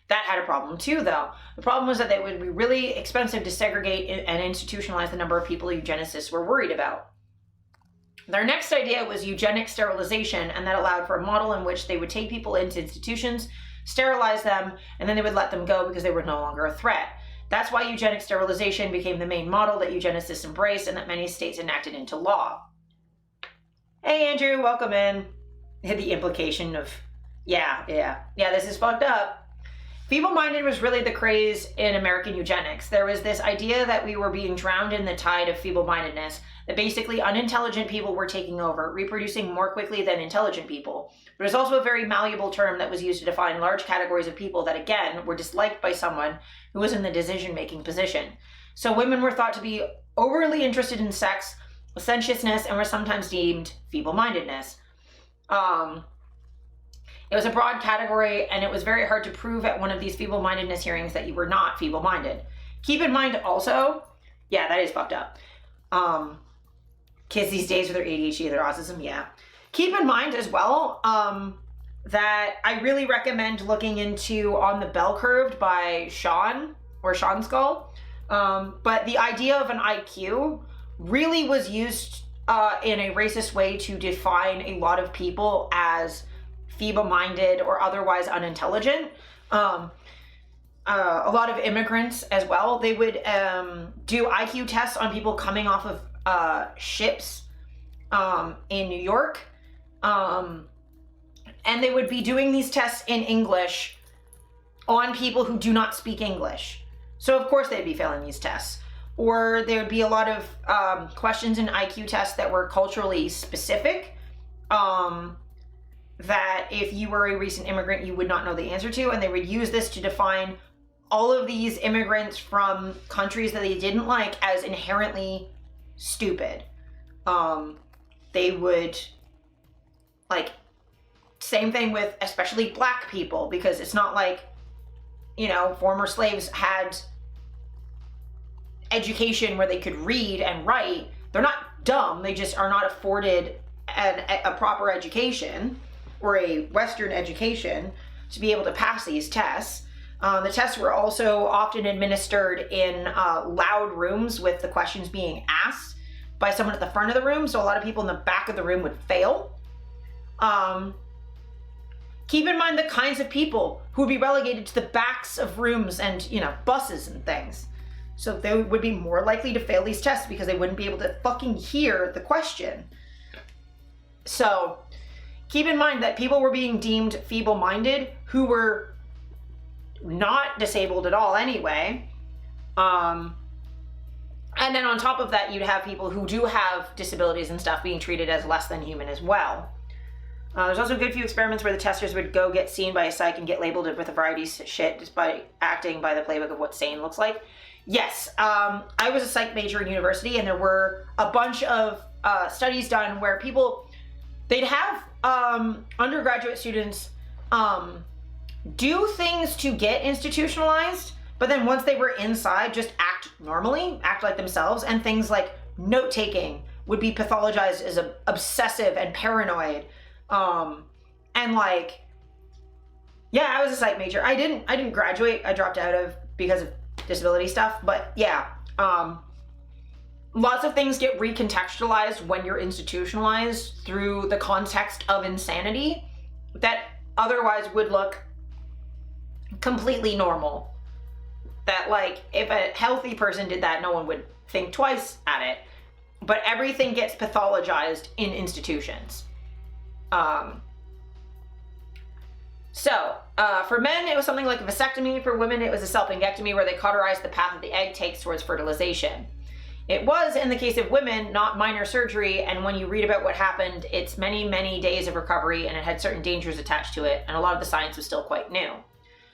That had a problem too, though. The problem was that it would be really expensive to segregate and institutionalize the number of people eugenicists were worried about. Their next idea was eugenic sterilization, and that allowed for a model in which they would take people into institutions, sterilize them, and then they would let them go because they were no longer a threat. That's why eugenic sterilization became the main model that eugenicists embraced and that many states enacted into law. Hey Andrew, welcome in. The implication of, yeah, this is fucked up. Feeble-minded was really the craze in American eugenics. There was this idea that we were being drowned in the tide of feeble-mindedness, that basically unintelligent people were taking over, reproducing more quickly than intelligent people. But it's also a very malleable term that was used to define large categories of people that, again, were disliked by someone who was in the decision-making position. So women were thought to be overly interested in sex, licentiousness, and were sometimes deemed feeble-mindedness. It was a broad category, and it was very hard to prove at one of these feeble-mindedness hearings that you were not feeble-minded. Keep in mind also, yeah, that is fucked up. Kids these days with their ADHD, their autism, yeah. Keep in mind as well that I really recommend looking into On the Bell Curve by Sean Skull. But the idea of an IQ really was used in a racist way to define a lot of people as feeble-minded or otherwise unintelligent. A lot of immigrants as well, they would do IQ tests on people coming off of ships in New York. And they would be doing these tests in English on people who do not speak English. So of course they'd be failing these tests. Or there would be a lot of questions in IQ tests that were culturally specific. That if you were a recent immigrant, you would not know the answer to, and they would use this to define all of these immigrants from countries that they didn't like as inherently stupid. They would, like, same thing with especially black people, because it's not like, you know, former slaves had education where they could read and write. They're not dumb, they just are not afforded a proper education, or a Western education, to be able to pass these tests. The tests were also often administered in loud rooms with the questions being asked by someone at the front of the room, so a lot of people in the back of the room would fail. Keep in mind the kinds of people who would be relegated to the backs of rooms and, you know, buses and things. So they would be more likely to fail these tests because they wouldn't be able to fucking hear the question. So keep in mind that people were being deemed feeble-minded who were not disabled at all anyway. And then on top of that, you'd have people who do have disabilities and stuff being treated as less than human as well. There's also a good few experiments where the testers would go get seen by a psych and get labeled with a variety of shit just by acting by the playbook of what sane looks like. Yes, I was a psych major in university, and there were a bunch of studies done where people, they'd have undergraduate students do things to get institutionalized, but then once they were inside, just act normally, act like themselves, and things like note-taking would be pathologized as obsessive and paranoid. And like, yeah, I was a psych major. I didn't graduate. I dropped out of because of disability stuff, but yeah, lots of things get recontextualized when you're institutionalized through the context of insanity that otherwise would look completely normal. That, like, if a healthy person did that, no one would think twice at it. But everything gets pathologized in institutions. For men, it was something like a vasectomy. For women, it was a salpingectomy, where they cauterized the path that the egg takes towards fertilization. It was, in the case of women, not minor surgery, and when you read about what happened, it's many, many days of recovery, and it had certain dangers attached to it, and a lot of the science was still quite new.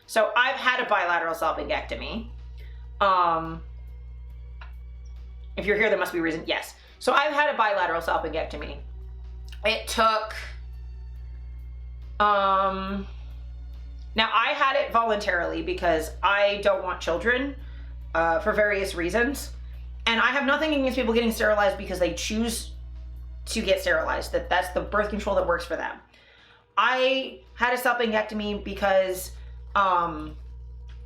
So I've had a bilateral salpingectomy. If you're here, there must be a reason. Yes. So I've had a bilateral salpingectomy. It took... Now, I had it voluntarily because I don't want children for various reasons. And I have nothing against people getting sterilized because they choose to get sterilized. That's the birth control that works for them. I had a salpingectomy because I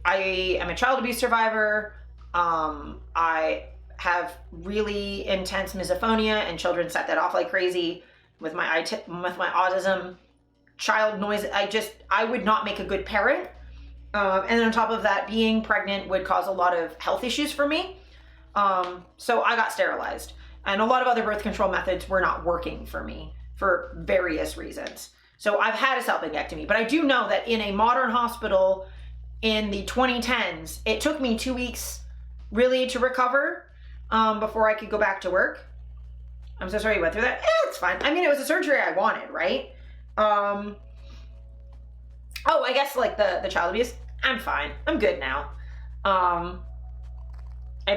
am a child abuse survivor. I have really intense misophonia, and children set that off like crazy with my autism. Child noise, I would not make a good parent. And then on top of that, being pregnant would cause a lot of health issues for me. So I got sterilized. And a lot of other birth control methods were not working for me for various reasons. So I've had a salpingectomy, but I do know that in a modern hospital, in the 2010s. It took me 2 weeks really to recover before I could go back to work. I'm so sorry you went through that. It's fine. I mean, it was a surgery I wanted, right? Oh, I guess like the child abuse. I'm fine. I'm good now. I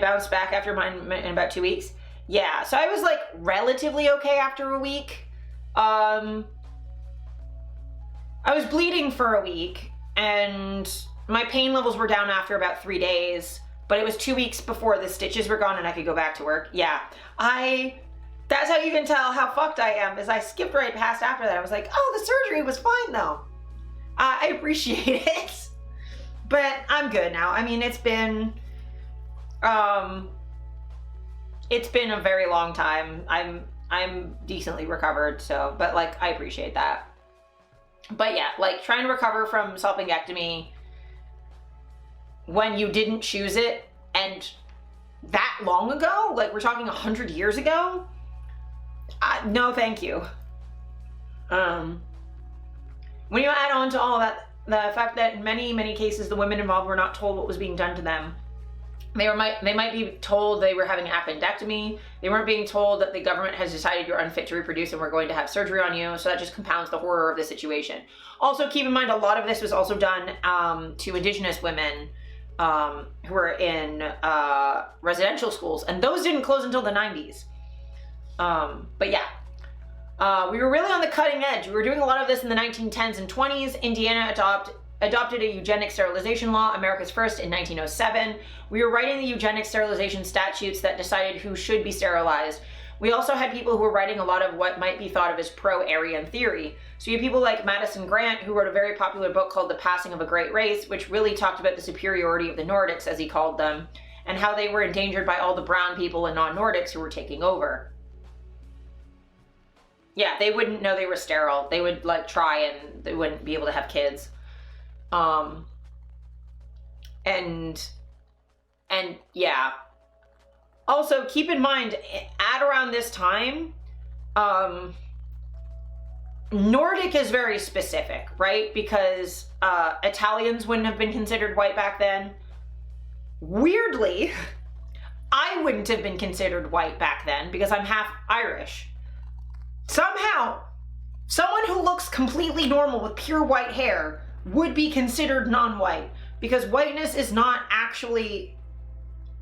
bounced back after mine in about 2 weeks. Yeah, so I was like relatively okay after a week. I was bleeding for a week and my pain levels were down after about 3 days, but it was 2 weeks before the stitches were gone and I could go back to work. Yeah, that's how you can tell how fucked I am, is I skipped right past after that. I was like, oh, the surgery was fine though. I appreciate it, but I'm good now. I mean, it's been a very long time. I'm decently recovered, so, but like, I appreciate that. But yeah, like trying to recover from salpingectomy when you didn't choose it and that long ago, like we're talking 100 years ago, no thank you. When you add on to all that, the fact that in many cases the women involved were not told what was being done to them. They might be told they were having an appendectomy. They weren't being told that the government has decided you're unfit to reproduce and we're going to have surgery on you. So that just compounds the horror of the situation. Also, keep in mind, a lot of this was also done to Indigenous women who were in residential schools, and those didn't close until the 90s. But yeah, we were really on the cutting edge. We were doing a lot of this in the 1910s and 20s. Indiana adopted a eugenic sterilization law, America's first, in 1907. We were writing the eugenic sterilization statutes that decided who should be sterilized. We also had people who were writing a lot of what might be thought of as pro-Aryan theory. So you have people like Madison Grant, who wrote a very popular book called The Passing of a Great Race, which really talked about the superiority of the Nordics, as he called them, and how they were endangered by all the brown people and non-Nordics who were taking over. Yeah, they wouldn't know they were sterile. They would like try and they wouldn't be able to have kids. And yeah. Also, keep in mind, at around this time, Nordic is very specific, right? Because Italians wouldn't have been considered white back then. Weirdly, I wouldn't have been considered white back then because I'm half Irish. Somehow, someone who looks completely normal with pure white hair would be considered non-white because whiteness is not actually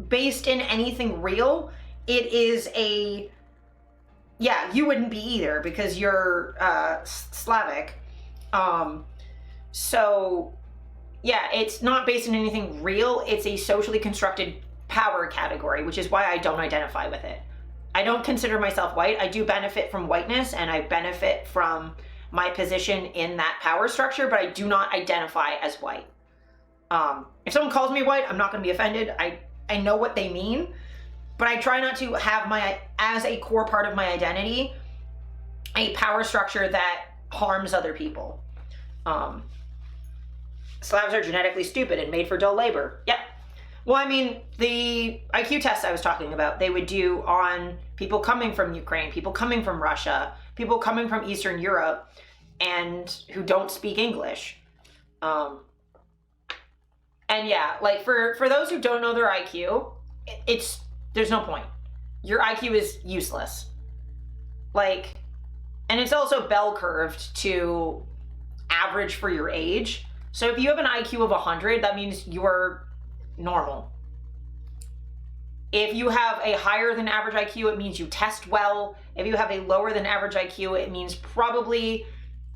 based in anything real. It is yeah, you wouldn't be either because you're Slavic. So yeah, it's not based in anything real. It's a socially constructed power category, which is why I don't identify with it. I don't consider myself white. I do benefit from whiteness and I benefit from my position in that power structure, but I do not identify as white. If someone calls me white, I'm not going to be offended. I know what they mean, but I try not to have as a core part of my identity, a power structure that harms other people. Slavs are genetically stupid and made for dull labor. Yep. Well, I mean, the IQ tests I was talking about, they would do on people coming from Ukraine, people coming from Russia, people coming from Eastern Europe, and who don't speak English. And yeah, like for those who don't know their IQ, there's no point. Your IQ is useless. Like, and it's also bell curved to average for your age. So if you have an IQ of 100, that means you're normal. If you have a higher than average IQ, it means you test well. If you have a lower than average IQ, it means probably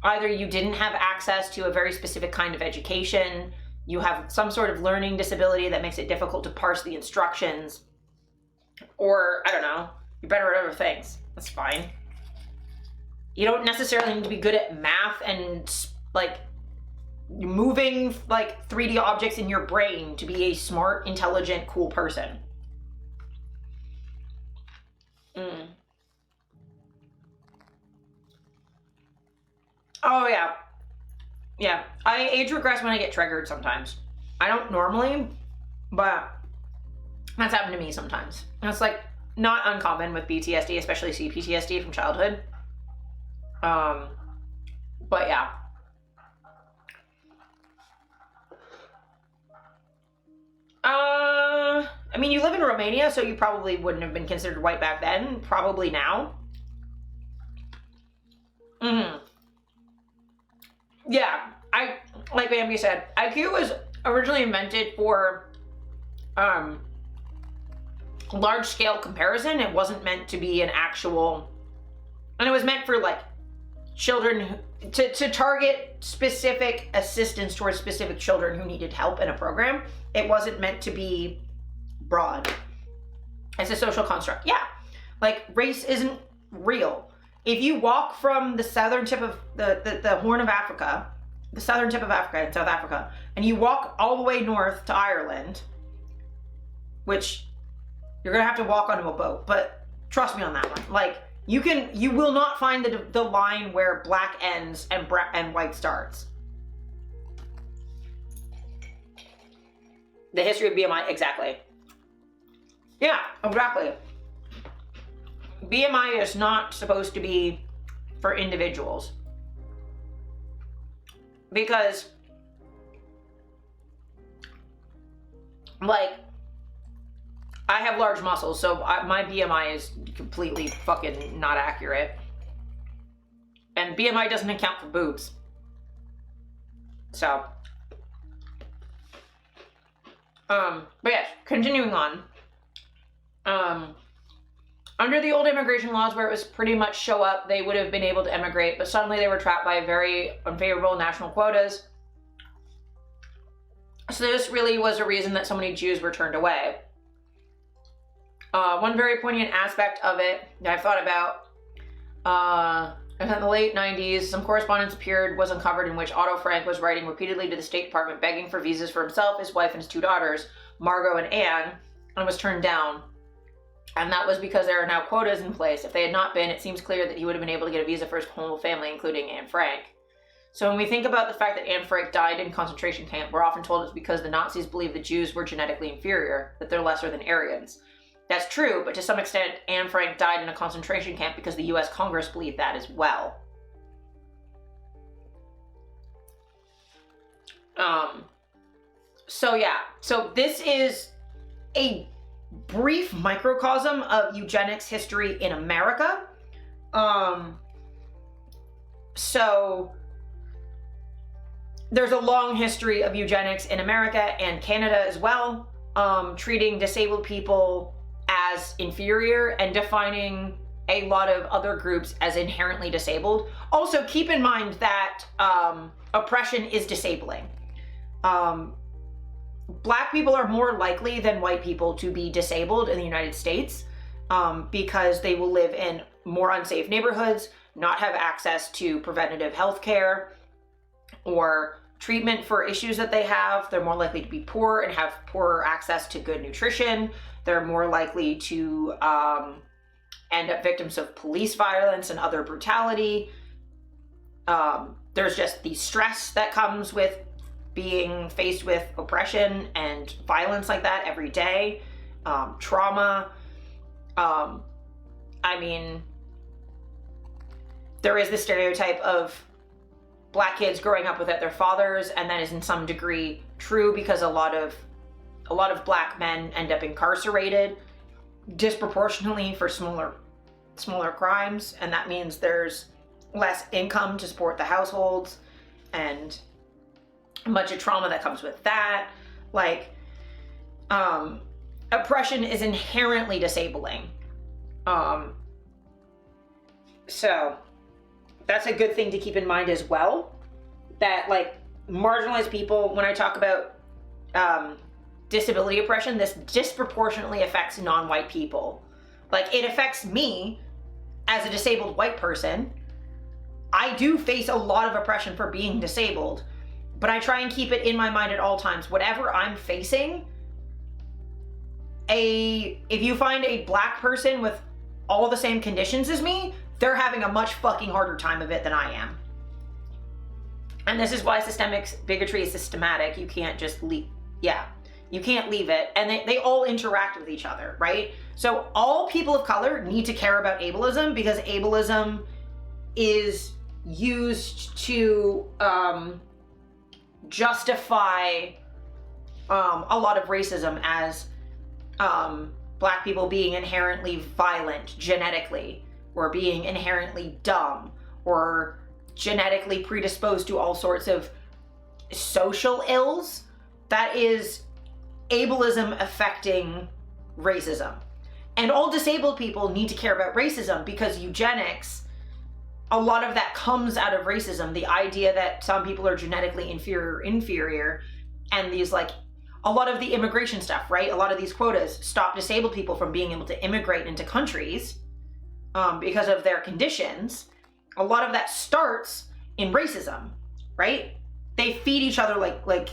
either you didn't have access to a very specific kind of education, you have some sort of learning disability that makes it difficult to parse the instructions, or I don't know, you're better at other things. That's fine. You don't necessarily need to be good at math and like moving like 3D objects in your brain to be a smart, intelligent, cool person. Oh yeah. Yeah, I age regress when I get triggered sometimes. I don't normally, but that's happened to me sometimes. And it's like not uncommon with PTSD, especially CPTSD from childhood. But yeah. I mean, you live in Romania, so you probably wouldn't have been considered white back then. Probably now. Yeah, like Bambi said, IQ was originally invented for large-scale comparison. It wasn't meant to be an actual, and it was meant for like children to target specific assistance towards specific children who needed help in a program. It wasn't meant to be broad. It's a social construct. Yeah, like race isn't real. If you walk from the southern tip of the Horn of Africa, the southern tip of Africa in South Africa, and you walk all the way north to Ireland, which you're gonna have to walk onto a boat, but trust me on that one. Like you will not find the line where black ends and white starts. The history of BMI, exactly. Yeah, exactly. BMI is not supposed to be for individuals because, like, I have large muscles, so my BMI is completely fucking not accurate. And BMI doesn't account for boobs. So, but yes, continuing on. Under the old immigration laws where it was pretty much show up, they would have been able to emigrate, but suddenly they were trapped by very unfavorable national quotas. So this really was a reason that so many Jews were turned away. One very poignant aspect of it that I've thought about, in the late 90s, some correspondence was uncovered in which Otto Frank was writing repeatedly to the State Department begging for visas for himself, his wife, and his two daughters, Margot and Anne, and was turned down. And that was because there are now quotas in place. If they had not been, it seems clear that he would have been able to get a visa for his whole family, including Anne Frank. So when we think about the fact that Anne Frank died in concentration camp, we're often told it's because the Nazis believed the Jews were genetically inferior, that they're lesser than Aryans. That's true, but to some extent, Anne Frank died in a concentration camp because the US Congress believed that as well. So yeah, so this is a brief microcosm of eugenics history in America. So there's a long history of eugenics in America and Canada as well, treating disabled people as inferior and defining a lot of other groups as inherently disabled. Also, keep in mind that oppression is disabling. Black people are more likely than white people to be disabled in the United States because they will live in more unsafe neighborhoods, not have access to preventative health care or treatment for issues that they have. They're more likely to be poor and have poorer access to good nutrition. They're more likely to end up victims of police violence and other brutality. There's just the stress that comes with being faced with oppression and violence like that every day, trauma. I mean, there is the stereotype of Black kids growing up without their fathers, and that is in some degree true because a lot of Black men end up incarcerated disproportionately for smaller crimes, and that means there's less income to support the households and much of trauma that comes with that. Like, oppression is inherently disabling. So that's a good thing to keep in mind as well, that like marginalized people, when I talk about disability oppression, this disproportionately affects non-white people. Like, it affects me as a disabled white person. I do face a lot of oppression for being disabled, but I try and keep it in my mind at all times. Whatever I'm facing, if you find a Black person with all the same conditions as me, they're having a much fucking harder time of it than I am. And this is why systemic bigotry is systematic. You can't just leave, you can't leave it. And they all interact with each other, right? So all people of color need to care about ableism, because ableism is used to justify a lot of racism as Black people being inherently violent genetically, or being inherently dumb, or genetically predisposed to all sorts of social ills. That is ableism affecting racism. And all disabled people need to care about racism, because eugenics, a lot of that comes out of racism. The idea that some people are genetically inferior, and these, like, a lot of the immigration stuff, right? A lot of these quotas stop disabled people from being able to immigrate into countries because of their conditions. A lot of that starts in racism, right? They feed each other like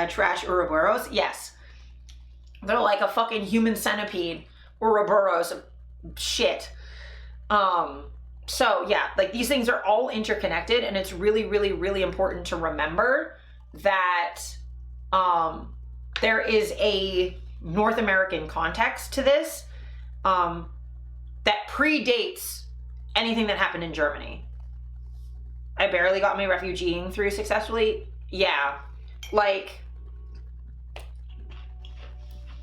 trash Ouroboros. Yes. They're like a fucking human centipede Ouroboros of shit. So yeah, like, these things are all interconnected, and it's really, really, really important to remember that there is a North American context to this that predates anything that happened in Germany. I barely got my refugeeing through successfully. Yeah, like,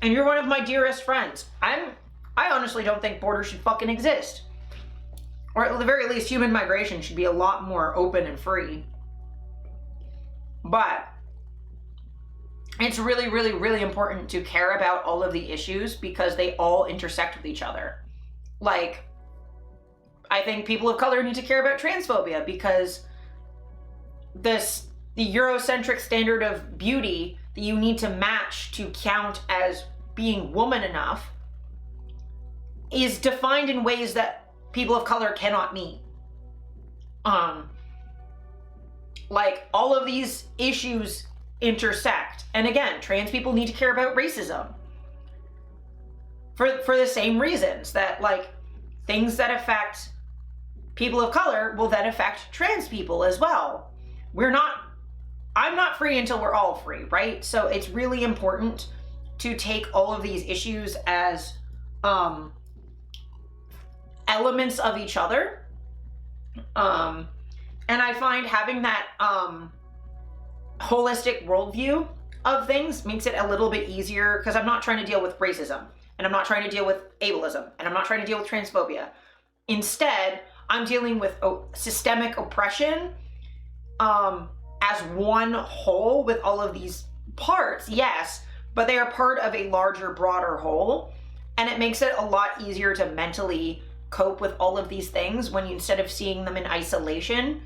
and you're one of my dearest friends. I honestly don't think borders should fucking exist. Or at the very least, human migration should be a lot more open and free. But it's really, really, really important to care about all of the issues, because they all intersect with each other. Like, I think people of color need to care about transphobia, because the Eurocentric standard of beauty that you need to match to count as being woman enough is defined in ways that people of color cannot meet. Like, all of these issues intersect. And again, trans people need to care about racism for the same reasons that, like, things that affect people of color will then affect trans people as well. I'm not free until we're all free, right? So it's really important to take all of these issues as elements of each other. And I find having that holistic worldview of things makes it a little bit easier, because I'm not trying to deal with racism, and I'm not trying to deal with ableism, and I'm not trying to deal with transphobia. Instead, I'm dealing with systemic oppression as one whole, with all of these parts, yes, but they are part of a larger, broader whole. And it makes it a lot easier to mentally cope with all of these things when you, instead of seeing them in isolation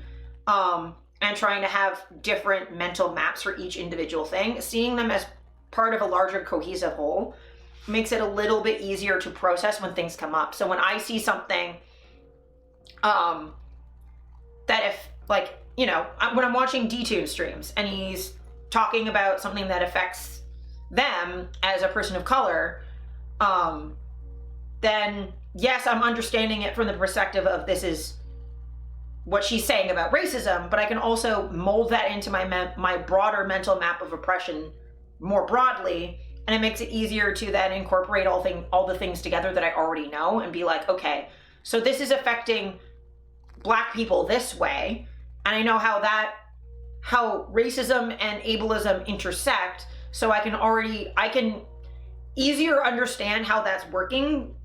and trying to have different mental maps for each individual thing, seeing them as part of a larger cohesive whole makes it a little bit easier to process when things come up. So when I see something that, if, like, you know, when I'm watching D-Tune streams and he's talking about something that affects them as a person of color, then yes, I'm understanding it from the perspective of, this is what she's saying about racism, but I can also mold that into my broader mental map of oppression more broadly, and it makes it easier to then incorporate all the things together that I already know, and be like, okay, so this is affecting Black people this way, and I know how racism and ableism intersect, so I can easier understand how that's working,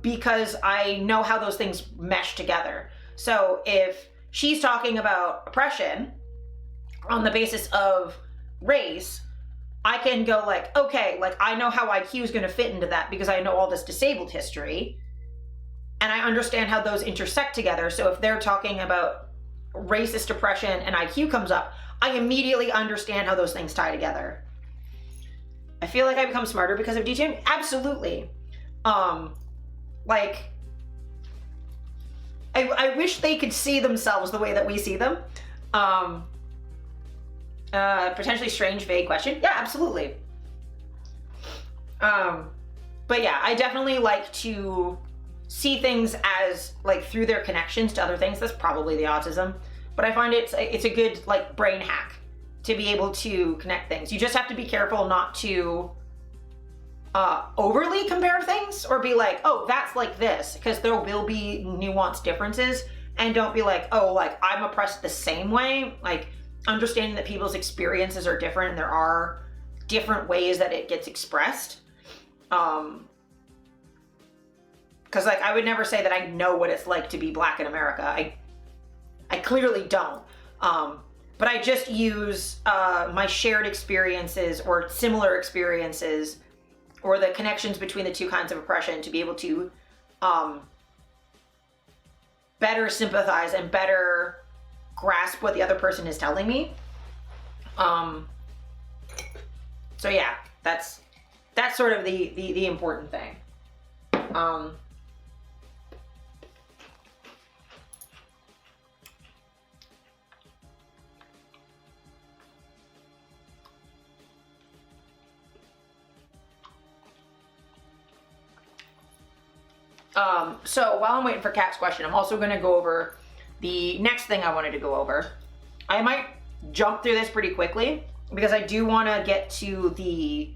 because I know how those things mesh together. So if she's talking about oppression on the basis of race, I can go like, okay, like, I know how IQ is going to fit into that, because I know all this disabled history, and I understand how those intersect together. So if they're talking about racist oppression and IQ comes up, I immediately understand how those things tie together. I feel like I become smarter because of D-Tune. Absolutely. Like, I wish they could see themselves the way that we see them. Potentially strange, vague question. Yeah, absolutely. But yeah, I definitely like to see things as, like, through their connections to other things. That's probably the autism. But I find it's a good, like, brain hack to be able to connect things. You just have to be careful not to overly compare things, or be like, oh, that's like this, because there will be nuanced differences. And don't be like, oh, like, I'm oppressed the same way. Like, understanding that people's experiences are different, and there are different ways that it gets expressed. Because like I would never say that I know what it's like to be Black in America. I clearly don't. But I just use my shared experiences or similar experiences or the connections between the two kinds of oppression to be able to better sympathize and better grasp what the other person is telling me. So yeah, that's sort of the important thing. So while I'm waiting for Kat's question, I'm also going to go over the next thing I wanted to go over. I might jump through this pretty quickly because I do want to get to the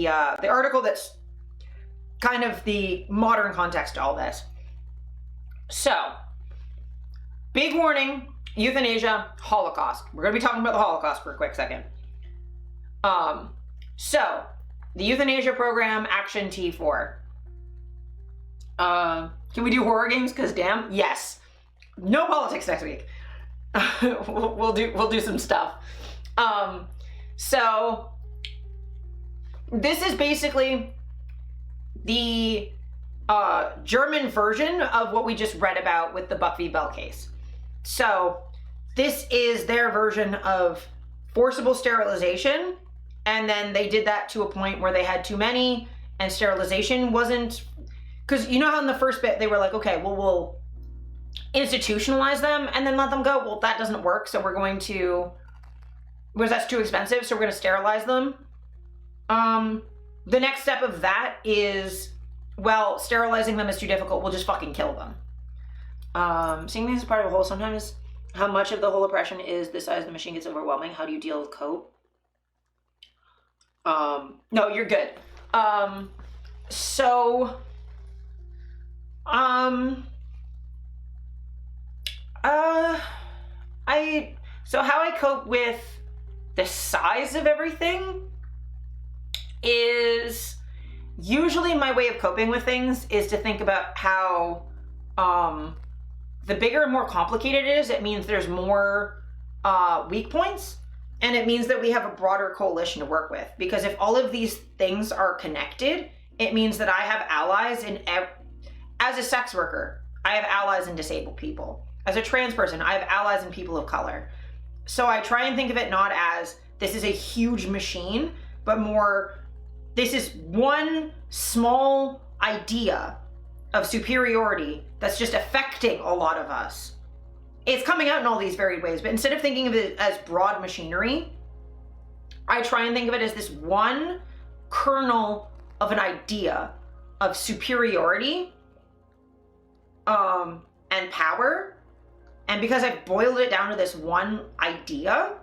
article that's kind of the modern context to all this. So, big warning, euthanasia, Holocaust. We're going to be talking about the Holocaust for a quick second. So, the euthanasia program, Action T4. Can we do horror games? Because damn, yes. No politics next week. we'll do some stuff. So this is basically the German version of what we just read about with the Buck v. Bell case. So this is their version of forcible sterilization, and then they did that to a point where they had too many, and sterilization wasn't. Because you know how in the first bit they were like, okay, well, we'll institutionalize them and then let them go. Well, that doesn't work, so we're going to, because that's too expensive, so we're going to sterilize them. The next step of that is, well, sterilizing them is too difficult, we'll just fucking kill them. Seeing things as part of a whole, sometimes how much of the whole oppression is the size of the machine gets overwhelming. How do you deal with cope? No, you're good. So how I cope with the size of everything is usually my way of coping with things is to think about how the bigger and more complicated it is, it means there's more weak points, and it means that we have a broader coalition to work with. Because if all of these things are connected, it means that I have allies in as a sex worker, I have allies in disabled people. As a trans person, I have allies in people of color. So I try and think of it not as this is a huge machine, but more this is one small idea of superiority that's just affecting a lot of us. It's coming out in all these varied ways, but instead of thinking of it as broad machinery, I try and think of it as this one kernel of an idea of superiority and power. And because I've boiled it down to this one idea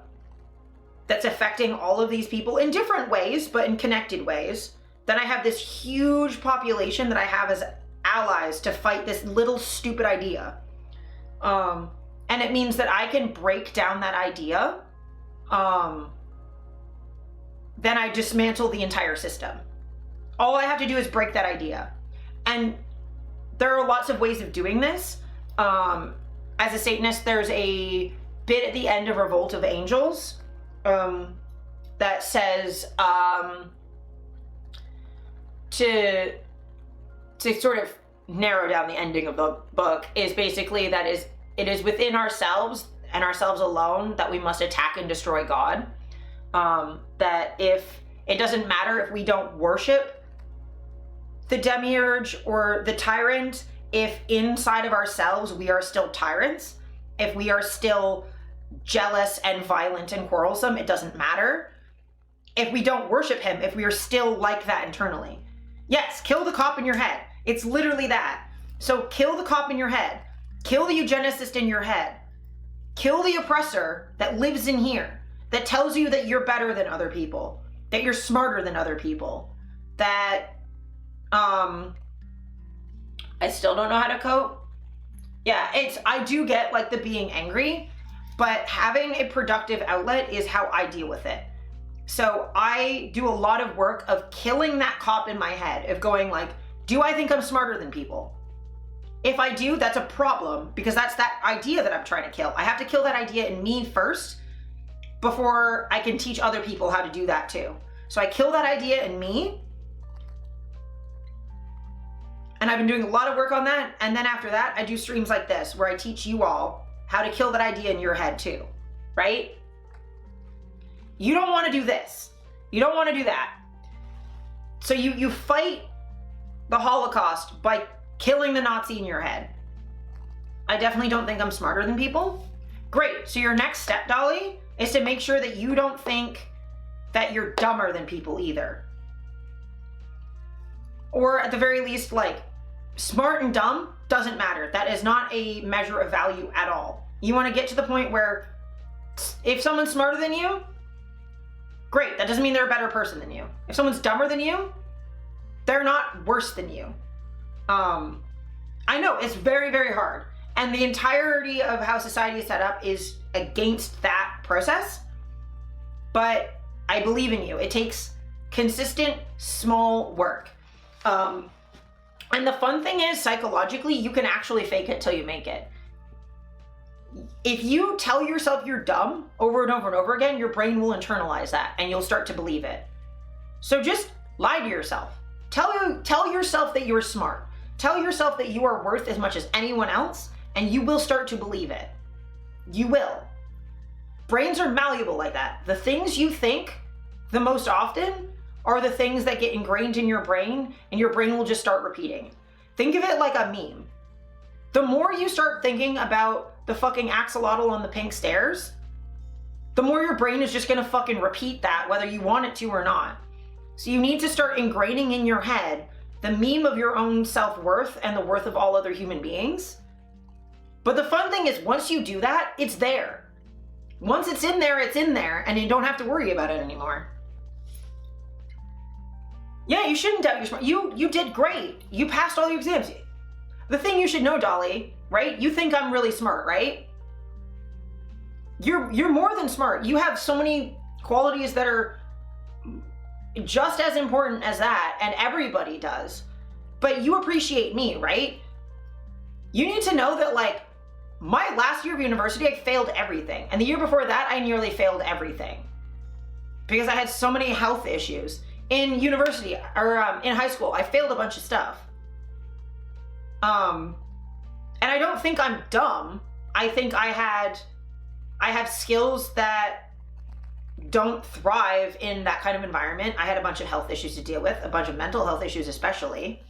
that's affecting all of these people in different ways, but in connected ways, then I have this huge population that I have as allies to fight this little stupid idea. And it means that I can break down that idea. Then I dismantle the entire system. All I have to do is break that idea. And there are lots of ways of doing this. As a Satanist, there's a bit at the end of Revolt of Angels that says to sort of narrow down the ending of the book is basically that it is within ourselves and ourselves alone that we must attack and destroy God. That if it doesn't matter if we don't worship the demiurge or the tyrant, if inside of ourselves we are still tyrants, if we are still jealous and violent and quarrelsome, it doesn't matter. If we don't worship him, if we are still like that internally. Yes, kill the cop in your head. It's literally that. So kill the cop in your head. Kill the eugenicist in your head. Kill the oppressor that lives in here, that tells you that you're better than other people, that you're smarter than other people, that I still don't know how to cope. Yeah, I do get like the being angry, but having a productive outlet is how I deal with it. So I do a lot of work of killing that cop in my head, of going like, do I think I'm smarter than people? If I do, that's a problem, because that's that idea that I'm trying to kill. I have to kill that idea in me first before I can teach other people how to do that too. So I kill that idea in me. And I've been doing a lot of work on that. And then after that, I do streams like this where I teach you all how to kill that idea in your head too, right? You don't want to do this. You don't want to do that. So you fight the Holocaust by killing the Nazi in your head. I definitely don't think I'm smarter than people. Great. So your next step, Dolly, is to make sure that you don't think that you're dumber than people either. Or at the very least, like, smart and dumb doesn't matter. That is not a measure of value at all. You want to get to the point where if someone's smarter than you, great. That doesn't mean they're a better person than you. If someone's dumber than you, they're not worse than you. I know it's very, very hard. And the entirety of how society is set up is against that process. But I believe in you. It takes consistent, small work. And the fun thing is, psychologically, you can actually fake it till you make it. If you tell yourself you're dumb over and over and over again, your brain will internalize that and you'll start to believe it. So just lie to yourself. Tell yourself that you're smart. Tell yourself that you are worth as much as anyone else, and you will start to believe it. You will. Brains are malleable like that. The things you think the most often are the things that get ingrained in your brain, and your brain will just start repeating. Think of it like a meme. The more you start thinking about the fucking axolotl on the pink stairs, the more your brain is just gonna fucking repeat that whether you want it to or not. So you need to start ingraining in your head the meme of your own self-worth and the worth of all other human beings. But the fun thing is, once you do that, it's there. Once it's in there, and you don't have to worry about it anymore. Yeah, you shouldn't doubt your smart. You did great. You passed all your exams. The thing you should know, Dolly, right? You think I'm really smart, right? You're more than smart. You have so many qualities that are just as important as that, and everybody does. But you appreciate me, right? You need to know that, like, my last year of university, I failed everything. And the year before that, I nearly failed everything. Because I had so many health issues. In university, or in high school, I failed a bunch of stuff. And I don't think I'm dumb. I think I have skills that don't thrive in that kind of environment. I had a bunch of health issues to deal with, a bunch of mental health issues especially.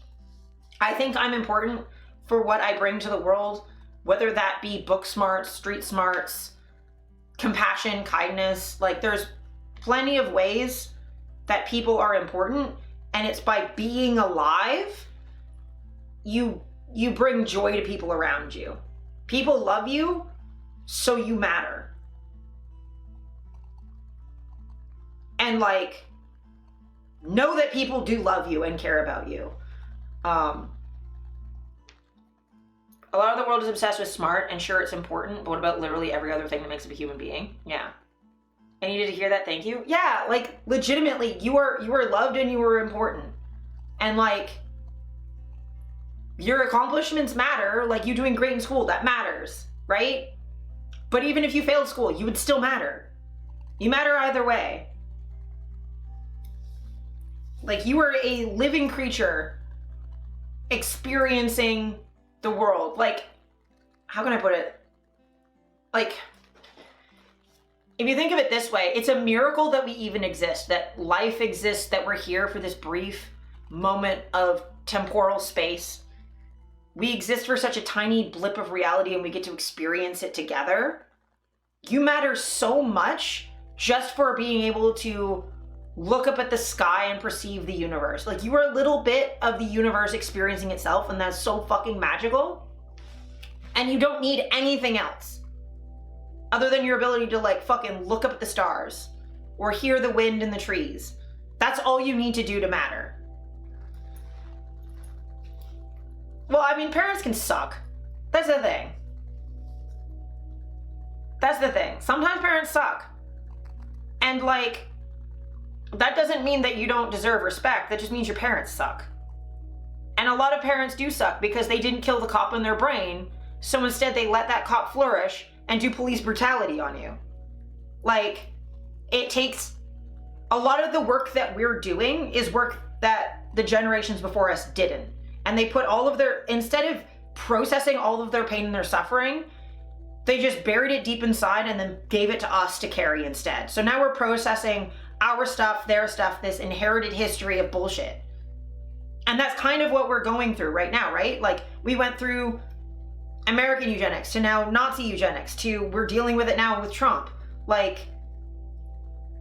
I think I'm important for what I bring to the world, whether that be book smarts, street smarts, compassion, kindness. Like, there's plenty of ways that people are important, and it's by being alive, you bring joy to people around you. People love you, so you matter. And, like, know that people do love you and care about you. A lot of the world is obsessed with smart, and sure, it's important, but what about literally every other thing that makes up a human being? Yeah. I needed to hear that, thank you. Yeah, like, legitimately, you are loved and you are important. And, like, your accomplishments matter. Like, you doing great in school, that matters, right? But even if you failed school, you would still matter. You matter either way. Like, you are a living creature experiencing the world. Like, how can I put it? Like, if you think of it this way, it's a miracle that we even exist, that life exists, that we're here for this brief moment of temporal space. We exist for such a tiny blip of reality, and we get to experience it together. You matter so much just for being able to look up at the sky and perceive the universe. Like, you are a little bit of the universe experiencing itself, and that's so fucking magical. And you don't need anything else other than your ability to, like, fucking look up at the stars or hear the wind in the trees. That's all you need to do to matter. Well, I mean, parents can suck. That's the thing. That's the thing. Sometimes parents suck. And, like, that doesn't mean that you don't deserve respect. That just means your parents suck. And a lot of parents do suck because they didn't kill the cop in their brain, so instead they let that cop flourish and do police brutality on you. Like, it takes a lot of the work that we're doing is work that the generations before us didn't. And they put all of their, instead of processing all of their pain and their suffering, they just buried it deep inside and then gave it to us to carry instead. So now we're processing our stuff, their stuff, this inherited history of bullshit. And that's kind of what we're going through right now, right? Like, we went through American eugenics to now Nazi eugenics to we're dealing with it now with Trump. Like,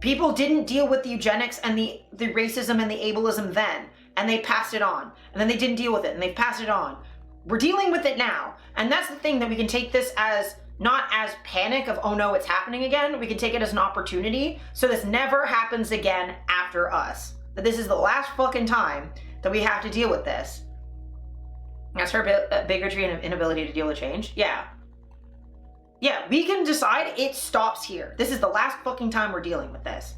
people didn't deal with the eugenics and the racism and the ableism then, and they passed it on. And then they didn't deal with it and they've passed it on. We're dealing with it now. And that's the thing, that we can take this as not as panic of, oh no, it's happening again. We can take it as an opportunity so this never happens again after us. That this is the last fucking time that we have to deal with this. That's her bigotry and inability to deal with change. Yeah. Yeah, we can decide it stops here. This is the last fucking time we're dealing with this.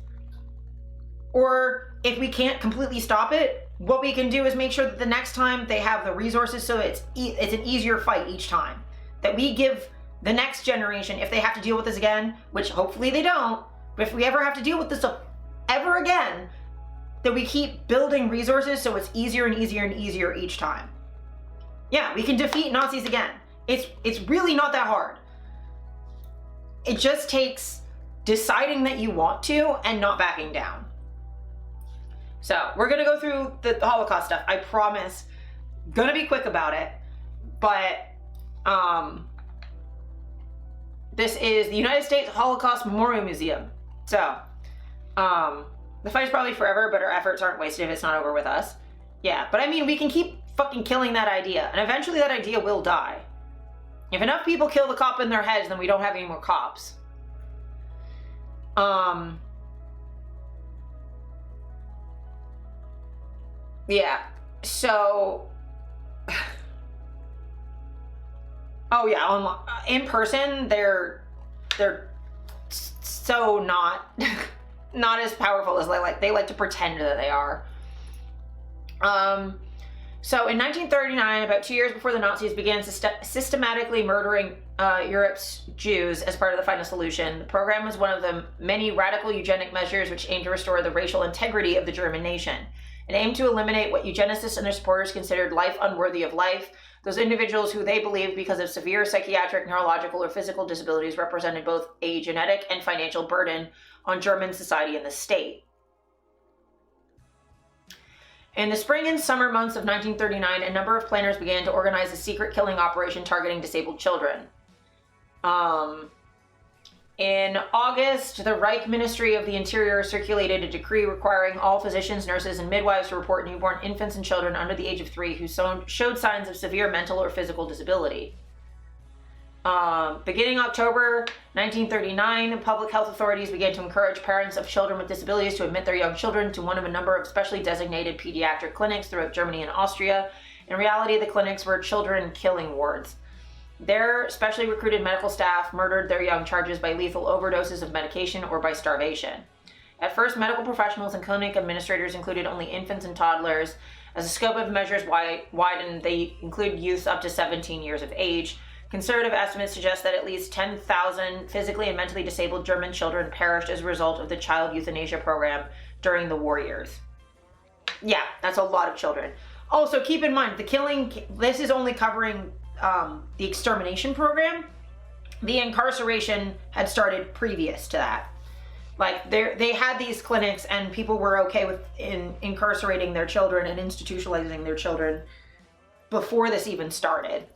Or if we can't completely stop it, what we can do is make sure that the next time they have the resources so it's an easier fight each time. That we give the next generation, if they have to deal with this again, which hopefully they don't, but if we ever have to deal with this ever again, that we keep building resources so it's easier and easier and easier each time. Yeah, we can defeat Nazis again. It's really not that hard. It just takes deciding that you want to and not backing down. So we're gonna go through the Holocaust stuff. I promise. Gonna be quick about it, but this is the United States Holocaust Memorial Museum. So the fight's probably forever, but our efforts aren't wasted if it's not over with us. Yeah, but I mean, we can keep fucking killing that idea, and eventually that idea will die. If enough people kill the cop in their heads, then we don't have any more cops. Yeah, so... Oh yeah, in person, they're so not as powerful as they like to pretend that they are. So in 1939, about 2 years before the Nazis began systematically murdering Europe's Jews as part of the final solution, the program was one of the many radical eugenic measures which aimed to restore the racial integrity of the German nation. It aimed to eliminate what eugenicists and their supporters considered life unworthy of life. Those individuals who they believed, because of severe psychiatric, neurological, or physical disabilities, represented both a genetic and financial burden on German society and the state. In the spring and summer months of 1939, a number of planners began to organize a secret killing operation targeting disabled children. In August, the Reich Ministry of the Interior circulated a decree requiring all physicians, nurses, and midwives to report newborn infants and children under the age of 3 who showed signs of severe mental or physical disability. Beginning October 1939, public health authorities began to encourage parents of children with disabilities to admit their young children to one of a number of specially designated pediatric clinics throughout Germany and Austria. In reality, the clinics were children killing wards. Their specially recruited medical staff murdered their young charges by lethal overdoses of medication or by starvation. At first, medical professionals and clinic administrators included only infants and toddlers. As the scope of measures widened, they include youths up to 17 years of age. Conservative estimates suggest that at least 10,000 physically and mentally disabled German children perished as a result of the child euthanasia program during the war years. Yeah, that's a lot of children. Also, keep in mind, this is only covering the extermination program. The incarceration had started previous to that. Like, they had these clinics and people were okay with incarcerating their children and institutionalizing their children before this even started.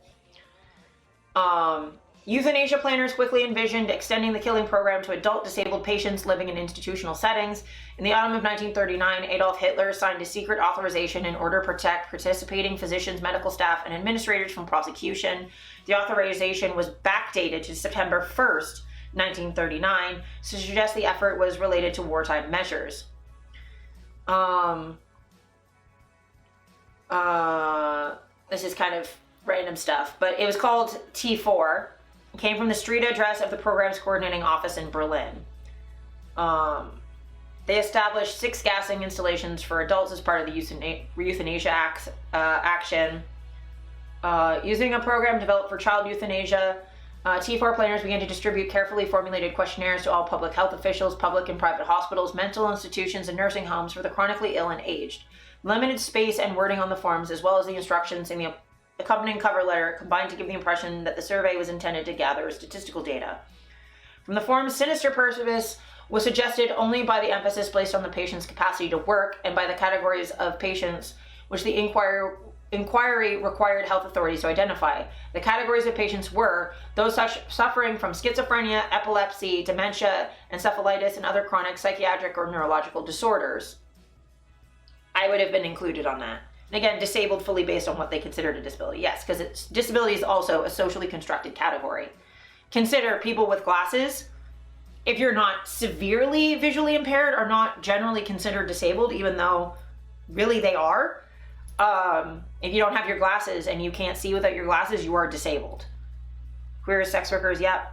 Euthanasia planners quickly envisioned extending the killing program to adult disabled patients living in institutional settings. In the autumn of 1939, Adolf Hitler signed a secret authorization in order to protect participating physicians, medical staff, and administrators from prosecution. The authorization was backdated to September 1st, 1939, to suggest the effort was related to wartime measures. This is kind of random stuff, but it was called T4. It came from the street address of the program's coordinating office in Berlin. They established 6 gassing installations for adults as part of the euthanasia action. Using a program developed for child euthanasia, T4 planners began to distribute carefully formulated questionnaires to all public health officials, public and private hospitals, mental institutions, and nursing homes for the chronically ill and aged. Limited space and wording on the forms, as well as the instructions in the accompanying cover letter, combined to give the impression that the survey was intended to gather statistical data. From the form's sinister purpose was suggested only by the emphasis placed on the patient's capacity to work and by the categories of patients which the inquiry required health authorities to identify. The categories of patients were those suffering from schizophrenia, epilepsy, dementia, encephalitis, and other chronic psychiatric or neurological disorders. I would have been included on that. And again, disabled fully based on what they considered a disability. Yes, because disability is also a socially constructed category. Consider people with glasses. If you're not severely visually impaired, are not generally considered disabled, even though really they are. If you don't have your glasses and you can't see without your glasses, you are disabled. Queer sex workers, yep.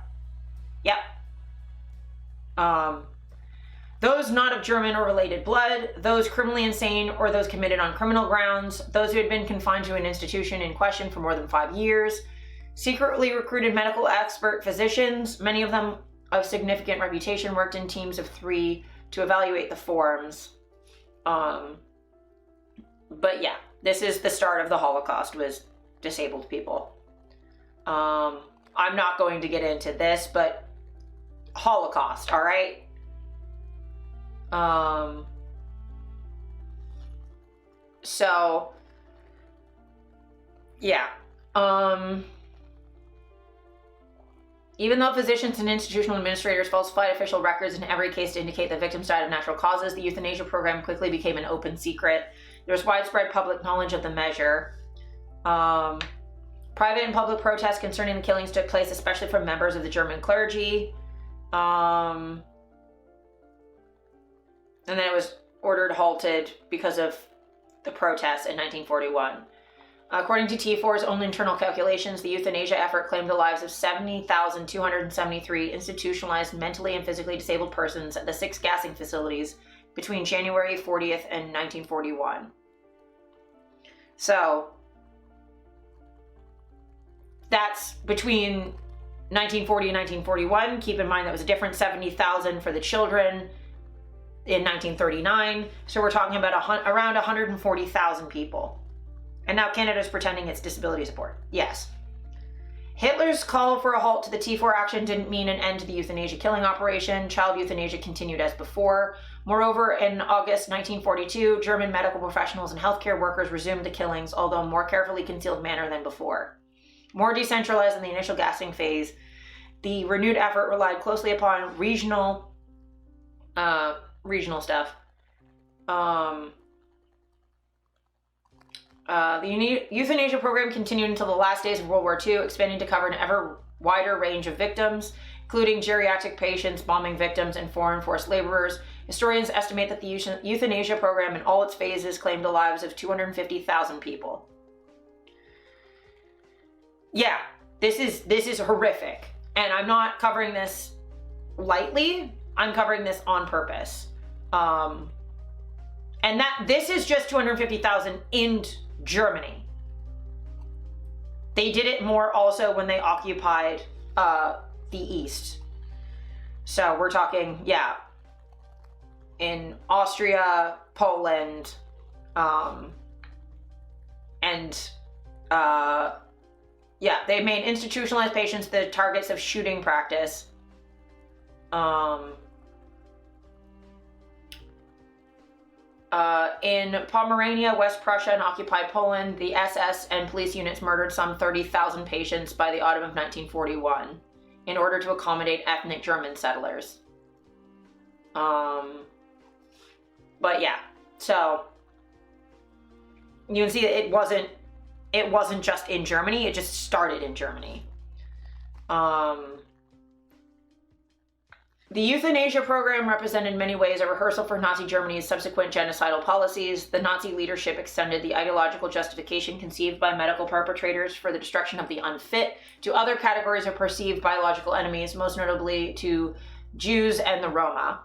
Those not of German or related blood, those criminally insane or those committed on criminal grounds, those who had been confined to an institution in question for more than 5 years, secretly recruited medical expert physicians, many of them of significant reputation, worked in teams of 3 to evaluate the forms. But yeah, this is the start of the Holocaust, was disabled people. I'm not going to get into this, but Holocaust, all right? So, yeah. Even though physicians and institutional administrators falsified official records in every case to indicate that victims died of natural causes, the euthanasia program quickly became an open secret. There was widespread public knowledge of the measure. Private and public protests concerning the killings took place, especially from members of the German clergy. And then it was ordered halted because of the protests in 1941. According to T4's own internal calculations, the euthanasia effort claimed the lives of 70,273 institutionalized mentally and physically disabled persons at the 6 gassing facilities between January 40th and 1941. So, that's between 1940 and 1941. Keep in mind that was a different 70,000 for the children in 1939. So we're talking about around 140,000 people. And now Canada's pretending it's disability support. Yes. Hitler's call for a halt to the T4 action didn't mean an end to the euthanasia killing operation. Child euthanasia continued as before. Moreover, in August 1942, German medical professionals and healthcare workers resumed the killings, although in more carefully concealed manner than before. More decentralized in the initial gassing phase, the renewed effort relied closely upon regional stuff. The euthanasia program continued until the last days of World War II, expanding to cover an ever wider range of victims, including geriatric patients, bombing victims, and foreign forced laborers. Historians estimate that the euthanasia program in all its phases claimed the lives of 250,000 people. Yeah, this is horrific. And I'm not covering this lightly. I'm covering this on purpose. And this is just 250,000 in Germany. They did it more also when they occupied the East. So we're talking, yeah, in Austria, Poland, yeah, they made institutionalized patients the targets of shooting practice. In Pomerania, West Prussia, and occupied Poland, the SS and police units murdered some 30,000 patients by the autumn of 1941 in order to accommodate ethnic German settlers. But yeah, so you can see that it wasn't just in Germany, it just started in Germany. The euthanasia program represented in many ways a rehearsal for Nazi Germany's subsequent genocidal policies. The Nazi leadership extended the ideological justification conceived by medical perpetrators for the destruction of the unfit to other categories of perceived biological enemies, most notably to Jews and the Roma.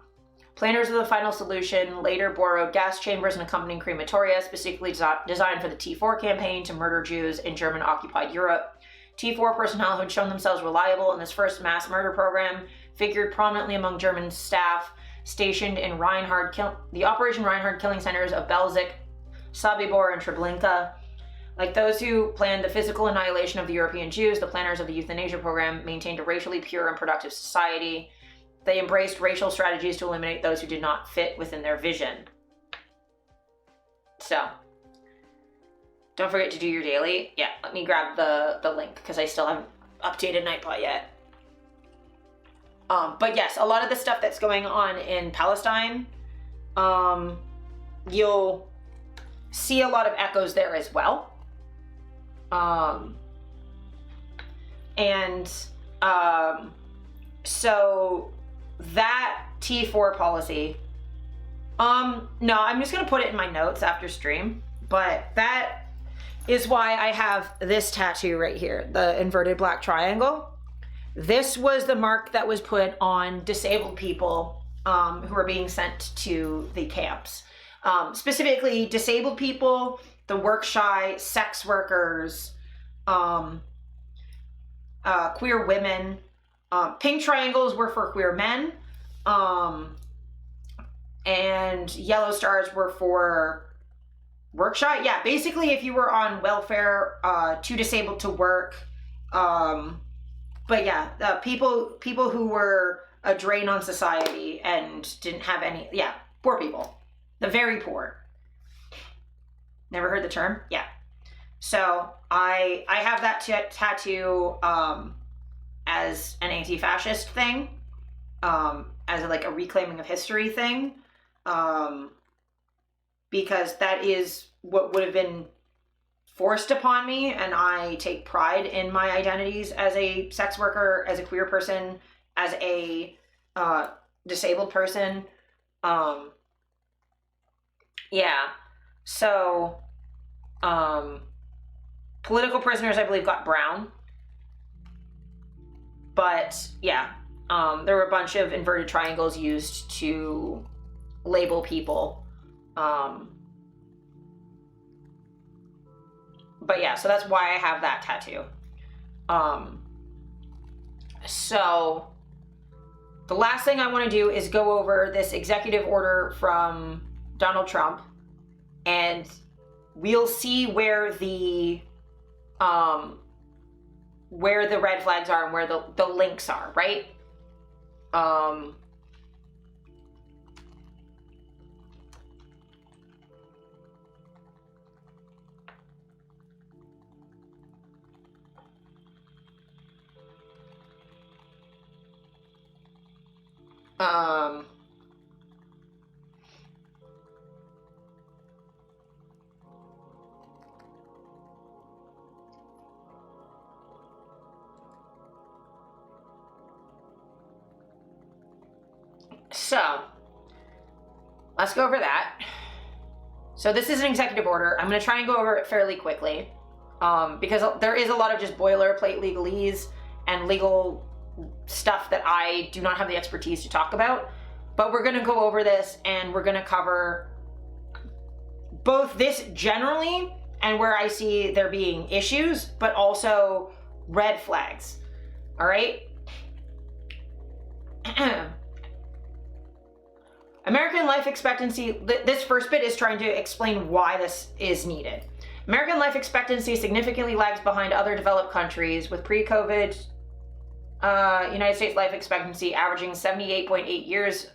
Planners of the final solution later borrowed gas chambers and accompanying crematoria specifically designed for the T4 campaign to murder Jews in German-occupied Europe. T4 personnel who had shown themselves reliable in this first mass murder program figured prominently among German staff stationed in the Operation Reinhard killing centers of Belzec, Sobibor, and Treblinka. Like those who planned the physical annihilation of the European Jews, the planners of the euthanasia program maintained a racially pure and productive society. They embraced racial strategies to eliminate those who did not fit within their vision. So, don't forget to do your daily. Yeah, let me grab the link because I still haven't updated Nightbot yet. But yes, a lot of the stuff that's going on in Palestine, you'll see a lot of echoes there as well. So that T4 policy, no, I'm just gonna put it in my notes after stream, but that is why I have this tattoo right here, the inverted black triangle. This was the mark that was put on disabled people who were being sent to the camps. Specifically disabled people, the work shy, sex workers, queer women. Pink triangles were for queer men, and yellow stars were for work shy. Yeah, basically if you were on welfare, too disabled to work, but yeah, people who were a drain on society and didn't have any, yeah, poor people, the very poor. Never heard the term? Yeah. So I have that tattoo as an anti-fascist thing, as like a reclaiming of history thing, because that is what would have been forced upon me, and I take pride in my identities as a sex worker, as a queer person, as a disabled person. Yeah. So, political prisoners, I believe, got brown. But yeah, there were a bunch of inverted triangles used to label people. But yeah, so that's why I have that tattoo. So the last thing I want to do is go over this executive order from Donald Trump, and we'll see where the red flags are and where the links are, right? So let's go over that. So this is an executive order. I'm going to try and go over it fairly quickly, because there is a lot of just boilerplate legalese and legal stuff that I do not have the expertise to talk about. But we're going to go over this, and we're going to cover both this generally and where I see there being issues, but also red flags. All right? American life expectancy, this first bit is trying to explain why this is needed. American life expectancy significantly lags behind other developed countries, with pre-COVID United States life expectancy averaging 78.8 years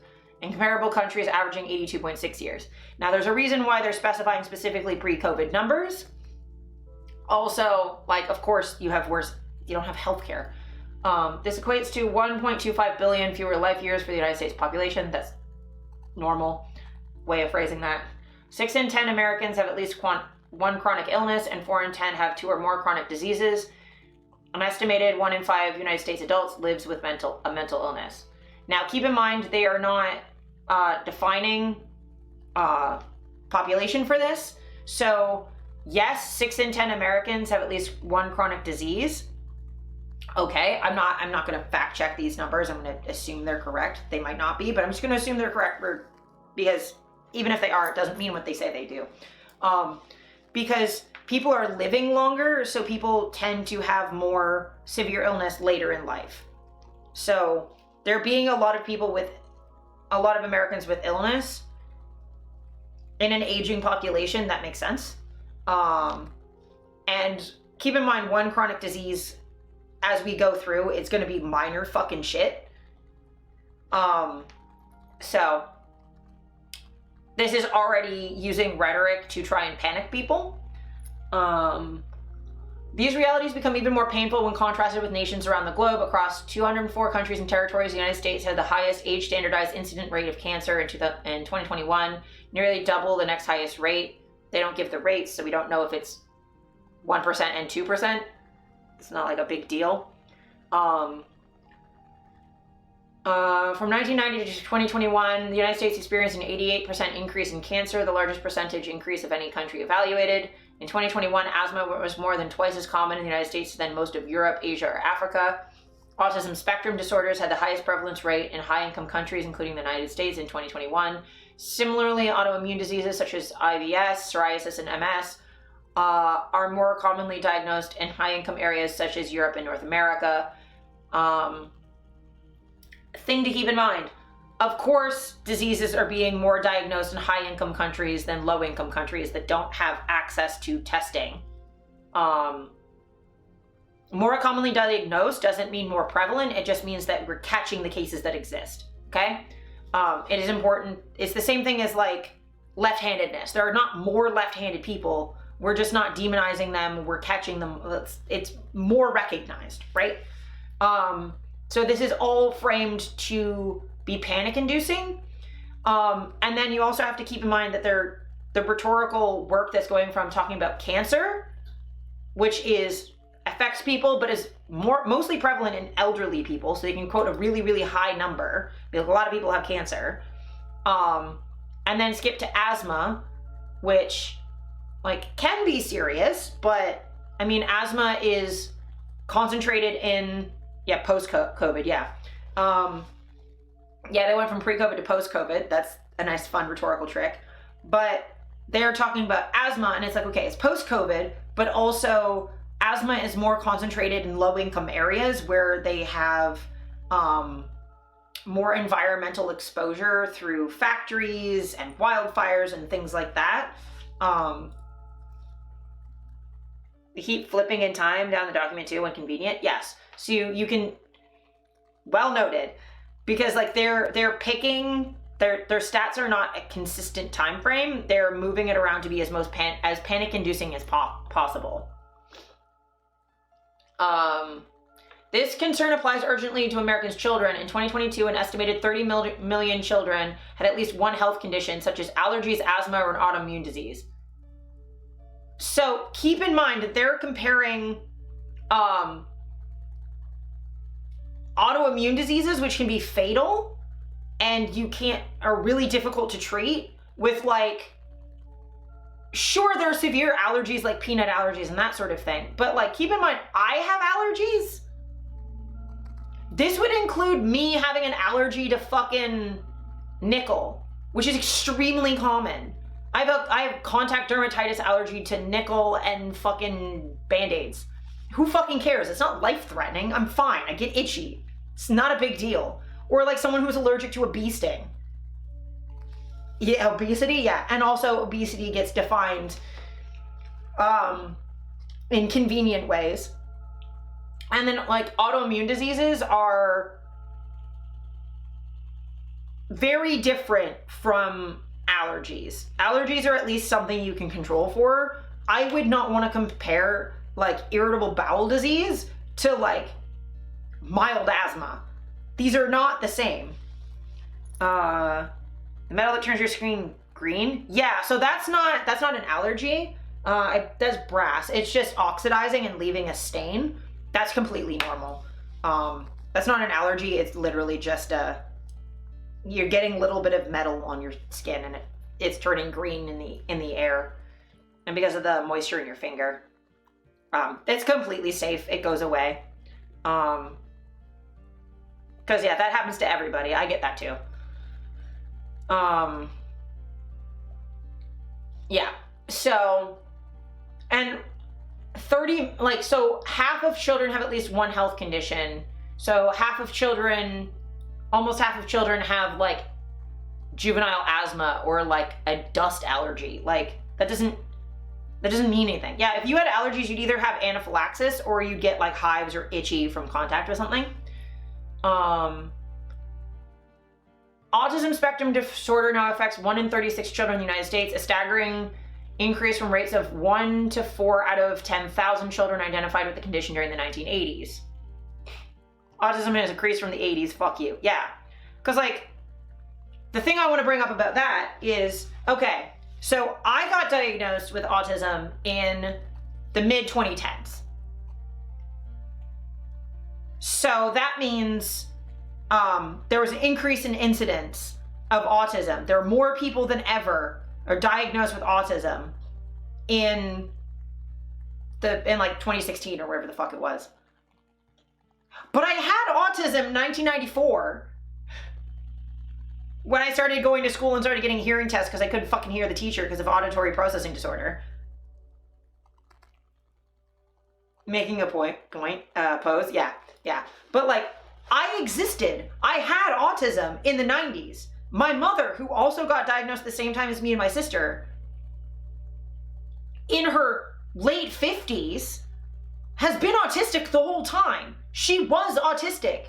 and comparable countries averaging 82.6 years. Now there's a reason why they're specifying specifically pre-COVID numbers. Also, like, of course, you don't have healthcare. This equates to 1.25 billion fewer life years for the United States population. That's normal way of phrasing that. 6 in 10 Americans have at least one chronic illness, and 4 in 10 have 2 or more chronic diseases. An estimated 1 in 5 United States adults lives with a mental illness. Now, keep in mind, they are not defining population for this. So yes, 6 in 10 Americans have at least one chronic disease, Okay, I'm not going to fact check these numbers. I'm going to assume they're correct. They might not be, but I'm just going to assume they're correct because even if they are, it doesn't mean what they say they do. Because people are living longer, so people tend to have more severe illness later in life. So there being a lot of Americans with illness in an aging population, that makes sense. And keep in mind, one chronic disease as we go through, it's going to be minor fucking shit. So this is already using rhetoric to try and panic people. These realities become even more painful when contrasted with nations around the globe. Across 204 countries and territories, the United States had the highest age-standardized incident rate of cancer in 2021, nearly double the next highest rate. They don't give the rates, so we don't know if it's 1% and 2%. It's not like a big deal. From 1990 to 2021, the United States experienced an 88% increase in cancer, the largest percentage increase of any country evaluated. In 2021, asthma was more than twice as common in the United States than most of Europe, Asia, or Africa. Autism spectrum disorders had the highest prevalence rate in high-income countries, including the United States, in 2021. Similarly, autoimmune diseases such as IBS, psoriasis, and MS are more commonly diagnosed in high-income areas such as Europe and North America. Thing to keep in mind, of course, diseases are being more diagnosed in high-income countries than low-income countries that don't have access to testing. More commonly diagnosed doesn't mean more prevalent. It just means that we're catching the cases that exist, okay? It is important. It's the same thing as like left-handedness. There are not more left-handed people. We're just not demonizing them. We're catching them. It's more recognized, right? So this is all framed to be panic-inducing. And then you also have to keep in mind that the rhetorical work that's going from talking about cancer, which affects people, but is mostly prevalent in elderly people. So they can quote a really, really high number because a lot of people have cancer. And then skip to asthma, which like can be serious, but I mean, asthma is concentrated in, post-COVID, they went from pre-COVID to post-COVID. That's a nice, fun rhetorical trick. But they're talking about asthma, and it's like, okay, it's post-COVID, but also asthma is more concentrated in low-income areas where they have more environmental exposure through factories and wildfires and things like that. They keep flipping in time down the document too when convenient. Yes. So you can, well noted, because like they're picking their stats are not a consistent time frame. They're moving it around to be as panic inducing as possible. This concern applies urgently to Americans' children. In 2022, an estimated 30 million children had at least one health condition, such as allergies, asthma, or an autoimmune disease. So keep in mind that they're comparing autoimmune diseases, which can be fatal and are really difficult to treat, with like, sure, there are severe allergies like peanut allergies and that sort of thing, but like keep in mind, I have allergies. This would include me having an allergy to fucking nickel, which is extremely common. I have contact dermatitis allergy to nickel and fucking Band-Aids. Who fucking cares? It's not life-threatening. I'm fine. I get itchy. It's not a big deal. Or like someone who's allergic to a bee sting. Yeah, obesity, yeah. And also obesity gets defined in convenient ways. And then like autoimmune diseases are very different from allergies. Allergies are at least something you can control for. I would not want to compare like irritable bowel disease to like mild asthma. These are not the same. The metal that turns your screen green. Yeah, so that's not an allergy. That's brass. It's just oxidizing and leaving a stain. That's completely normal. That's not an allergy. It's literally just you're getting a little bit of metal on your skin and it's turning green in the air, and because of the moisture in your finger. It's completely safe. It goes away. Because yeah, that happens to everybody. I get that too. Yeah. So, and 30, like, so half of children have at least one health condition. So almost half of children have like juvenile asthma or like a dust allergy. Like that doesn't mean anything. Yeah, if you had allergies, you'd either have anaphylaxis or you'd get like hives or itchy from contact with something. Autism spectrum disorder now affects 1 in 36 children in the United States, a staggering increase from rates of 1 to 4 out of 10,000 children identified with the condition during the 1980s. Autism has increased from the 80s, fuck you. Yeah, because like, the thing I want to bring up about that is, okay, so I got diagnosed with autism in the mid-2010s. So that means there was an increase in incidence of autism. There are more people than ever are diagnosed with autism in like 2016 or whatever the fuck it was. But I had autism in 1994 when I started going to school and started getting hearing tests because I couldn't fucking hear the teacher because of auditory processing disorder. Making a pose, yeah. But like, I existed. I had autism in the 90s. My mother, who also got diagnosed at the same time as me and my sister, in her late 50s, has been autistic the whole time. She was autistic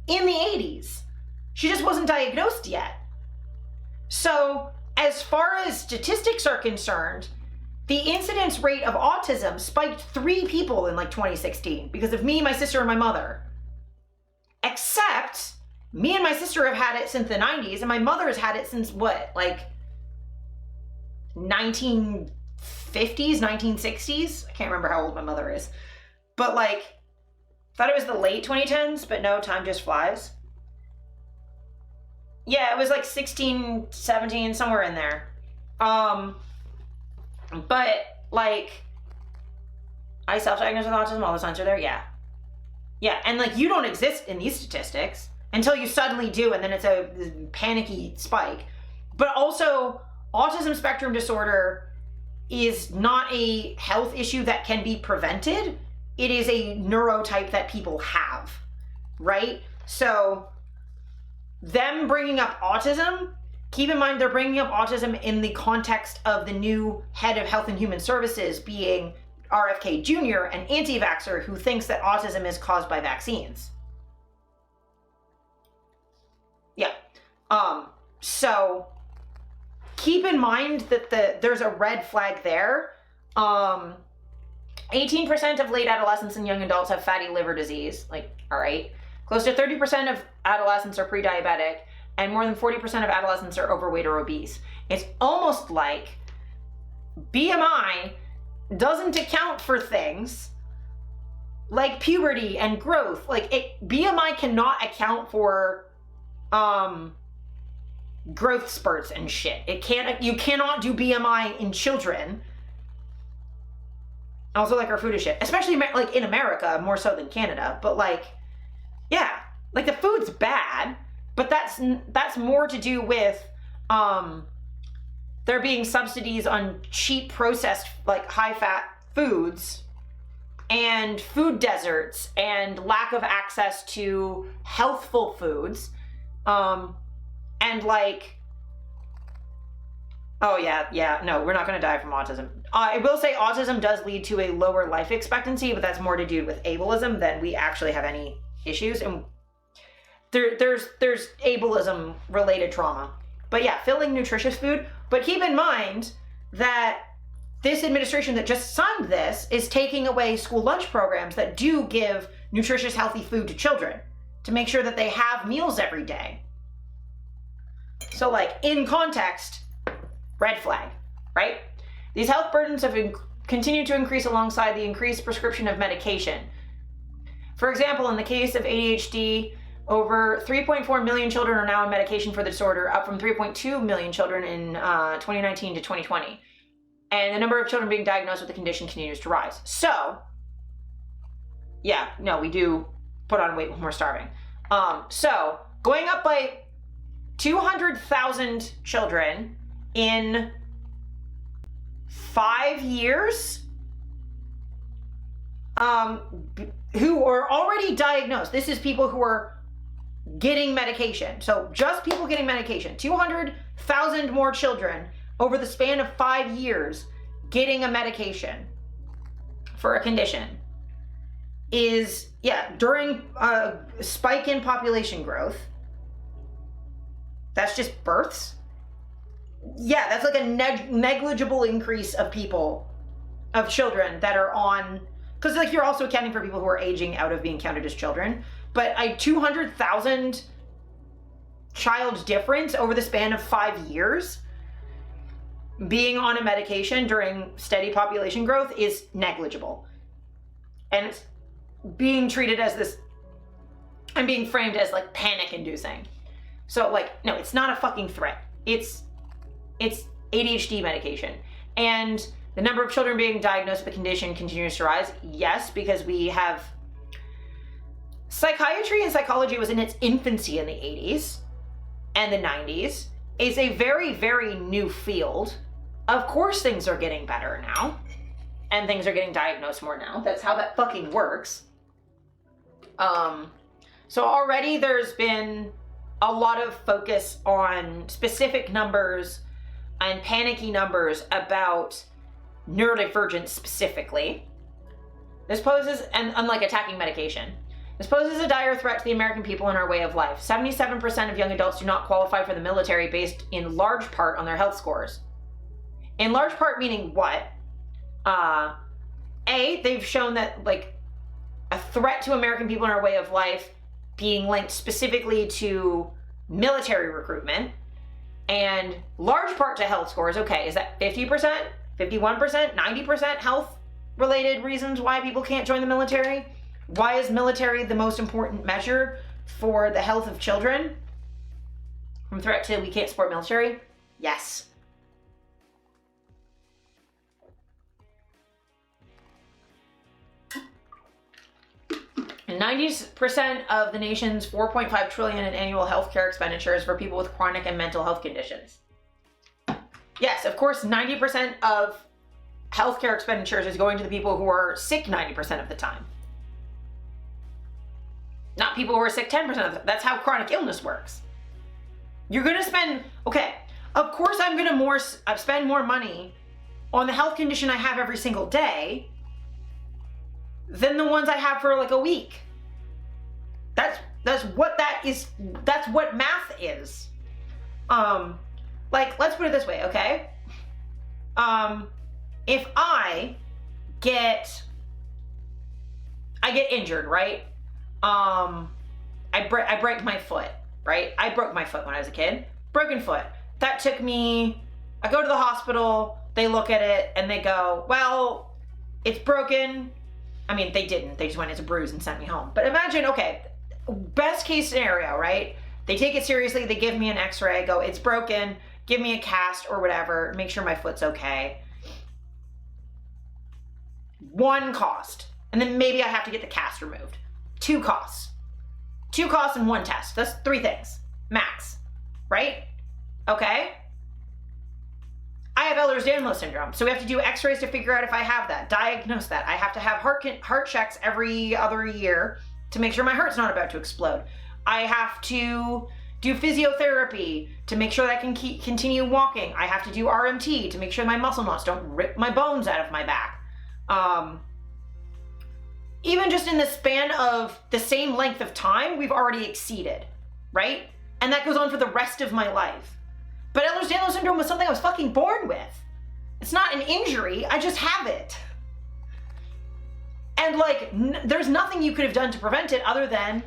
in the 80s. She just wasn't diagnosed yet. So, as far as statistics are concerned, the incidence rate of autism spiked 3 people in like 2016 because of me, my sister, and my mother. Except, me and my sister have had it since the 90s, and my mother has had it since what, like 1950s, 1960s? I can't remember how old my mother is. But like, thought it was the late 2010s, but no, time just flies. Yeah, it was like 16, 17, somewhere in there. But like, I self-diagnosed with autism, all the signs are there, yeah. Yeah, and like, you don't exist in these statistics until you suddenly do, and then it's a panicky spike. But also, autism spectrum disorder is not a health issue that can be prevented. It is a neurotype that people have, right? So, them bringing up autism, keep in mind they're bringing up autism in the context of the new head of Health and Human Services being RFK Jr., an anti-vaxxer who thinks that autism is caused by vaccines. Yeah. So keep in mind that there's a red flag there. 18% of late adolescents and young adults have fatty liver disease. Like, all right. Close to 30% of adolescents are pre-diabetic, and more than 40% of adolescents are overweight or obese. It's almost like BMI doesn't account for things like puberty and growth. Like, BMI cannot account for growth spurts and shit. You cannot do BMI in children. Also, like, our food is shit, especially like in America more so than Canada. But like, yeah, like the food's bad, but that's more to do with there being subsidies on cheap processed, like, high-fat foods and food deserts and lack of access to healthful foods. And like, oh yeah, no, we're not going to die from autism. I will say autism does lead to a lower life expectancy, but that's more to do with ableism than we actually have any issues. And there's ableism related trauma. But yeah, filling nutritious food. But keep in mind that this administration that just signed this is taking away school lunch programs that do give nutritious, healthy food to children to make sure that they have meals every day. So like, in context, red flag, right? These health burdens have continued to increase alongside the increased prescription of medication. For example, in the case of ADHD, over 3.4 million children are now on medication for the disorder, up from 3.2 million children in 2019 to 2020. And the number of children being diagnosed with the condition continues to rise. So, yeah, no, we do put on weight when we're starving. So going up by 200,000 children in 5 years, who are already diagnosed. This is people who are getting medication. So just people getting medication. 200,000 more children over the span of 5 years getting a medication for a condition is, during a spike in population growth. That's just births. Yeah, that's like a negligible increase of people, of children that are on, because like you're also accounting for people who are aging out of being counted as children. But a 200,000 child difference over the span of 5 years being on a medication during steady population growth is negligible. And it's being treated as this, and being framed as like panic inducing. So like, no, it's not a fucking threat. It's ADHD medication. And the number of children being diagnosed with the condition continues to rise. Yes, because we have, psychiatry and psychology was in its infancy in the 80s and the 90s. It's a very, very new field. Of course things are getting better now. And things are getting diagnosed more now. That's how that fucking works. So already there's been a lot of focus on specific numbers and panicky numbers about neurodivergence specifically. This poses, and unlike attacking medication, this poses a dire threat to the American people and our way of life. 77% of young adults do not qualify for the military based in large part on their health scores. In large part meaning what? They've shown that like a threat to American people and our way of life being linked specifically to military recruitment, and large part to health scores. Okay, is that 50%, 51%, 90% health related reasons why people can't join the military? Why is military the most important measure for the health of children? From threat to we can't support military? Yes. And 90% of the nation's $4.5 trillion in annual healthcare expenditures for people with chronic and mental health conditions. Yes, of course, 90% of healthcare expenditures is going to the people who are sick 90% of the time. Not people who are sick 10% of the time. That's how chronic illness works. You're going to spend, okay, of course I'm going to spend more money on the health condition I have every single day than the ones I have for like a week. That's what that is. That's what math is. Like, let's put it this way, okay? If I get injured, right? I break my foot, right? I broke my foot when I was a kid. Broken foot. That took me, I go to the hospital, they look at it and they go, well, it's broken. I mean, they didn't. They just went, it's a bruise and sent me home. But imagine, okay, best case scenario, right? They take it seriously. They give me an x-ray, go, it's broken. Give me a cast or whatever. Make sure my foot's okay. One cost. And then maybe I have to get the cast removed. Two costs. Two costs and one test. That's 3 things. Max. Right? Okay? I have Ehlers-Danlos syndrome, so we have to do x-rays to figure out if I have that, diagnose that. I have to have heart checks every other year to make sure my heart's not about to explode. I have to do physiotherapy to make sure that I can continue walking. I have to do RMT to make sure my muscle knots don't rip my bones out of my back. Even just in the span of the same length of time, we've already exceeded, right? And that goes on for the rest of my life. But Ehlers-Danlos syndrome was something I was fucking born with. It's not an injury, I just have it. And like, there's nothing you could have done to prevent it other than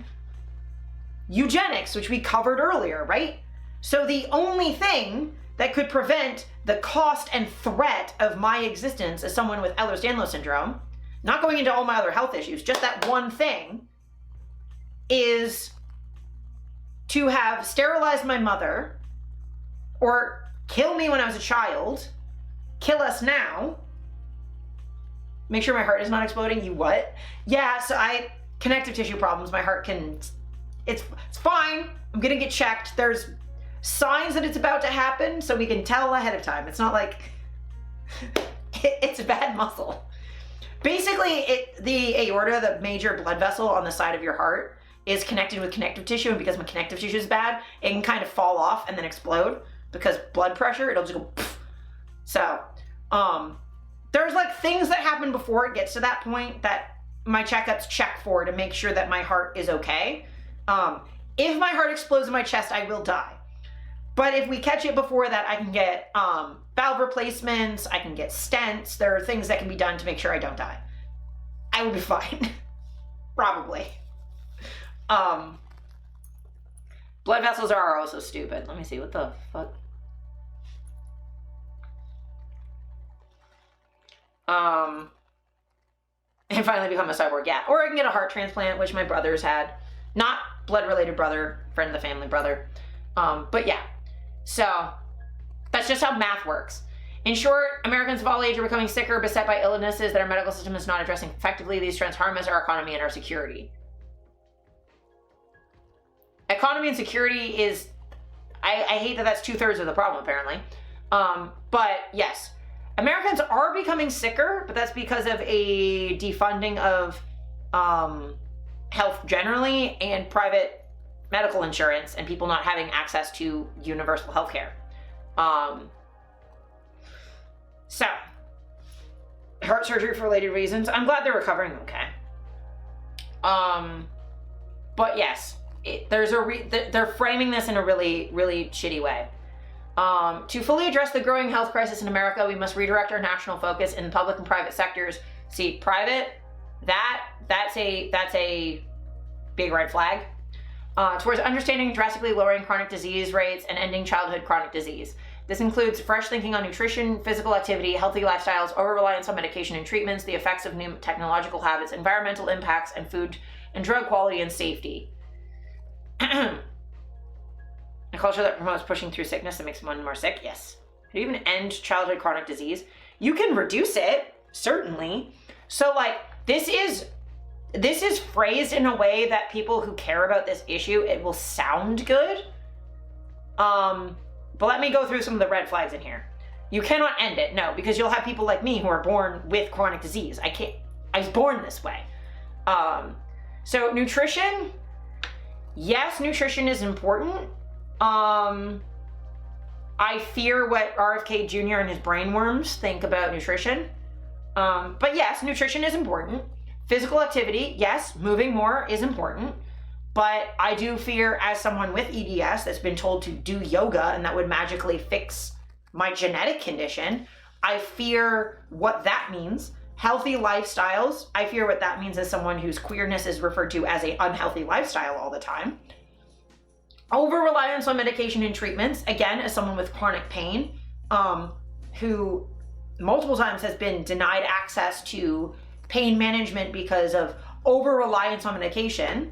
eugenics, which we covered earlier, right? So the only thing that could prevent the cost and threat of my existence as someone with Ehlers-Danlos syndrome, not going into all my other health issues, just that one thing, is to have sterilized my mother, or kill me when I was a child, kill us now, make sure my heart is not exploding. You what? Yeah, so connective tissue problems. My heart can, it's fine. I'm gonna get checked. There's signs that it's about to happen, so we can tell ahead of time. It's not like it's a bad muscle. Basically, the aorta, the major blood vessel on the side of your heart, is connected with connective tissue, and because my connective tissue is bad, it can kind of fall off and then explode because blood pressure, it'll just go poof. So, there's like things that happen before it gets to that point that my checkups check for to make sure that my heart is okay. If my heart explodes in my chest, I will die. But if we catch it before that, I can get valve replacements, I can get stents. There are things that can be done to make sure I don't die. I will be fine. Probably. Blood vessels are also stupid. Let me see, what the fuck? And finally become a cyborg, yeah. Or I can get a heart transplant, which my brother's had. Not blood-related brother, friend of the family brother. But yeah. So, that's just how math works. In short, Americans of all age are becoming sicker, beset by illnesses that our medical system is not addressing effectively. These trends harm us, our economy, and our security. Economy and security is, I hate that that's 2/3 of the problem, apparently. But yes, Americans are becoming sicker, but that's because of a defunding of health generally and private medical insurance and people not having access to universal health care. So, heart surgery for related reasons. I'm glad they're recovering okay. But yes, they're framing this in a really, really shitty way. To fully address the growing health crisis in America, we must redirect our national focus in public and private sectors. See, private, that's a big red flag. Towards understanding and drastically lowering chronic disease rates and ending childhood chronic disease. This includes fresh thinking on nutrition, physical activity, healthy lifestyles, over-reliance on medication and treatments, the effects of new technological habits, environmental impacts, and food and drug quality and safety. A culture that promotes pushing through sickness that makes one more sick, yes. Could you even end childhood chronic disease? You can reduce it, certainly. So like, this is phrased in a way that people who care about this issue, it will sound good. But let me go through some of the red flags in here. You cannot end it, no, because you'll have people like me who are born with chronic disease. I was born this way. So nutrition, yes, nutrition is important. I fear what RFK Jr. and his brainworms think about nutrition. But yes, nutrition is important. Physical activity, yes, moving more is important. But I do fear, as someone with EDS that's been told to do yoga and that would magically fix my genetic condition, I fear what that means. Healthy lifestyles, I fear what that means as someone whose queerness is referred to as an unhealthy lifestyle all the time. Over-reliance on medication and treatments, again, as someone with chronic pain, who multiple times has been denied access to pain management because of over-reliance on medication,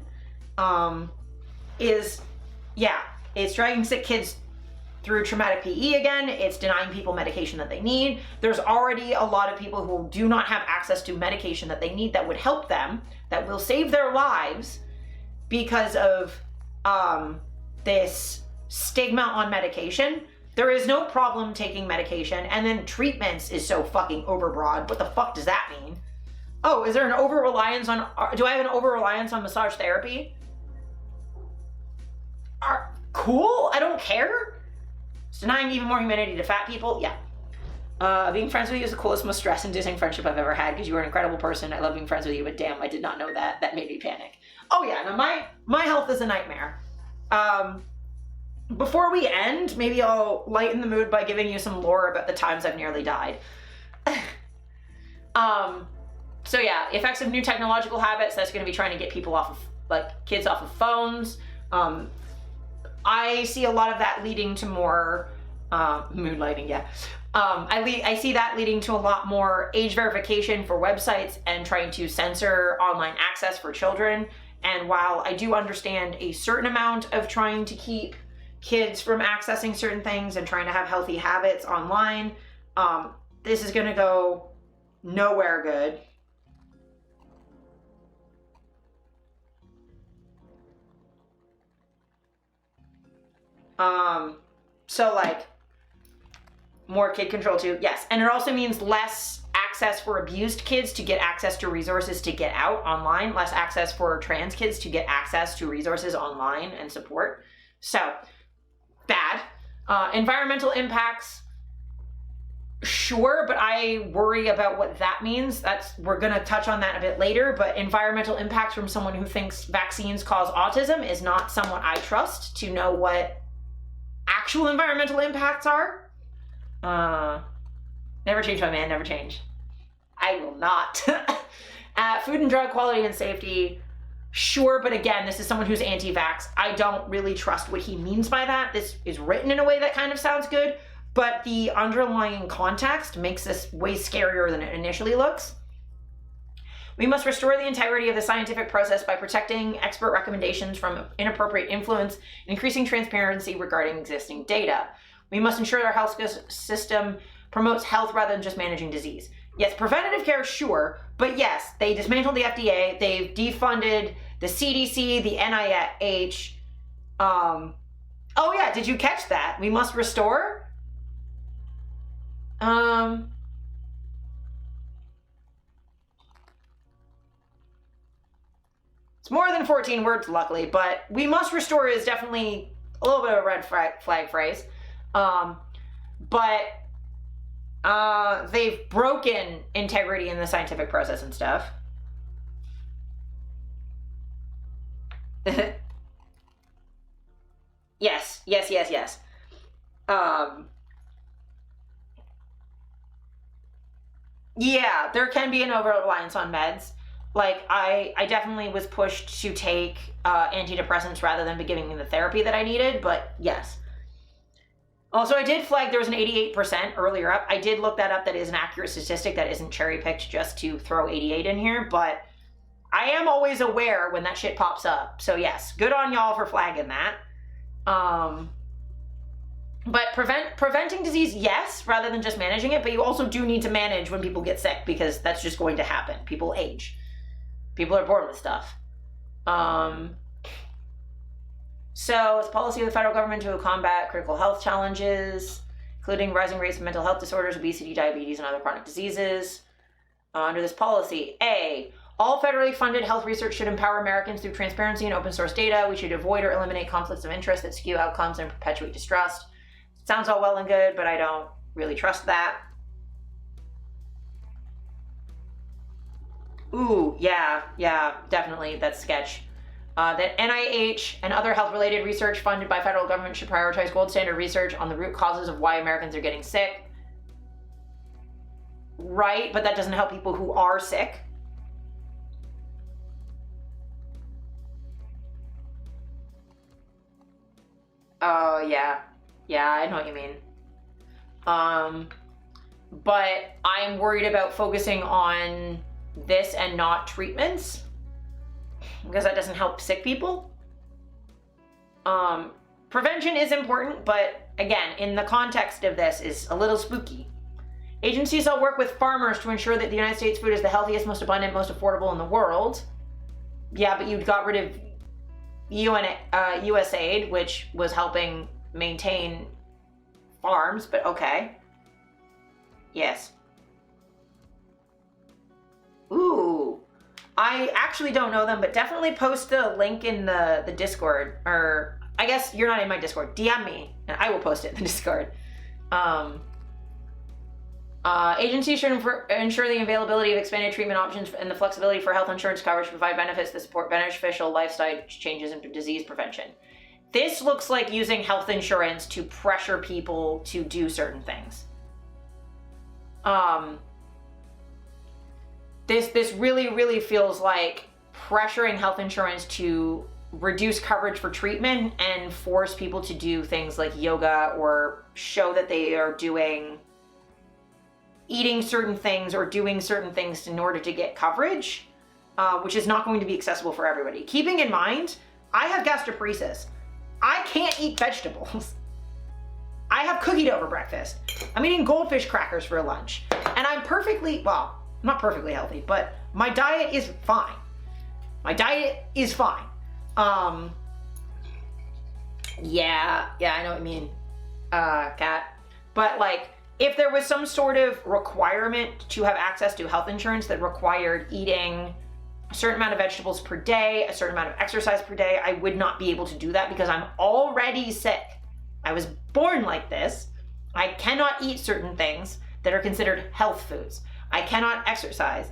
it's dragging sick kids through traumatic PE again. It's denying people medication that they need. There's already a lot of people who do not have access to medication that they need that would help them, that will save their lives because of this stigma on medication. There is no problem taking medication, and then treatments is so fucking overbroad. What the fuck does that mean? Oh, is there an over-reliance on, do I have an over-reliance on massage therapy? Cool, I don't care. It's denying even more humanity to fat people, yeah. Being friends with you is the coolest, most stress-inducing friendship I've ever had because you are an incredible person. I love being friends with you, but damn, I did not know that. That made me panic. Oh yeah, no, my health is a nightmare. Before we end, maybe I'll lighten the mood by giving you some lore about the times I've nearly died. So yeah, effects of new technological habits, that's gonna be trying to get people off of, like, kids off of phones. I see a lot of that leading to more, moonlighting, yeah. I see that leading to a lot more age verification for websites and trying to censor online access for children. And while I do understand a certain amount of trying to keep kids from accessing certain things and trying to have healthy habits online, this is gonna go nowhere good. So like more kid control too, yes. And it also means less access for abused kids to get access to resources to get out online, less access for trans kids to get access to resources online and support. So bad. Environmental impacts, sure, but I worry about what that means. We're gonna touch on that a bit later, but environmental impacts from someone who thinks vaccines cause autism is not someone I trust to know what actual environmental impacts are. Never change, my man, never change. I will not. Food and drug quality and safety, sure, but again, this is someone who's anti-vax. I don't really trust what he means by that. This is written in a way that kind of sounds good, but the underlying context makes this way scarier than it initially looks. We must restore the integrity of the scientific process by protecting expert recommendations from inappropriate influence and increasing transparency regarding existing data. We must ensure our health system promotes health rather than just managing disease. Yes, preventative care, sure, but yes, they dismantled the FDA, they've defunded the CDC, the NIH. Oh yeah, did you catch that? We must restore? It's more than 14 words, luckily, but we must restore is definitely a little bit of a red flag phrase. But they've broken integrity in the scientific process and stuff. Yes. Yeah, there can be an over-reliance on meds. Like, I definitely was pushed to take antidepressants rather than be giving me the therapy that I needed, but yes. Also, I did flag there was an 88% earlier up. I did look that up. That is an accurate statistic. That isn't cherry-picked just to throw 88 in here, but I am always aware when that shit pops up. So yes, good on y'all for flagging that. But preventing disease, yes, rather than just managing it, but you also do need to manage when people get sick because that's just going to happen. People age. People are born with stuff. So it's policy of the federal government to combat critical health challenges, including rising rates of mental health disorders, obesity, diabetes, and other chronic diseases. Under this policy, A, all federally funded health research should empower Americans through transparency and open source data. We should avoid or eliminate conflicts of interest that skew outcomes and perpetuate distrust. Sounds all well and good, but I don't really trust that. Ooh, yeah, definitely, that's sketch. That NIH and other health-related research funded by federal government should prioritize gold standard research on the root causes of why Americans are getting sick. Right, but that doesn't help people who are sick. Oh, yeah, I know what you mean. But I'm worried about focusing on this and not treatments, because that doesn't help sick people. Prevention is important, but again, in the context of this is a little spooky. Agencies shall work with farmers to ensure that the United States food is the healthiest, most abundant, most affordable in the world. Yeah, but you got rid of USAID, which was helping maintain farms, but okay. Yes. Ooh. I actually don't know them, but definitely post the link in the Discord, or I guess you're not in my Discord. DM me, and I will post it in the Discord. Agencies should ensure the availability of expanded treatment options and the flexibility for health insurance coverage to provide benefits that support beneficial lifestyle changes and disease prevention. This looks like using health insurance to pressure people to do certain things. This really feels like pressuring health insurance to reduce coverage for treatment and force people to do things like yoga or show that they are eating certain things or doing certain things in order to get coverage, which is not going to be accessible for everybody. Keeping in mind, I have gastroparesis. I can't eat vegetables. I have cookie dough for breakfast. I'm eating goldfish crackers for lunch. And I'm well, not perfectly healthy, but my diet is fine. Yeah, I know what you mean, Kat. But like, if there was some sort of requirement to have access to health insurance that required eating a certain amount of vegetables per day, a certain amount of exercise per day, I would not be able to do that because I'm already sick. I was born like this. I cannot eat certain things that are considered health foods. I cannot exercise.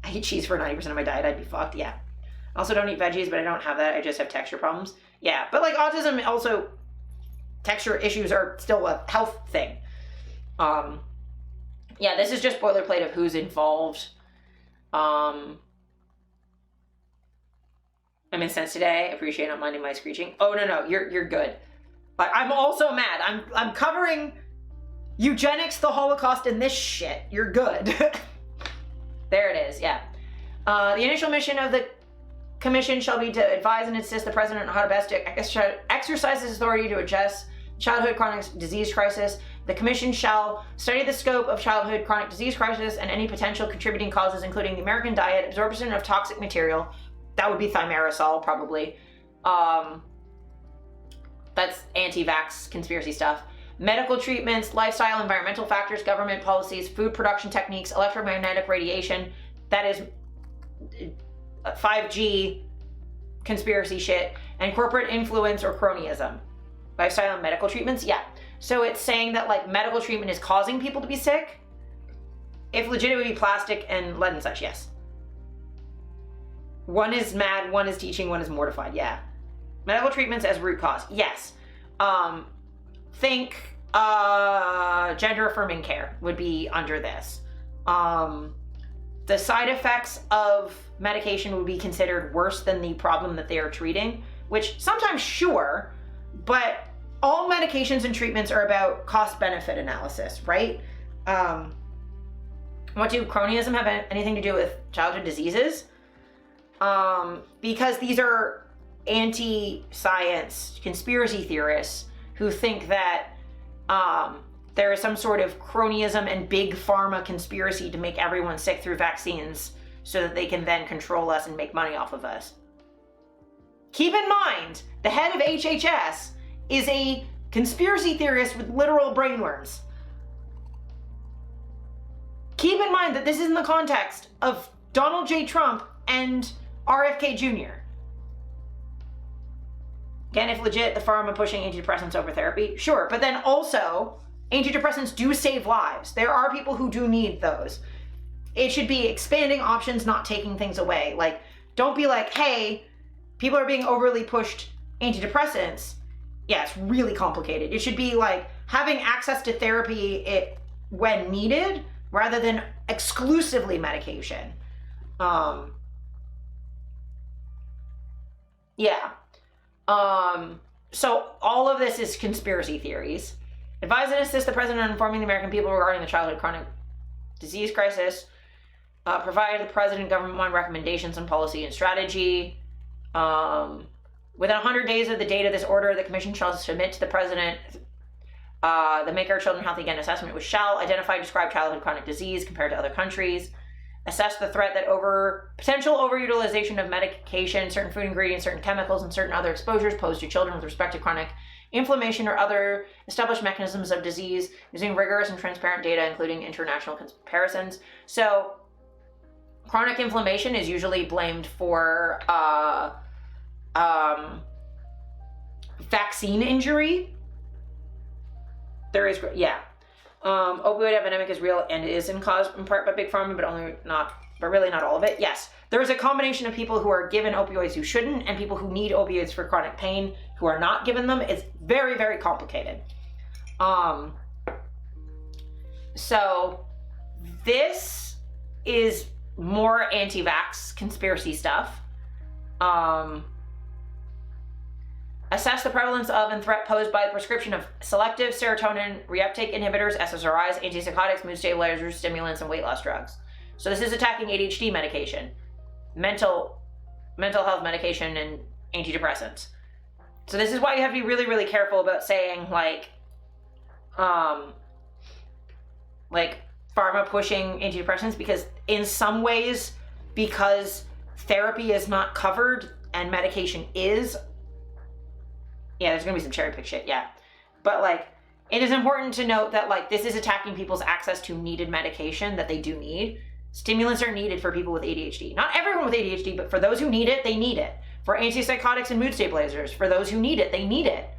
I eat cheese for 90% of my diet. I'd be fucked. Yeah. I also don't eat veggies, but I don't have that. I just have texture problems. Yeah. But like autism, also texture issues are still a health thing. Yeah, this is just boilerplate of who's involved. I'm incensed today. Appreciate not minding my screeching. Oh no, you're good. I'm also mad. I'm covering eugenics, the Holocaust, and this shit. You're good. There it is. Yeah. The initial mission of the commission shall be to advise and assist the president on how to best exercise his authority to address childhood chronic disease crisis. The commission shall study the scope of childhood chronic disease crisis and any potential contributing causes, including the American diet, absorption of toxic material. That would be thimerosal, probably. That's anti-vax conspiracy stuff. Medical treatments, lifestyle, environmental factors, government policies, food production techniques, electromagnetic radiation. That is 5G conspiracy shit. And corporate influence or cronyism. Lifestyle and medical treatments, yeah. So it's saying that like medical treatment is causing people to be sick. If legit, it would be plastic and lead and such, yes. One is mad, one is teaching, one is mortified, yeah. Medical treatments as root cause, yes. Think gender affirming care would be under this. The side effects of medication would be considered worse than the problem that they are treating, which sometimes sure, but all medications and treatments are about cost-benefit analysis, right? What do cronyism have anything to do with childhood diseases? Because these are anti-science conspiracy theorists who think that there is some sort of cronyism and big pharma conspiracy to make everyone sick through vaccines so that they can then control us and make money off of us. Keep in mind, the head of HHS is a conspiracy theorist with literal brainworms. Keep in mind that this is in the context of Donald J. Trump and RFK Jr. Again, if legit, the pharma pushing antidepressants over therapy, sure. But then also, antidepressants do save lives. There are people who do need those. It should be expanding options, not taking things away. Like, don't be like, hey, people are being overly pushed antidepressants. Yeah, it's really complicated. It should be like having access to therapy when needed rather than exclusively medication. Yeah. So all of this is conspiracy theories. Advise and assist the president on informing the American people regarding the childhood chronic disease crisis. Provide the president government-wide recommendations on policy and strategy. Within 100 days of the date of this order, the commission shall submit to the president the Make Our Children Healthy Again assessment, which shall identify and describe childhood chronic disease compared to other countries. Assess the threat that potential overutilization of medication, certain food ingredients, certain chemicals, and certain other exposures pose to children with respect to chronic inflammation or other established mechanisms of disease, using rigorous and transparent data, including international comparisons. So, chronic inflammation is usually blamed for vaccine injury. There is, yeah. Opioid epidemic is real and it is caused in part by big pharma, but really not all of it. Yes, there is a combination of people who are given opioids who shouldn't, and people who need opioids for chronic pain who are not given them. It's very, very complicated. So this is more anti-vax conspiracy stuff. Assess the prevalence of and threat posed by the prescription of selective serotonin reuptake inhibitors, SSRIs, antipsychotics, mood stabilizers, stimulants, and weight loss drugs. So this is attacking ADHD medication, mental health medication, and antidepressants. So this is why you have to be really, really careful about saying like pharma pushing antidepressants, because in some ways, because therapy is not covered and medication is, Yeah, there's gonna be some cherry pick shit, yeah. But like, it is important to note that like this is attacking people's access to needed medication that they do need. Stimulants are needed for people with ADHD. Not everyone with ADHD, but for those who need it, they need it. For antipsychotics and mood stabilizers, for those who need it, they need it.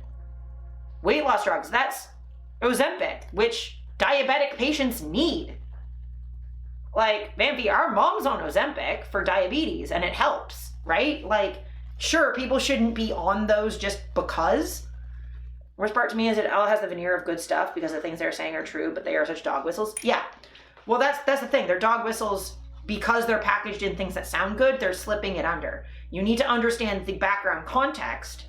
Weight loss drugs, that's Ozempic, which diabetic patients need. Like, Vampy, our mom's on Ozempic for diabetes, and it helps, right? Like, sure, people shouldn't be on those just because. Worst part to me is it all has the veneer of good stuff because the things they're saying are true, but they are such dog whistles. Yeah. Well, that's the thing. They're dog whistles because they're packaged in things that sound good. They're slipping it under. You need to understand the background context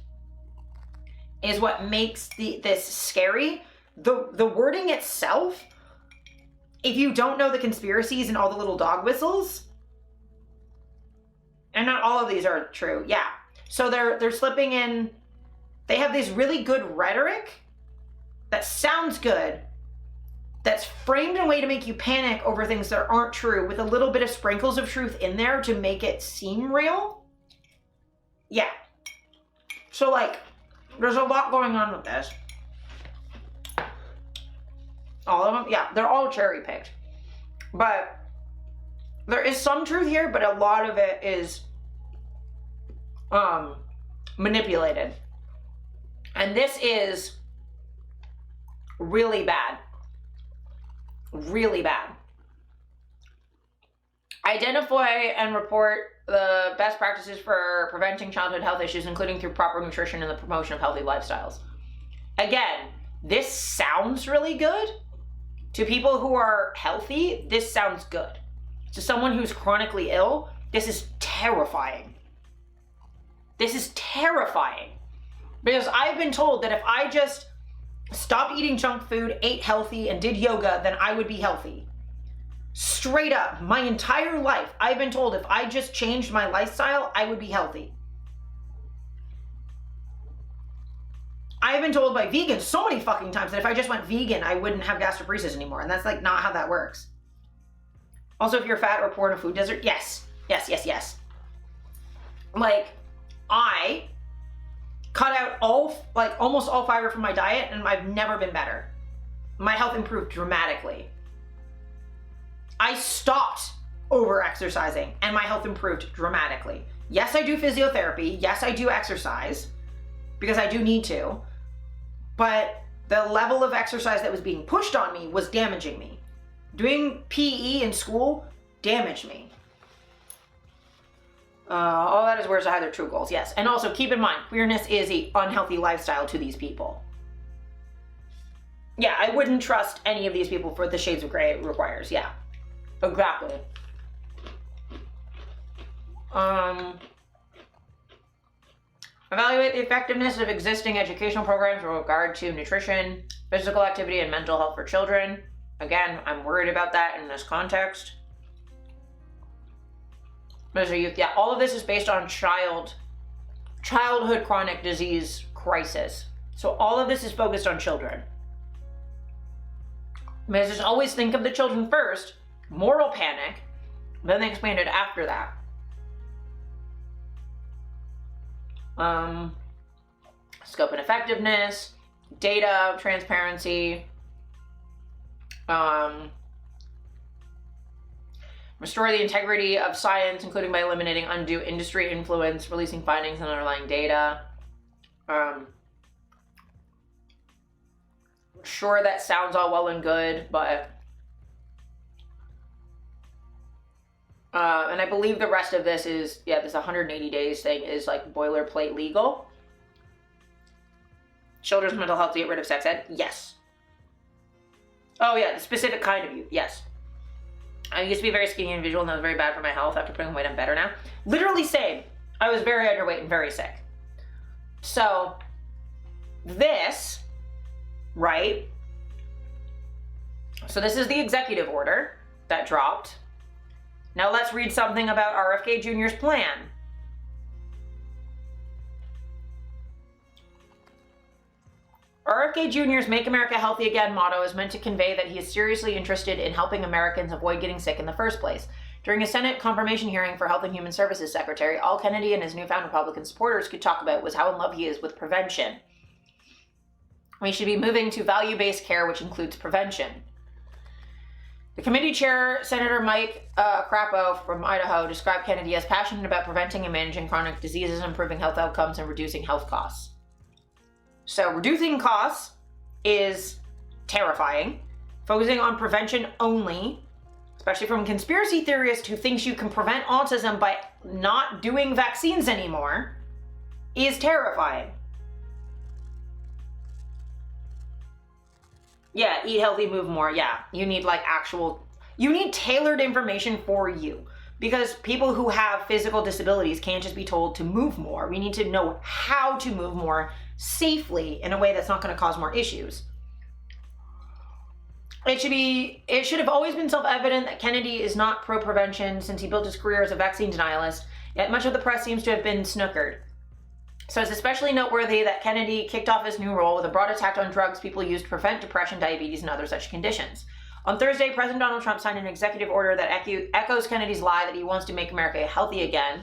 is what makes this scary. The wording itself, if you don't know the conspiracies and all the little dog whistles, and not all of these are true, yeah. So they're slipping in, they have this really good rhetoric that sounds good, that's framed in a way to make you panic over things that aren't true with a little bit of sprinkles of truth in there to make it seem real. Yeah. So like, there's a lot going on with this. All of them, yeah, they're all cherry picked. But there is some truth here, but a lot of it is manipulated. And this is really bad. Really bad. Identify and report the best practices for preventing childhood health issues, including through proper nutrition and the promotion of healthy lifestyles. Again, this sounds really good. To people who are healthy, this sounds good. To someone who's chronically ill, this is terrifying. This is terrifying. Because I've been told that if I just stopped eating junk food, ate healthy, and did yoga, then I would be healthy. Straight up, my entire life, I've been told if I just changed my lifestyle, I would be healthy. I've been told by vegans so many fucking times that if I just went vegan, I wouldn't have gastroparesis anymore. And that's like not how that works. Also, if you're fat or poor in a food desert, yes. Yes, yes, yes. Like, I cut out almost all fiber from my diet and I've never been better. My health improved dramatically. I stopped over-exercising and my health improved dramatically. Yes, I do physiotherapy. Yes, I do exercise because I do need to. But the level of exercise that was being pushed on me was damaging me. Doing PE in school damaged me. All that is words to hide their true goals, yes. And also keep in mind, queerness is an unhealthy lifestyle to these people. Yeah, I wouldn't trust any of these people for the shades of gray it requires, yeah. Exactly. Evaluate the effectiveness of existing educational programs with regard to nutrition, physical activity, and mental health for children. Again, I'm worried about that in this context. Measure youth. Yeah, all of this is based on childhood chronic disease crisis. So all of this is focused on children. Measures always think of the children first, moral panic, then they expand it after that. Scope and effectiveness, data, transparency, restore the integrity of science, including by eliminating undue industry influence, releasing findings and underlying data. Sure, that sounds all well and good, but and I believe the rest of this is, yeah, this 180 days thing is like boilerplate legal. Children's mental health to get rid of sex ed? Yes. Oh yeah, the specific kind of youth, yes. I used to be a very skinny individual and that was very bad for my health. After putting on weight, I'm better now. Literally same. I was very underweight and very sick. So, this, right? So this is the executive order that dropped. Now let's read something about RFK Jr.'s plan. RFK Jr.'s Make America Healthy Again motto is meant to convey that he is seriously interested in helping Americans avoid getting sick in the first place. During a Senate confirmation hearing for Health and Human Services Secretary, all Kennedy and his newfound Republican supporters could talk about was how in love he is with prevention. We should be moving to value-based care, which includes prevention. The committee chair, Senator Mike Crapo from Idaho, described Kennedy as passionate about preventing and managing chronic diseases, improving health outcomes, and reducing health costs. So reducing costs is terrifying. Focusing on prevention only, especially from a conspiracy theorist who thinks you can prevent autism by not doing vaccines anymore, is terrifying. Yeah, eat healthy, move more. Yeah, you need you need tailored information for you, because people who have physical disabilities can't just be told to move more. We need to know how to move more safely in a way that's not going to cause more issues. It should have always been self-evident that Kennedy is not pro-prevention since he built his career as a vaccine denialist, yet much of the press seems to have been snookered. So it's especially noteworthy that Kennedy kicked off his new role with a broad attack on drugs people use to prevent depression, diabetes, and other such conditions. On Thursday, President Donald Trump signed an executive order that echoes Kennedy's lie that he wants to make America healthy again.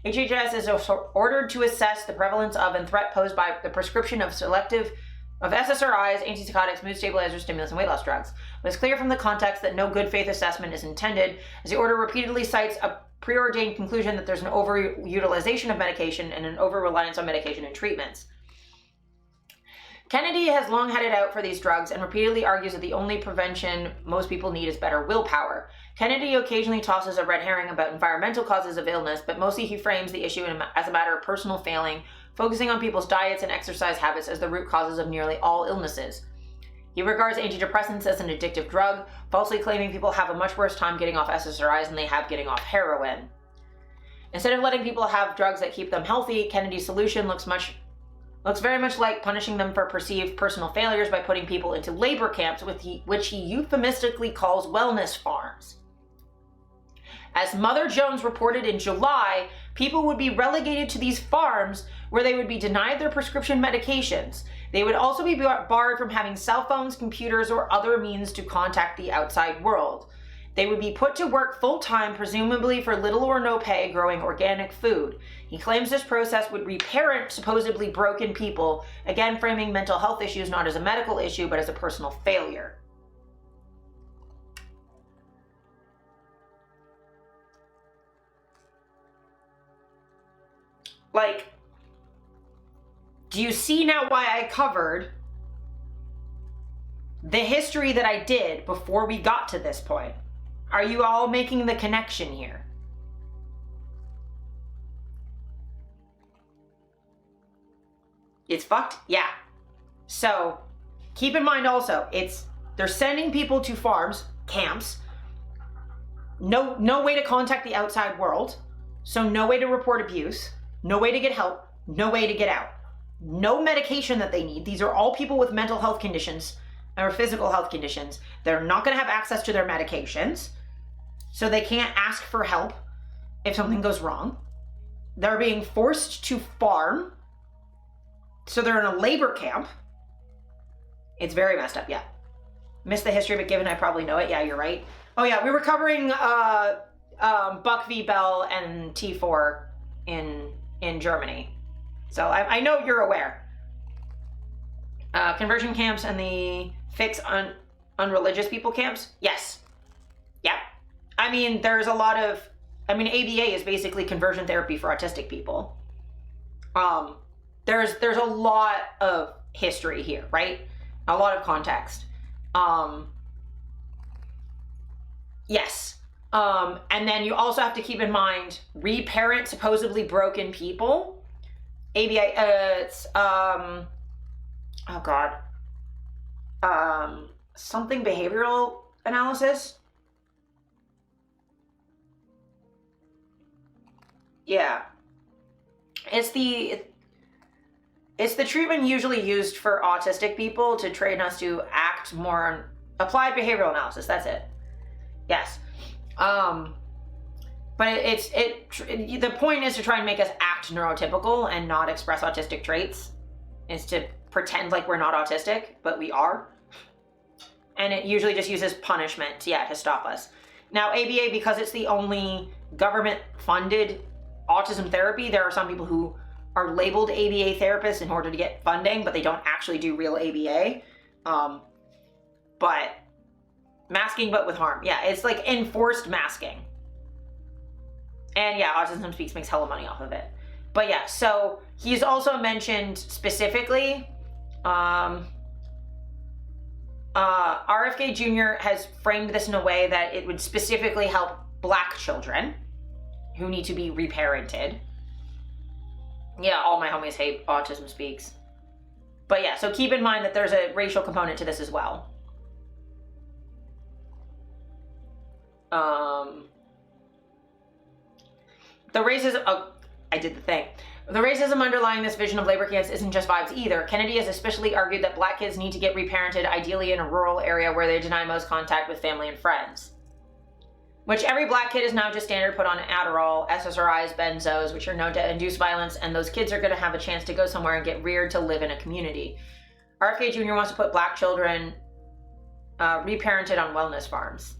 HHS is ordered to assess the prevalence of and threat posed by the prescription of SSRIs, antipsychotics, mood stabilizers, stimulants, and weight loss drugs. But it's clear from the context that no good faith assessment is intended, as the order repeatedly cites a preordained conclusion that there's an overutilization of medication and an over-reliance on medication and treatments. Kennedy has long had it out for these drugs and repeatedly argues that the only prevention most people need is better willpower. Kennedy occasionally tosses a red herring about environmental causes of illness, but mostly he frames the issue as a matter of personal failing, focusing on people's diets and exercise habits as the root causes of nearly all illnesses. He regards antidepressants as an addictive drug, falsely claiming people have a much worse time getting off SSRIs than they have getting off heroin. Instead of letting people have drugs that keep them healthy, Kennedy's solution looks very much like punishing them for perceived personal failures by putting people into labor camps, which he euphemistically calls wellness farms. As Mother Jones reported in July, people would be relegated to these farms where they would be denied their prescription medications. They would also be barred from having cell phones, computers, or other means to contact the outside world. They would be put to work full-time, presumably for little or no pay, growing organic food. He claims this process would reparent supposedly broken people, again framing mental health issues not as a medical issue, but as a personal failure. Like, do you see now why I covered the history that I did before we got to this point? Are you all making the connection here? It's fucked? Yeah. So, keep in mind also, they're sending people to farms, camps, no way to contact the outside world, so no way to report abuse, no way to get help, no way to get out. No medication that they need. These are all people with mental health conditions or physical health conditions. They're not going to have access to their medications, so they can't ask for help if something goes wrong. They're being forced to farm, so they're in a labor camp. It's very messed up, yeah. Missed the history, but given I probably know it, yeah, you're right. Oh yeah, we were covering Buck v. Bell and T4 in Germany. So I know you're aware. Conversion camps and the fix on religious people camps? Yes. Yeah. I mean, there's a lot of, ABA is basically conversion therapy for autistic people. There's a lot of history here, right? A lot of context. Yes. And then you also have to keep in mind, reparent supposedly broken people. ABA, it's, something behavioral analysis. Yeah. It's the treatment usually used for autistic people to train us to act more on applied behavioral analysis. That's it. Yes. But the point is to try and make us act neurotypical and not express autistic traits. Is to pretend like we're not autistic, but we are. And it usually just uses punishment, to stop us. Now, ABA, because it's the only government-funded autism therapy, there are some people who are labeled ABA therapists in order to get funding, but they don't actually do real ABA. But masking, but with harm. Yeah, it's like enforced masking. And yeah, Autism Speaks makes hella money off of it. But yeah, so he's also mentioned specifically, RFK Jr. has framed this in a way that it would specifically help Black children who need to be reparented. Yeah, all my homies hate Autism Speaks. But yeah, so keep in mind that there's a racial component to this as well. The racism, oh, I did the thing. The racism underlying this vision of labor camps isn't just vibes either. Kennedy has especially argued that Black kids need to get reparented, ideally in a rural area where they deny most contact with family and friends. Which every Black kid is now just standard put on Adderall, SSRIs, benzos, which are known to induce violence, and those kids are going to have a chance to go somewhere and get reared to live in a community. RFK Jr. wants to put Black children reparented on wellness farms.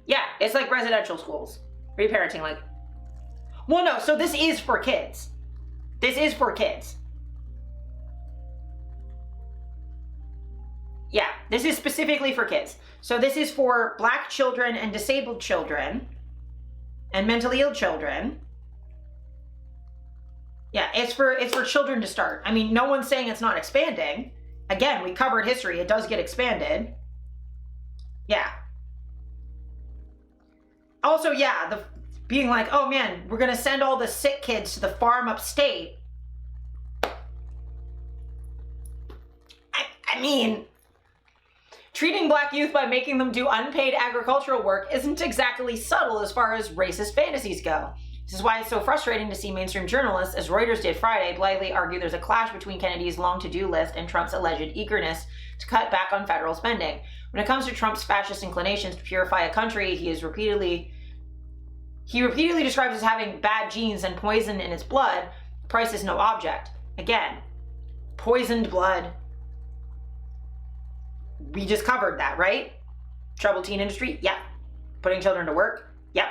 Yeah, it's like residential schools. Reparenting, like... Well, no, so this is for kids. This is for kids. Yeah, this is specifically for kids. So this is for Black children and disabled children and mentally ill children. Yeah, it's for children to start. I mean, no one's saying it's not expanding. Again, we covered history. It does get expanded. Yeah. Also, yeah, the being like, oh man, we're gonna send all the sick kids to the farm upstate. I mean, treating Black youth by making them do unpaid agricultural work isn't exactly subtle as far as racist fantasies go. This is why it's so frustrating to see mainstream journalists, as Reuters did Friday, blithely argue there's a clash between Kennedy's long to-do list and Trump's alleged eagerness to cut back on federal spending. When it comes to Trump's fascist inclinations to purify a country he repeatedly describes as having bad genes and poison in its blood, Price is no object. Again, poisoned blood. We just covered that, right? Troubled teen industry? Yep. Putting children to work? Yep.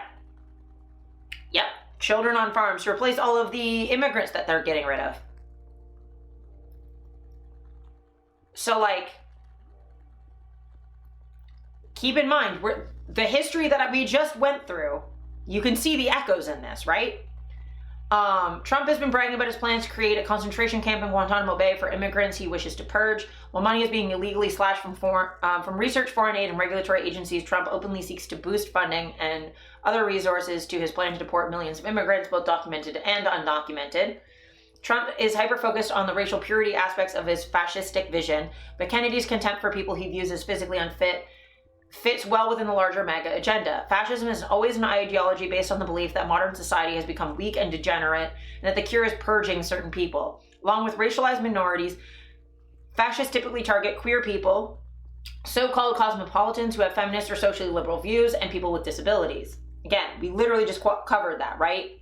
Yep. Children on farms to replace all of the immigrants that they're getting rid of. So, like, keep in mind, the history that we just went through, you can see the echoes in this, right? Trump has been bragging about his plans to create a concentration camp in Guantanamo Bay for immigrants he wishes to purge. While money is being illegally slashed from research, foreign aid, and regulatory agencies, Trump openly seeks to boost funding and other resources to his plan to deport millions of immigrants, both documented and undocumented. Trump is hyper-focused on the racial purity aspects of his fascistic vision, but Kennedy's contempt for people he views as physically unfit fits well within the larger MAGA agenda. Fascism is always an ideology based on the belief that modern society has become weak and degenerate, and that the cure is purging certain people. Along with racialized minorities, fascists typically target queer people, so-called cosmopolitans who have feminist or socially liberal views, and people with disabilities. Again, we literally just covered that, right?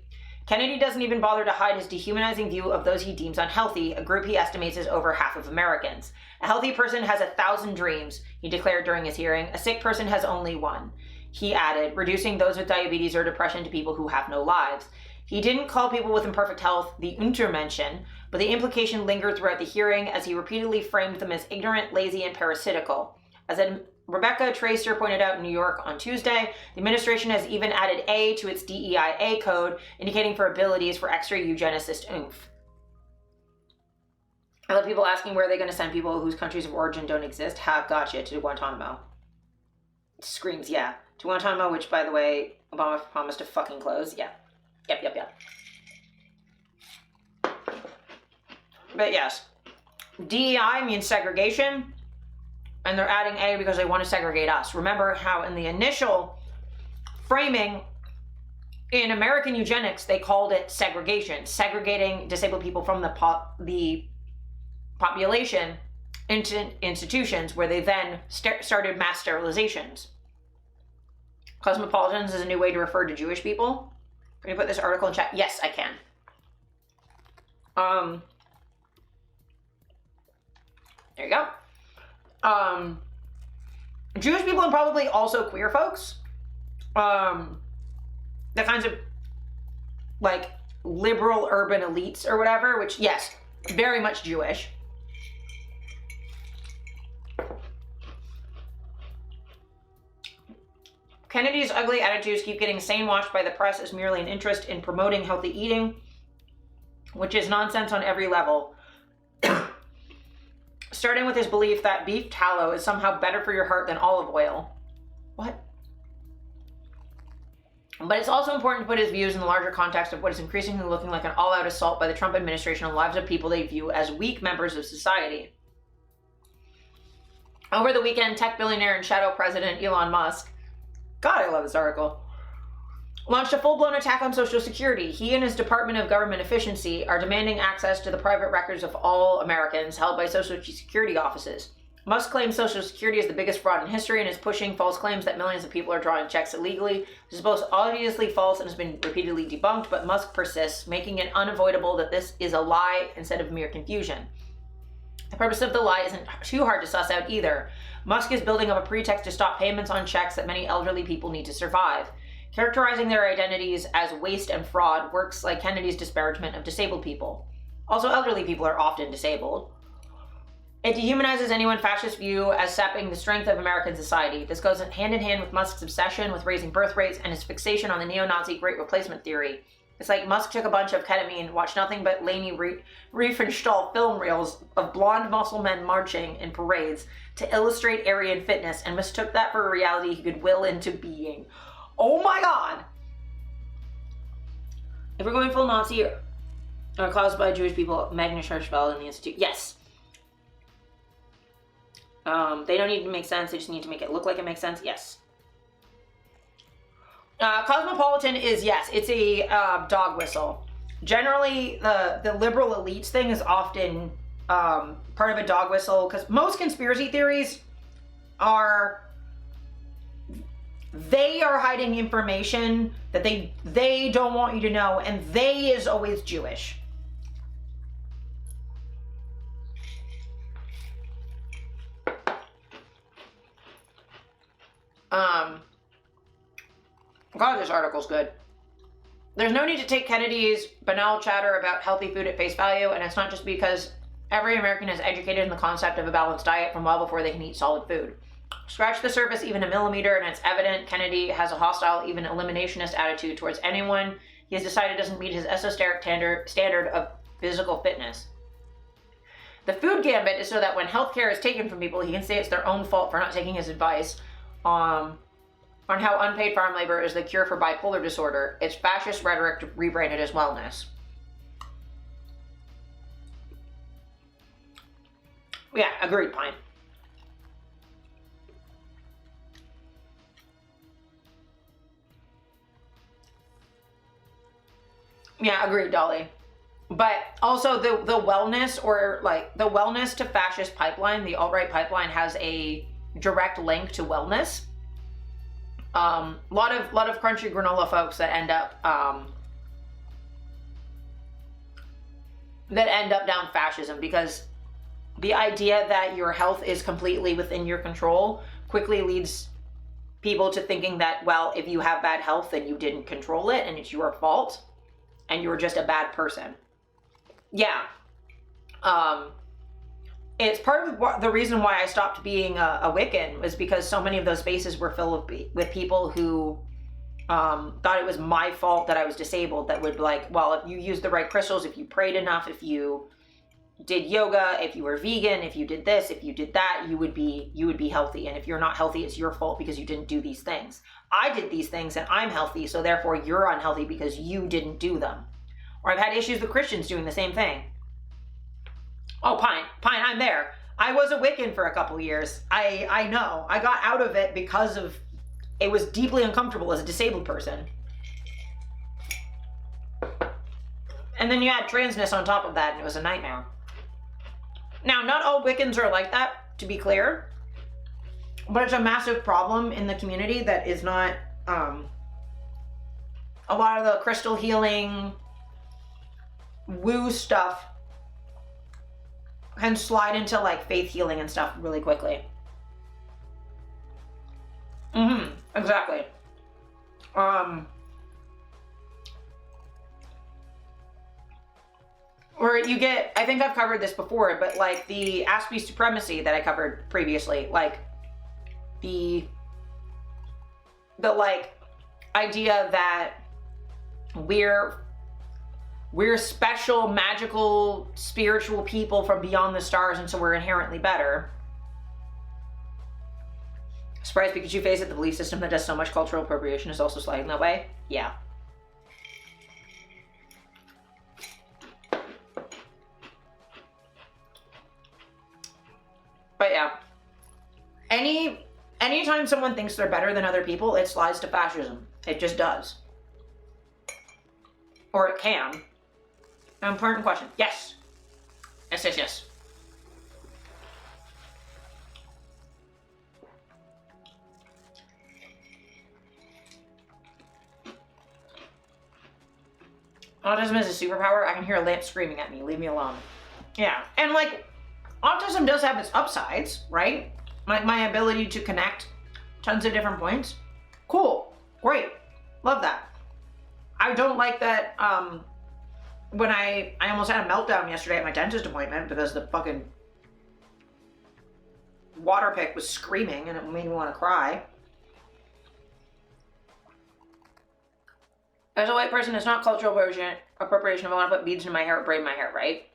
Kennedy doesn't even bother to hide his dehumanizing view of those he deems unhealthy, a group he estimates is over half of Americans. A healthy person has 1,000 dreams, he declared during his hearing. A sick person has only one. He added, reducing those with diabetes or depression to people who have no lives. He didn't call people with imperfect health the Untermenschen, but the implication lingered throughout the hearing as he repeatedly framed them as ignorant, lazy, and parasitical. As Rebecca Tracer pointed out in New York on Tuesday, the administration has even added A to its DEIA code, indicating for abilities for extra eugenicist oomph. I love people asking where are they going to send people whose countries of origin don't exist. Ha, gotcha, to Guantanamo. Screams, yeah. To Guantanamo, which, by the way, Obama promised to fucking close. Yeah. Yep. But yes, DEI means segregation. And they're adding A because they want to segregate us. Remember how in the initial framing in American eugenics, they called it segregation, segregating disabled people from the population into institutions where they then started mass sterilizations. Cosmopolitans is a new way to refer to Jewish people. Can you put this article in chat? Yes, I can. There you go. Jewish people and probably also queer folks, the kinds of like liberal urban elites or whatever, which, yes, very much Jewish. Kennedy's ugly attitudes keep getting sane-washed by the press as merely an interest in promoting healthy eating, which is nonsense on every level. Starting with his belief that beef tallow is somehow better for your heart than olive oil. What? But it's also important to put his views in the larger context of what is increasingly looking like an all-out assault by the Trump administration on the lives of people they view as weak members of society. Over the weekend, tech billionaire and shadow president Elon Musk, God, I love this article, launched a full-blown attack on Social Security. He and his Department of Government Efficiency are demanding access to the private records of all Americans held by Social Security offices. Musk claims Social Security is the biggest fraud in history and is pushing false claims that millions of people are drawing checks illegally. This is both obviously false and has been repeatedly debunked, but Musk persists, making it unavoidable that this is a lie instead of mere confusion. The purpose of the lie isn't too hard to suss out either. Musk is building up a pretext to stop payments on checks that many elderly people need to survive. Characterizing their identities as waste and fraud works like Kennedy's disparagement of disabled people. Also, elderly people are often disabled. It dehumanizes anyone fascist view as sapping the strength of American society. This goes hand in hand with Musk's obsession with raising birth rates and his fixation on the neo-Nazi Great Replacement theory. It's like Musk took a bunch of ketamine, watched nothing but Leni Riefenstahl film reels of blonde muscle men marching in parades to illustrate Aryan fitness and mistook that for a reality he could will into being. Oh my God! If we're going full Nazi or caused by Jewish people, Magnus Hirschfeld and the Institute, yes. They don't need to make sense, they just need to make it look like it makes sense, yes. Cosmopolitan is, yes, it's a dog whistle. Generally, the liberal elites thing is often part of a dog whistle, because most conspiracy theories are, they are hiding information that they don't want you to know, and they is always Jewish. God, this article's good. There's no need to take Kennedy's banal chatter about healthy food at face value, and it's not just because every American is educated in the concept of a balanced diet from well before they can eat solid food. Scratch the surface even a millimeter, and it's evident Kennedy has a hostile, even eliminationist attitude towards anyone he has decided doesn't meet his esoteric standard of physical fitness. The food gambit is so that when healthcare is taken from people, he can say it's their own fault for not taking his advice on how unpaid farm labor is the cure for bipolar disorder. It's fascist rhetoric rebranded as wellness. Yeah, agreed, Pine. Yeah, agreed, Dolly. But also the wellness, or like the wellness to fascist pipeline, the alt-right pipeline has a direct link to wellness. Lot of crunchy granola folks that end up down fascism, because the idea that your health is completely within your control quickly leads people to thinking that, well, if you have bad health, then you didn't control it and it's your fault and you're just a bad person. Yeah. It's part of the reason why I stopped being a Wiccan was because so many of those spaces were filled with people who thought it was my fault that I was disabled, that would be like, well, if you used the right crystals, if you prayed enough, if you did yoga, if you were vegan, if you did this, if you did that, you would be healthy. And if you're not healthy, it's your fault because you didn't do these things. I did these things and I'm healthy, so therefore you're unhealthy because you didn't do them. Or I've had issues with Christians doing the same thing. Oh, Pine, I'm there. I was a Wiccan for a couple years. I know. I got out of it because of, it was deeply uncomfortable as a disabled person. And then you add transness on top of that, and it was a nightmare. Now, not all Wiccans are like that, to be clear. But it's a massive problem in the community that is not, a lot of the crystal healing, woo stuff can slide into like faith healing and stuff really quickly. Exactly. Or you get, I think I've covered this before, but like the Aspie supremacy that I covered previously, like the like idea that we're special, magical, spiritual people from beyond the stars, and so we're inherently better. Surprise Pikachu face at the belief system that does so much cultural appropriation is also sliding that way. Yeah. But yeah, anytime someone thinks they're better than other people, it slides to fascism. It just does. Or it can. An important question. Yes. Yes, yes, yes. Autism is a superpower. I can hear a lamp screaming at me. Leave me alone. Yeah. And like, autism does have its upsides, right? My ability to connect tons of different points. Cool. Great. Love that. I don't like that, when I almost had a meltdown yesterday at my dentist appointment because the fucking water pick was screaming and it made me want to cry. As a white person, it's not cultural appropriation if I want to put beads in my hair or braid my hair, right?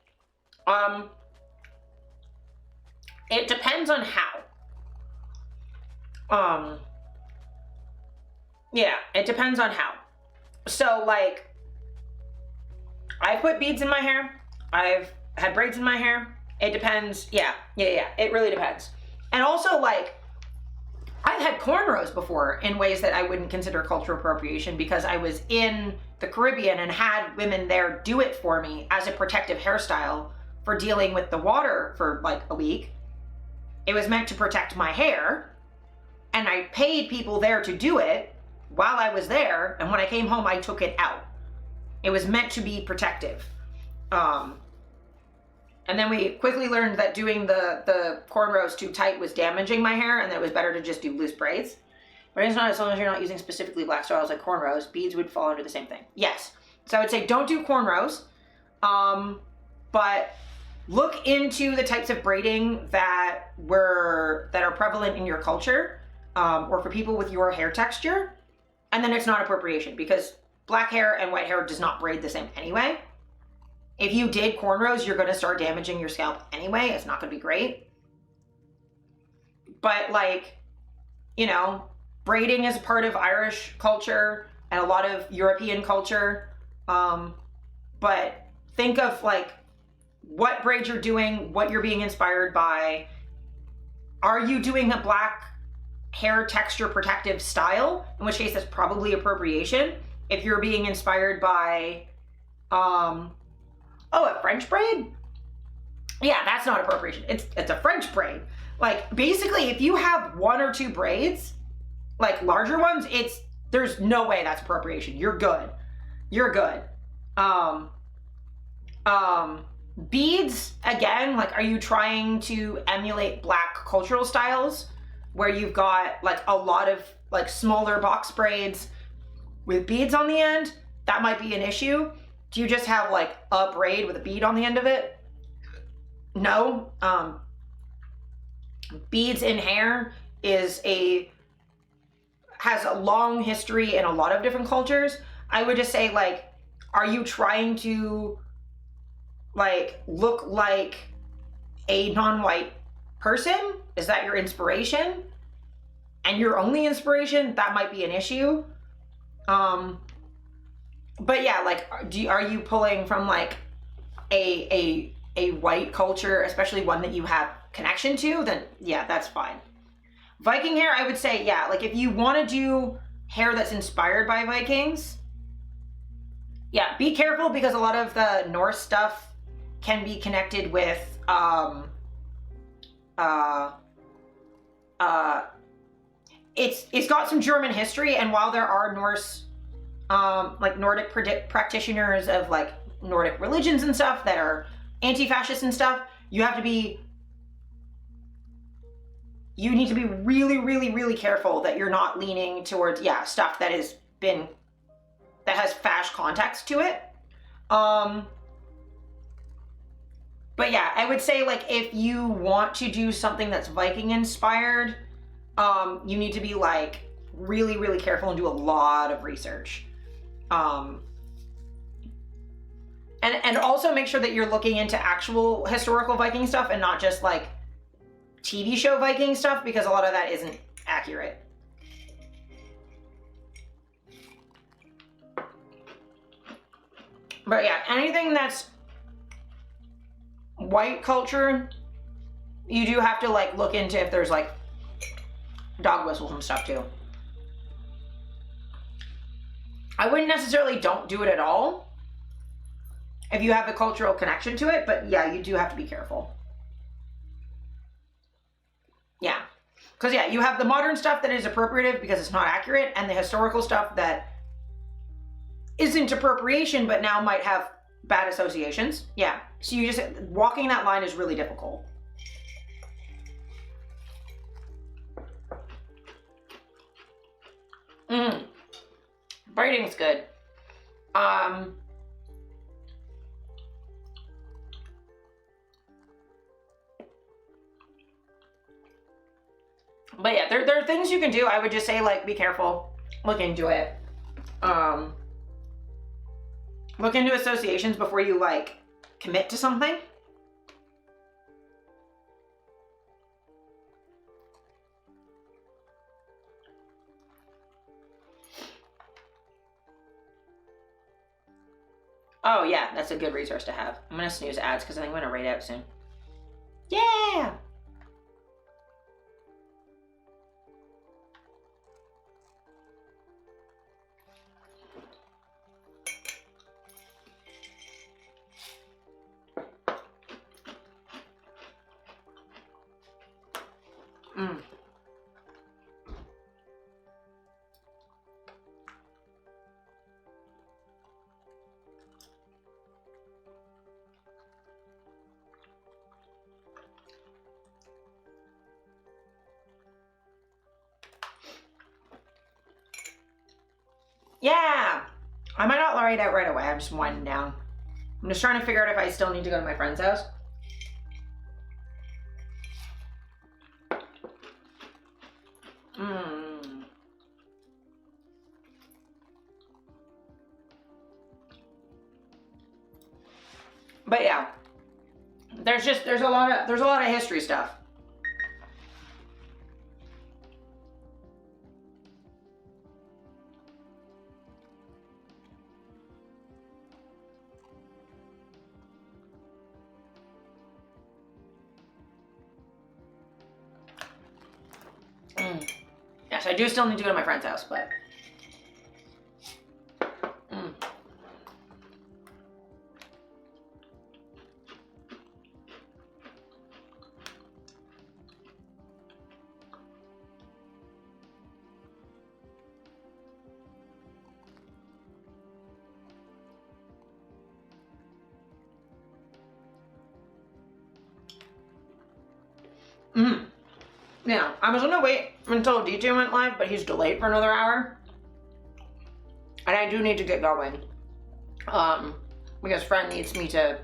It depends on how. Yeah, it depends on how. So, like, I put beads in my hair. I've had braids in my hair. It depends. Yeah. It really depends. And also, like, I've had cornrows before in ways that I wouldn't consider cultural appropriation because I was in the Caribbean and had women there do it for me as a protective hairstyle for dealing with the water for like a week. It was meant to protect my hair, and I paid people there to do it while I was there, and when I came home, I took it out. It was meant to be protective. And then we quickly learned that doing the cornrows too tight was damaging my hair, and that it was better to just do loose braids. But it's not, as long as you're not using specifically black styles like cornrows, beads would fall under the same thing. Yes. So I would say don't do cornrows, but look into the types of braiding that are prevalent in your culture, or for people with your hair texture, and then it's not appropriation because black hair and white hair does not braid the same anyway. If you did cornrows, you're going to start damaging your scalp anyway. It's not going to be great. But like, you know, braiding is part of Irish culture and a lot of European culture. But think of like what braids you're doing, what you're being inspired by. Are you doing a black hair texture protective style? In which case that's probably appropriation. If you're being inspired by, a French braid? Yeah, that's not appropriation. It's a French braid. Like, basically, if you have one or two braids, like larger ones, there's no way that's appropriation. You're good. You're good. Beads, again, like, are you trying to emulate black cultural styles where you've got like a lot of like smaller box braids with beads on the end? That might be an issue. Do you just have like a braid with a bead on the end of it? No. Beads in hair has a long history in a lot of different cultures. I would just say, like, are you trying to like look like a non-white person? Is that your inspiration? And your only inspiration? That might be an issue. But yeah, like, are you pulling from like a white culture, especially one that you have connection to? Then yeah, that's fine. Viking hair, I would say, yeah, like if you want to do hair that's inspired by Vikings, yeah, be careful because a lot of the Norse stuff can be connected with it's got some German history, and while there are Norse like Nordic practitioners of like Nordic religions and stuff that are anti-fascist and stuff, you need to be really, really, really careful that you're not leaning towards, stuff that has fash context to it. But yeah, I would say like if you want to do something that's Viking inspired, you need to be like really, really careful and do a lot of research. And also make sure that you're looking into actual historical Viking stuff and not just like TV show Viking stuff, because a lot of that isn't accurate. But yeah, anything that's white culture, you do have to like look into if there's like dog whistles and stuff too. I wouldn't necessarily don't do it at all if you have a cultural connection to it, but yeah, you do have to be careful. Yeah. Because yeah, you have the modern stuff that is appropriative because it's not accurate, and the historical stuff that isn't appropriation but now might have bad associations. Yeah. So you just, walking that line is really difficult. Writing's good. But yeah, there are things you can do. I would just say like be careful. Look into it. Look into associations before you like commit to something. Oh yeah, that's a good resource to have. I'm gonna snooze ads because I think I'm gonna raid out soon. Yeah. Yeah. I might not write out right away. I'm just winding down. I'm just trying to figure out if I still need to go to my friend's house. But yeah, there's a lot of history stuff. Yes, I do still need to go to my friend's house, but yeah, I was gonna wait until DJ went live, but he's delayed for another hour. And I do need to get going. Because friend needs me to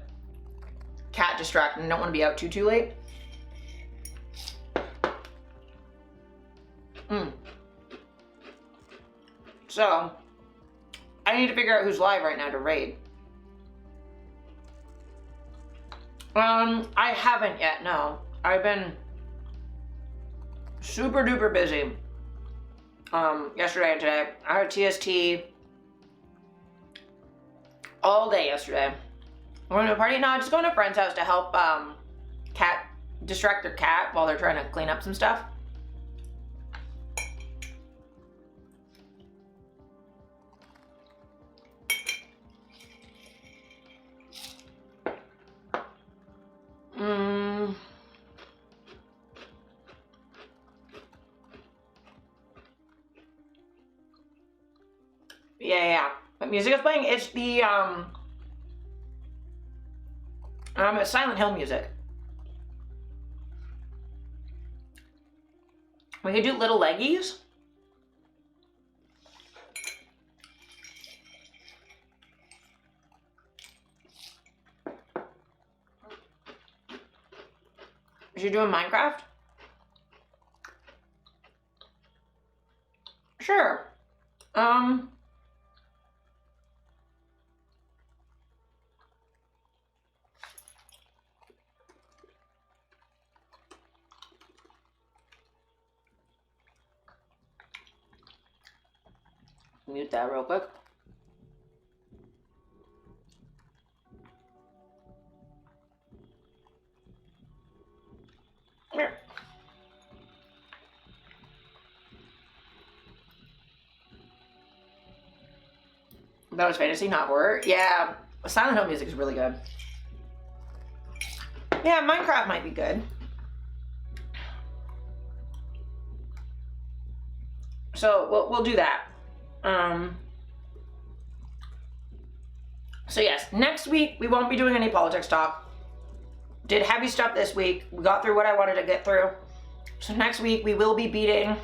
cat distract and don't want to be out too late. So, I need to figure out who's live right now to raid. I haven't yet, no. I've been super duper busy. Yesterday and today. I had TST all day yesterday. We're going to a party. No, I'm just going to a friend's house to help cat distract their cat while they're trying to clean up some stuff. Yeah. But music is playing. It's the Silent Hill music. We could do Little Leggies. Should you do a Minecraft? Sure. Mute that real quick. Here. That was fantasy, not horror. Yeah, Silent Hill music is really good. Yeah, Minecraft might be good. So we'll do that. So yes, next week we won't be doing any politics talk. Did heavy stuff this week. We got through what I wanted to get through. So next week we will be beating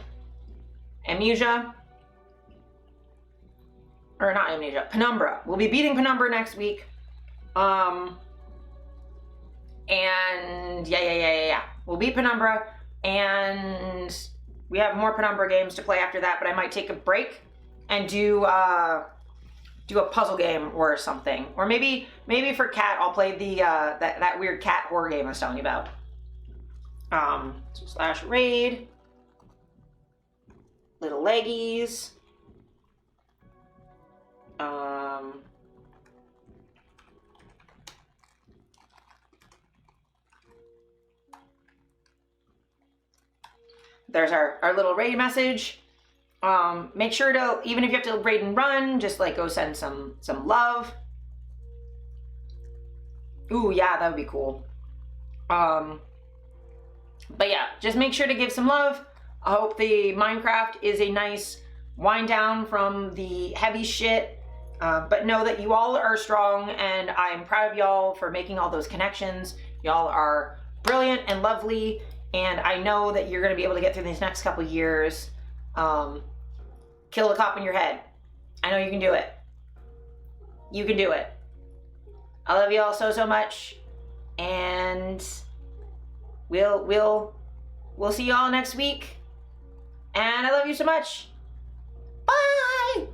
Amnesia. Or not Amnesia, Penumbra. We'll be beating Penumbra next week. And yeah. We'll beat Penumbra, and we have more Penumbra games to play after that, but I might take a break and do a puzzle game or something. Or maybe for Cat, I'll play the that weird cat horror game I was telling you about. / raid. Little leggies. There's our little raid message. Make sure to, even if you have to raid and run, just like go send some love. Ooh, yeah, that would be cool. But yeah, just make sure to give some love. I hope the Minecraft is a nice wind down from the heavy shit. But know that you all are strong, and I'm proud of y'all for making all those connections. Y'all are brilliant and lovely, and I know that you're going to be able to get through these next couple years. Kill the cop in your head. I know you can do it. You can do it. I love you all so much, and we'll see y'all next week. And I love you so much. Bye.